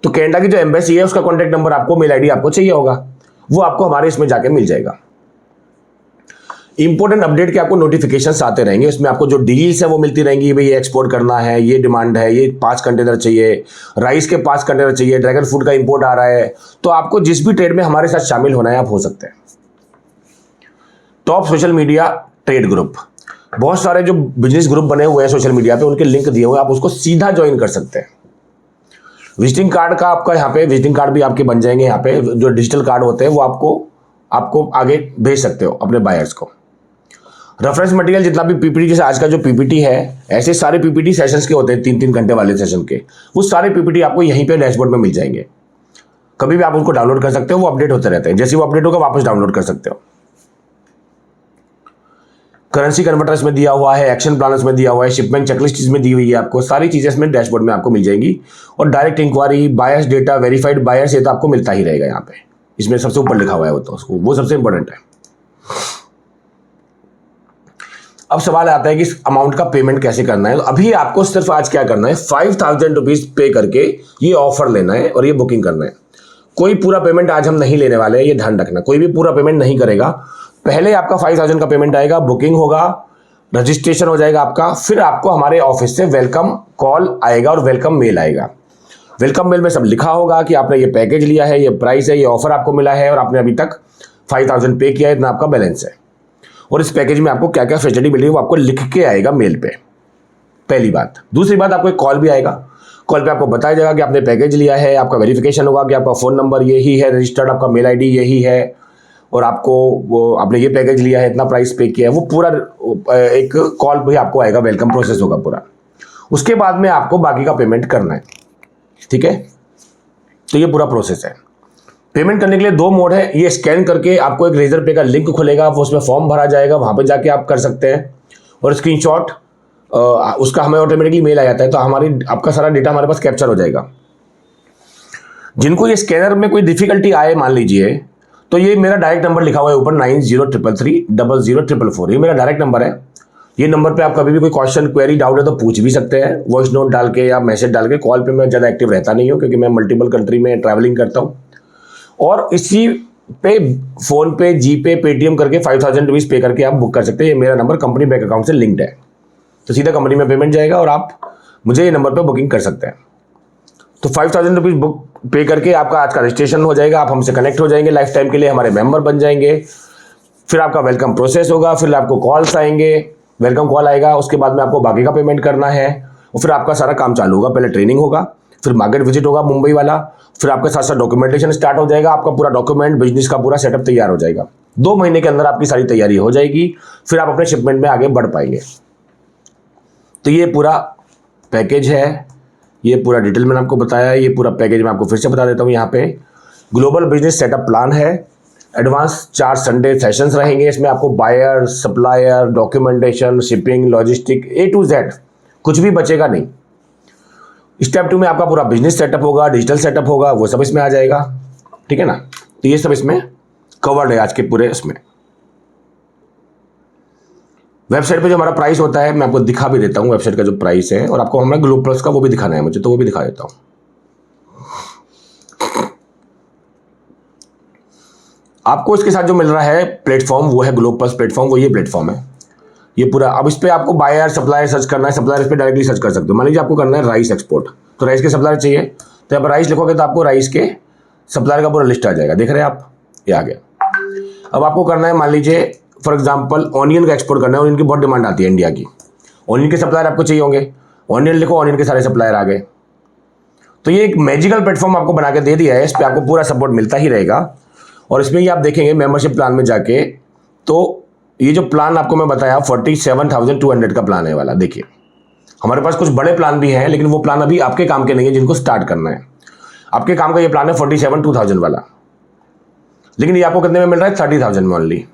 तो कनाडा की जो एम्बेसी है उसका कॉन्टैक्ट नंबर आपको, मेल आईडी आपको चाहिए होगा, वो आपको हमारे इसमें जाके मिल जाएगा। इंपोर्टेंट अपडेट के आपको नोटिफिकेशंस आते रहेंगे, उसमें आपको जो डील्स है वो मिलती रहेंगी। भाई ये एक्सपोर्ट करना है, ये डिमांड है, ये 5 कंटेनर चाहिए, राइस के 5 कंटेनर चाहिए, ड्रैगन फ्रूट का इंपोर्ट आ रहा है। तो आपको जिस भी ट्रेड में हमारे साथ शामिल होना है आप हो सकते हैं। Top social media trade group, बहुत सारे जो बिजनेस ग्रुप बने हुए हैं सोशल मीडिया पे, उनके लिंक दिए हुए हैं, आप उसको सीधा ज्वाइन कर सकते हैं। विजिटिंग कार्ड का आपका यहाँ पे विजिटिंग कार्ड भी आपके बन जाएंगे। यहाँ पे जो डिजिटल कार्ड होते हैं वो आपको आगे भेज सकते हो अपने बायर्स को। रेफरेंस मटेरियल जितना भी पीपीटी, जैसे आज का जो पीपीटी है, ऐसे सारे पीपीटी सेशंस के होते हैं 3-3 घंटे वाले सेशन के, वो सारे पीपीटी आपको यहीं पे डैशबोर्ड में मिल जाएंगे। कभी भी आप उनको डाउनलोड कर सकते हो, वो अपडेट होते रहते हैं। जैसे वो अपडेट होगा वापस डाउनलोड कर सकते हो। करेंसी कन्वर्टर इसमें दिया हुआ है, एक्शन प्लान इसमें दिया हुआ है, शिपमेंट चेकलिस्ट इसमें दी हुई है। आपको सारी चीजें इसमें डैशबोर्ड में आपको मिल जाएंगी। और direct inquiry, buyers data, verified buyers, ये तो आपको मिलता ही रहेगा। यहाँ पे इसमें सबसे ऊपर लिखा हुआ है वो सबसे इंपॉर्टेंट है। अब सवाल आता है कि इस अमाउंट का पेमेंट कैसे करना है। तो अभी आपको सिर्फ आज क्या करना है, 5,000 रुपीज पे करके ये ऑफर लेना है और ये बुकिंग करना है। कोई पूरा पेमेंट आज हम नहीं लेने वाले हैं, ये ध्यान रखना। कोई भी पूरा पेमेंट नहीं करेगा। पहले आपका 5,000 का पेमेंट आएगा, बुकिंग होगा, रजिस्ट्रेशन हो जाएगा आपका, फिर आपको हमारे ऑफिस से वेलकम कॉल आएगा और वेलकम मेल आएगा। वेलकम मेल में सब लिखा होगा कि आपने ये पैकेज लिया है, ये प्राइस है, ये ऑफर आपको मिला है और आपने अभी तक 5,000 पे किया है, इतना आपका बैलेंस है। और इस पैकेज में आपको क्या क्या फैसिलिटी मिलेगी वो आपको लिख के आएगा मेल पे, पहली बात। दूसरी बात, आपको एक कॉल भी आएगा। कॉल पे आपको बताया जाएगा कि आपने पैकेज लिया है, आपका वेरिफिकेशन होगा कि आपका फ़ोन नंबर यही है, रजिस्टर्ड आपका मेल आईडी यही है और आपने ये पैकेज लिया है, इतना प्राइस पे किया है। वो पूरा एक कॉल भी आपको आएगा, वेलकम प्रोसेस होगा पूरा। उसके बाद में आपको बाकी का पेमेंट करना है, ठीक है। तो ये पूरा प्रोसेस है। पेमेंट करने के लिए 2 मोड है। ये स्कैन करके आपको एक रेजर पे का लिंक खुलेगा, वो उसमें फॉर्म भरा जाएगा, वहाँ पे जाके आप कर सकते हैं। और स्क्रीनशॉट उसका हमें ऑटोमेटिकली मेल आ जाता है, तो आपका सारा डेटा हमारे पास कैप्चर हो जाएगा। जिनको ये स्कैनर में कोई डिफिकल्टी आए मान लीजिए, तो ये मेरा डायरेक्ट नंबर लिखा हुआ है ऊपर 9033300444, ये मेरा डायरेक्ट नंबर है। ये नंबर पे आप कभी भी कोई क्वेश्चन, क्वेरी, डाउट है तो पूछ भी सकते हैं, वॉइस नोट डाल के या मैसेज डाल के। कॉल पे मैं ज़्यादा एक्टिव रहता नहीं हूँ क्योंकि मैं मल्टीपल कंट्री में ट्रैवलिंग करता हूँ। और इसी पे फोन पे, जी पे, पेटीएम करके 5000 रुपीज़ पे करके आप बुक कर सकते हैं। ये मेरा नंबर कंपनी बैंक अकाउंट से लिंक्ड है, तो सीधा कंपनी में पेमेंट जाएगा और आप मुझे ये नंबर पे बुकिंग कर सकते हैं। तो 5000 रुपीज़ बुक पे करके आपका आज का रजिस्ट्रेशन हो जाएगा, आप हमसे कनेक्ट हो जाएंगे, लाइफ टाइम के लिए हमारे मेंबर बन जाएंगे। फिर आपका वेलकम प्रोसेस होगा, फिर आपको कॉल्स आएंगे, वेलकम कॉल आएगा, उसके बाद में आपको बाकी का पेमेंट करना है और फिर आपका सारा काम चालू होगा। पहले ट्रेनिंग होगा, फिर मार्केट विजिट होगा मुंबई वाला, फिर आपके साथ साथ डॉक्यूमेंटेशन स्टार्ट हो जाएगा, आपका पूरा डॉक्यूमेंट बिजनेस का पूरा सेटअप तैयार हो जाएगा। 2 महीने के अंदर आपकी सारी तैयारी हो जाएगी, फिर आप अपने शिपमेंट में आगे बढ़ पाएंगे। तो ये पूरा पैकेज है, ये पूरा डिटेल मैंने आपको बताया। ये पूरा पैकेज मैं आपको फिर से बता देता हूँ। यहाँ पे ग्लोबल बिजनेस सेटअप प्लान है, एडवांस 4 संडे सेशंस रहेंगे। इसमें आपको buyer, supplier, documentation, shipping, logistic A to Z कुछ भी बचेगा नहीं। स्टेप 2 में आपका पूरा बिजनेस सेटअप होगा, डिजिटल सेटअप होगा, वो सब इसमें आ जाएगा, ठीक है ना। तो ये सब इसमें कवर्ड है आज के पूरे इसमें। वेबसाइट पे जो हमारा प्राइस होता है मैं आपको दिखा भी देता हूँ, वेबसाइट का जो प्राइस है, और आपको हमारा ग्लोब प्लस का वो भी दिखाना है मुझे, तो वो भी दिखा देता हूँ। आपको इसके साथ जो मिल रहा है प्लेटफॉर्म वो है ग्लोब प्लस प्लेटफॉर्म, वो ये प्लेटफॉर्म है ये पूरा। अब इस पे आपको बायर, सप्लायर सर्च करना है, सप्लायर इस पे डायरेक्टली सर्च कर सकते हो। मान लीजिए आपको करना है राइस एक्सपोर्ट, तो राइस के सप्लायर चाहिए, तो यहाँ पर राइस लिखोगे तो आपको राइस के सप्लायर का पूरा लिस्ट आ जाएगा, देख रहे हैं आप, ये आ गया। अब आपको करना है, मान लीजिए फॉर एग्जाम्पल ऑनियन का एक्सपोर्ट करना है, ऑनियन की बहुत डिमांड आती है इंडिया की, ऑनियन के सप्लायर आपको चाहिए होंगे, ऑनियन लिखो, ऑनियन के सारे सप्लायर आ गए। तो ये एक मैजिकल प्लेटफॉर्म आपको बना के दे दिया है, इस पर आपको पूरा सपोर्ट मिलता ही रहेगा। और इसमें ही आप देखेंगे मेंबरशिप प्लान में जाके, तो ये जो प्लान आपको मैं बताया 47,200 का प्लान है वाला, देखिए हमारे पास कुछ बड़े प्लान भी हैं, लेकिन वो प्लान अभी आपके काम के नहीं है जिनको स्टार्ट करना है। आपके काम का ये प्लान है 47,200 वाला, लेकिन ये आपको कितने में मिल रहा है? 30,000 में ओनली।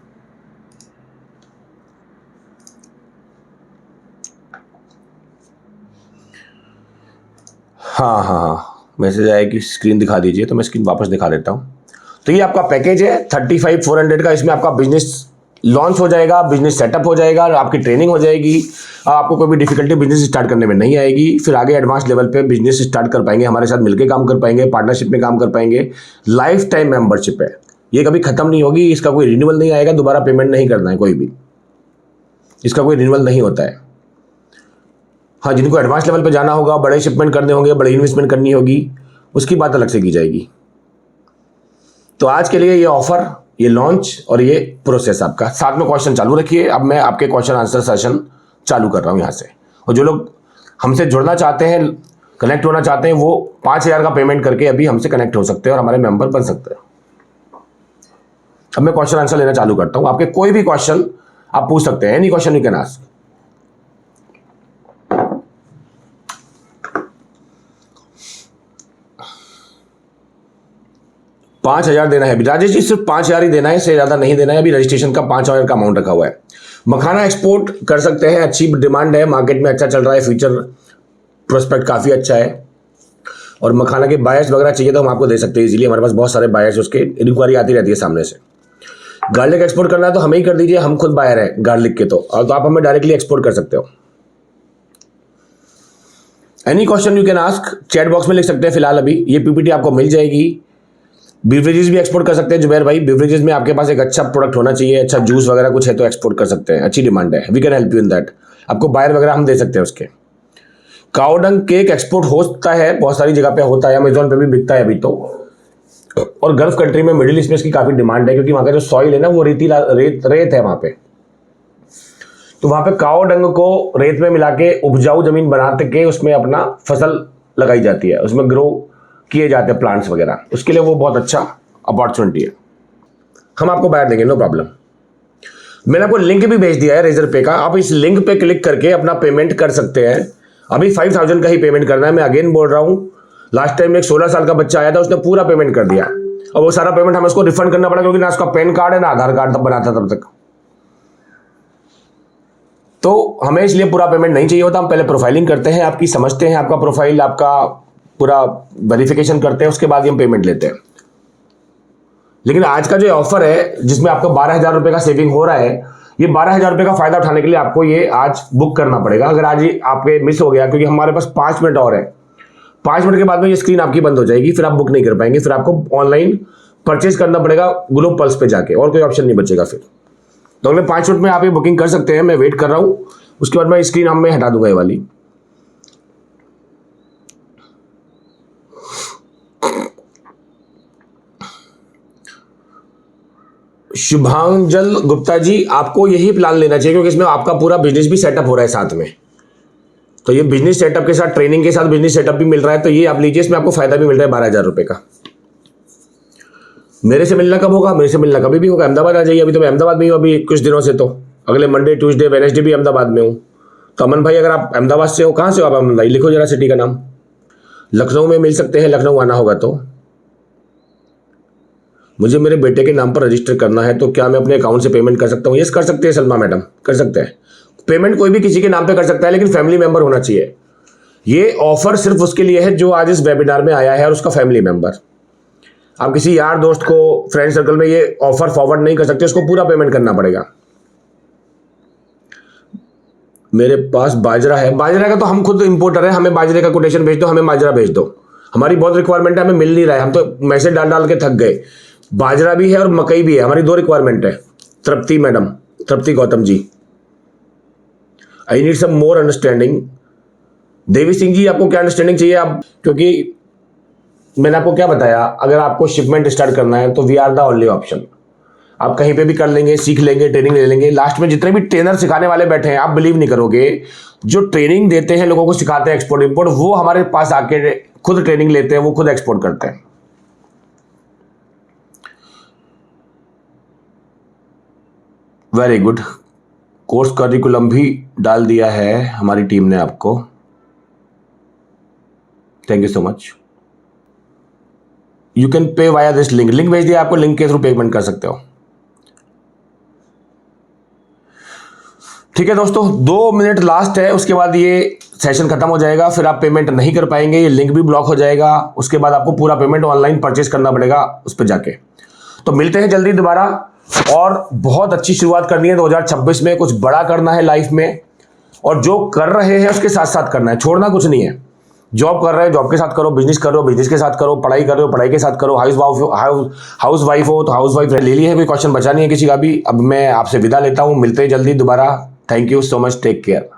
हाँ, मैसेज आया कि स्क्रीन दिखा दीजिए, तो मैं स्क्रीन वापस दिखा देता हूँ। तो ये आपका पैकेज है 35,400 का। इसमें आपका बिजनेस लॉन्च हो जाएगा, बिजनेस सेटअप हो जाएगा, आपकी ट्रेनिंग हो जाएगी, आपको कोई भी डिफिकल्टी बिजनेस स्टार्ट करने में नहीं आएगी। फिर आगे एडवांस लेवल पे बिजनेस स्टार्ट कर पाएंगे, हमारे साथ मिलकर काम कर पाएंगे, पार्टनरशिप में काम कर पाएंगे। लाइफ टाइम मेंबरशिप है, ये कभी खत्म नहीं होगी, इसका कोई रिन्यूअल नहीं आएगा, दोबारा पेमेंट नहीं करना है कोई भी, इसका कोई रिन्यूअल नहीं होता है। हाँ, जिनको एडवांस लेवल पे जाना होगा, बड़े शिपमेंट करने होंगे, बड़ी इन्वेस्टमेंट करनी होगी, उसकी बात अलग से की जाएगी। तो आज के लिए ये ऑफर, ये लॉन्च और ये प्रोसेस आपका। साथ में क्वेश्चन चालू रखिए। अब मैं आपके क्वेश्चन आंसर सेशन चालू कर रहा हूँ यहाँ से, और जो लोग हमसे जुड़ना चाहते हैं, कनेक्ट होना चाहते हैं, वो 5,000 का पेमेंट करके अभी हमसे कनेक्ट हो सकते हैं और हमारे मेंबर बन सकते हैं। अब मैं क्वेश्चन आंसर लेना चालू करता हूँ। आपके कोई भी क्वेश्चन आप पूछ सकते हैं, any question you can ask. $5,000 देना है अभी, राजेश जी सिर्फ 5,000 ही देना है, इससे ज़्यादा नहीं देना है। अभी रजिस्ट्रेशन का 5,000 का अमाउंट रखा हुआ है। मखाना एक्सपोर्ट कर सकते हैं, अच्छी डिमांड है, मार्केट में अच्छा चल रहा है, फ्यूचर प्रोस्पेक्ट काफ़ी अच्छा है। और मखाना के बायर्स वगैरह चाहिए तो हम आपको दे सकते हैं इजीली, हमारे पास बहुत सारे बायर्स, उसके इंक्वायरी आती रहती है सामने से। गार्लिक एक्सपोर्ट करना है तो हमें ही कर दीजिए, हम खुद बायर हैं गार्लिक के, तो आप हमें डायरेक्टली एक्सपोर्ट कर सकते हो। Any question you can ask, chat box में लिख सकते हैं। फिलहाल अभी ये पीपीटी आपको मिल जाएगी। बिवरेजेस भी एक्सपोर्ट कर सकते हैं जुबैर भाई, बिवरेजेस में आपके पास एक अच्छा प्रोडक्ट होना चाहिए, अच्छा जूस वगैरह कुछ है तो एक्सपोर्ट कर सकते हैं, अच्छी डिमांड है, we can help you in that. आपको बायर वगैरह हम दे सकते हैं उसके। काउडंग केक एक्सपोर्ट होता है, बहुत सारी जगह पे होता है, अमेजोन पे भी बिकता है अभी तो, और गल्फ कंट्री में, मिडिल ईस्ट में इसकी काफ़ी डिमांड है, क्योंकि वहाँ का जो सॉइल है ना वो रेत है वहाँ पे, तो वहाँ पे काउडंग को रेत में मिला के उपजाऊ जमीन बनाते के उसमें अपना फसल लगाई जाती है, उसमें ग्रो किए जाते हैं प्लांट्स वगैरह, उसके लिए वो बहुत अच्छा अपॉर्चुनिटी है। हम आपको बायर देंगे, नो प्रॉब्लम। मैंने आपको लिंक भी भेज दिया है रेजर पे का, आप इस लिंक पे क्लिक करके अपना पेमेंट कर सकते हैं। अभी 5,000 का ही पेमेंट करना है, मैं अगेन बोल रहा हूँ। लास्ट टाइम एक 16 साल का बच्चा आया था, उसने पूरा पेमेंट कर दिया, और वो सारा पेमेंट हमें उसको रिफंड करना पड़ा, क्योंकि ना उसका पैन कार्ड है ना आधार कार्ड तब बना था तब तक, तो हमें इसलिए पूरा पेमेंट नहीं चाहिए होता। हम पहले प्रोफाइलिंग करते हैं आपकी, समझते हैं आपका प्रोफाइल, आपका पूरा वेरिफिकेशन करते हैं, उसके बाद ही हम पेमेंट लेते हैं। लेकिन आज का जो ऑफर है जिसमें आपको 12,000 रुपये का सेविंग हो रहा है, ये 12,000 रुपये का फायदा उठाने के लिए आपको ये आज बुक करना पड़ेगा। अगर आज ही आपके मिस हो गया, क्योंकि हमारे पास 5 मिनट और है, 5 मिनट के बाद में ये स्क्रीन आपकी बंद हो जाएगी, फिर आप बुक नहीं कर पाएंगे, फिर आपको ऑनलाइन परचेज करना पड़ेगा ग्लोब पल्स पे जाके, और कोई ऑप्शन नहीं बचेगा फिर। तो अगले 5 मिनट में आप ये बुकिंग कर सकते हैं, मैं वेट कर रहा हूँ। उसके बाद मैं स्क्रीन हम में हटा दूंगा ये वाली। शुभांजल गुप्ता जी, आपको यही प्लान लेना चाहिए क्योंकि इसमें आपका पूरा बिजनेस भी सेटअप हो रहा है साथ में। तो ये बिजनेस सेटअप के साथ ट्रेनिंग के साथ बिजनेस सेटअप भी मिल रहा है, तो ये आप लीजिए, इसमें आपको फायदा भी मिल रहा है 12,000 रुपये का। मेरे से मिलना कब होगा? मेरे से मिलना कभी भी होगा, अहमदाबाद आ जाइए। अभी तो मैं अहमदाबाद में ही हूँ, अभी कुछ दिनों से तो अगले मंडे ट्यूसडे वेडनेसडे भी अहमदाबाद में हूँ। तो अमन भाई, अगर आप अहमदाबाद से हो, कहाँ से हो आप अमन भाई? लिखो जरा सिटी का नाम। लखनऊ में मिल सकते हैं, लखनऊ आना होगा तो। मुझे मेरे बेटे के नाम पर रजिस्टर करना है, तो क्या मैं अपने अकाउंट से पेमेंट कर सकता हूँ? यस, कर सकते हैं सलमा मैडम, कर सकते हैं। पेमेंट कोई भी किसी के नाम पे कर सकता है, लेकिन फैमिली मेंबर होना चाहिए। ये ऑफर सिर्फ उसके लिए है जो आज इस वेबिनार में आया है और उसका फैमिली मेंबर। आप किसी यार दोस्त को, फ्रेंड सर्कल में ये ऑफर फॉरवर्ड नहीं कर सकते, उसको पूरा पेमेंट करना पड़ेगा। मेरे पास बाजरा है। बाजरा का तो हम खुद इंपोर्टर है, हमें बाजरे का कोटेशन भेज दो, हमें बाजरा भेज दो। हमारी बहुत रिक्वायरमेंट है, हमें मिल नहीं रहा है, हम तो मैसेज डाल डाल के थक गए। बाजरा भी है और मकई भी है, हमारी 2 रिक्वायरमेंट है। Tripti madam, Tripti Gautam ji, I need some more understanding. Devi Singh ji, आपको क्या अंडरस्टैंडिंग चाहिए आप? क्योंकि मैंने आपको क्या बताया, अगर आपको शिपमेंट स्टार्ट करना है तो we are the only option. आप कहीं पे भी कर लेंगे, सीख लेंगे, ट्रेनिंग ले लेंगे। लास्ट में जितने भी ट्रेनर सिखाने वाले बैठे हैं, आप बिलीव नहीं करोगे, जो ट्रेनिंग देते हैं, लोगों को सिखाते हैं एक्सपोर्ट इंपोर्ट, वो हमारे पास आके खुद ट्रेनिंग लेते हैं, वो खुद एक्सपोर्ट करते हैं। Very good. कोर्स करिकुलम भी डाल दिया है हमारी टीम ने आपको, thank you so much. You can pay via this link, link भेज दिया आपको, लिंक के थ्रू पेमेंट कर सकते हो। ठीक है दोस्तों, 2 मिनट लास्ट है, उसके बाद ये सेशन खत्म हो जाएगा, फिर आप पेमेंट नहीं कर पाएंगे, ये लिंक भी ब्लॉक हो जाएगा। उसके बाद आपको पूरा पेमेंट ऑनलाइन परचेस करना पड़ेगा उस पर जाके। तो मिलते हैं जल्दी दोबारा, और बहुत अच्छी शुरुआत करनी है 2026 में, कुछ बड़ा करना है लाइफ में, और जो कर रहे हैं उसके साथ साथ करना है, छोड़ना कुछ नहीं है। जॉब कर रहे हो, जॉब के साथ करो, बिजनेस कर रहे हो, बिजनेस के साथ करो, पढ़ाई कर रहे हो, पढ़ाई के साथ करो, हाउस वाइफ हो तो हाउस वाइफ ले ली है, कोई क्वेश्चन बचा नहीं है किसी का भी। अब मैं आपसे विदा लेता हूं, मिलते हैं जल्दी दोबारा। Thank you so much, take care.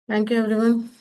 Thank you, everyone.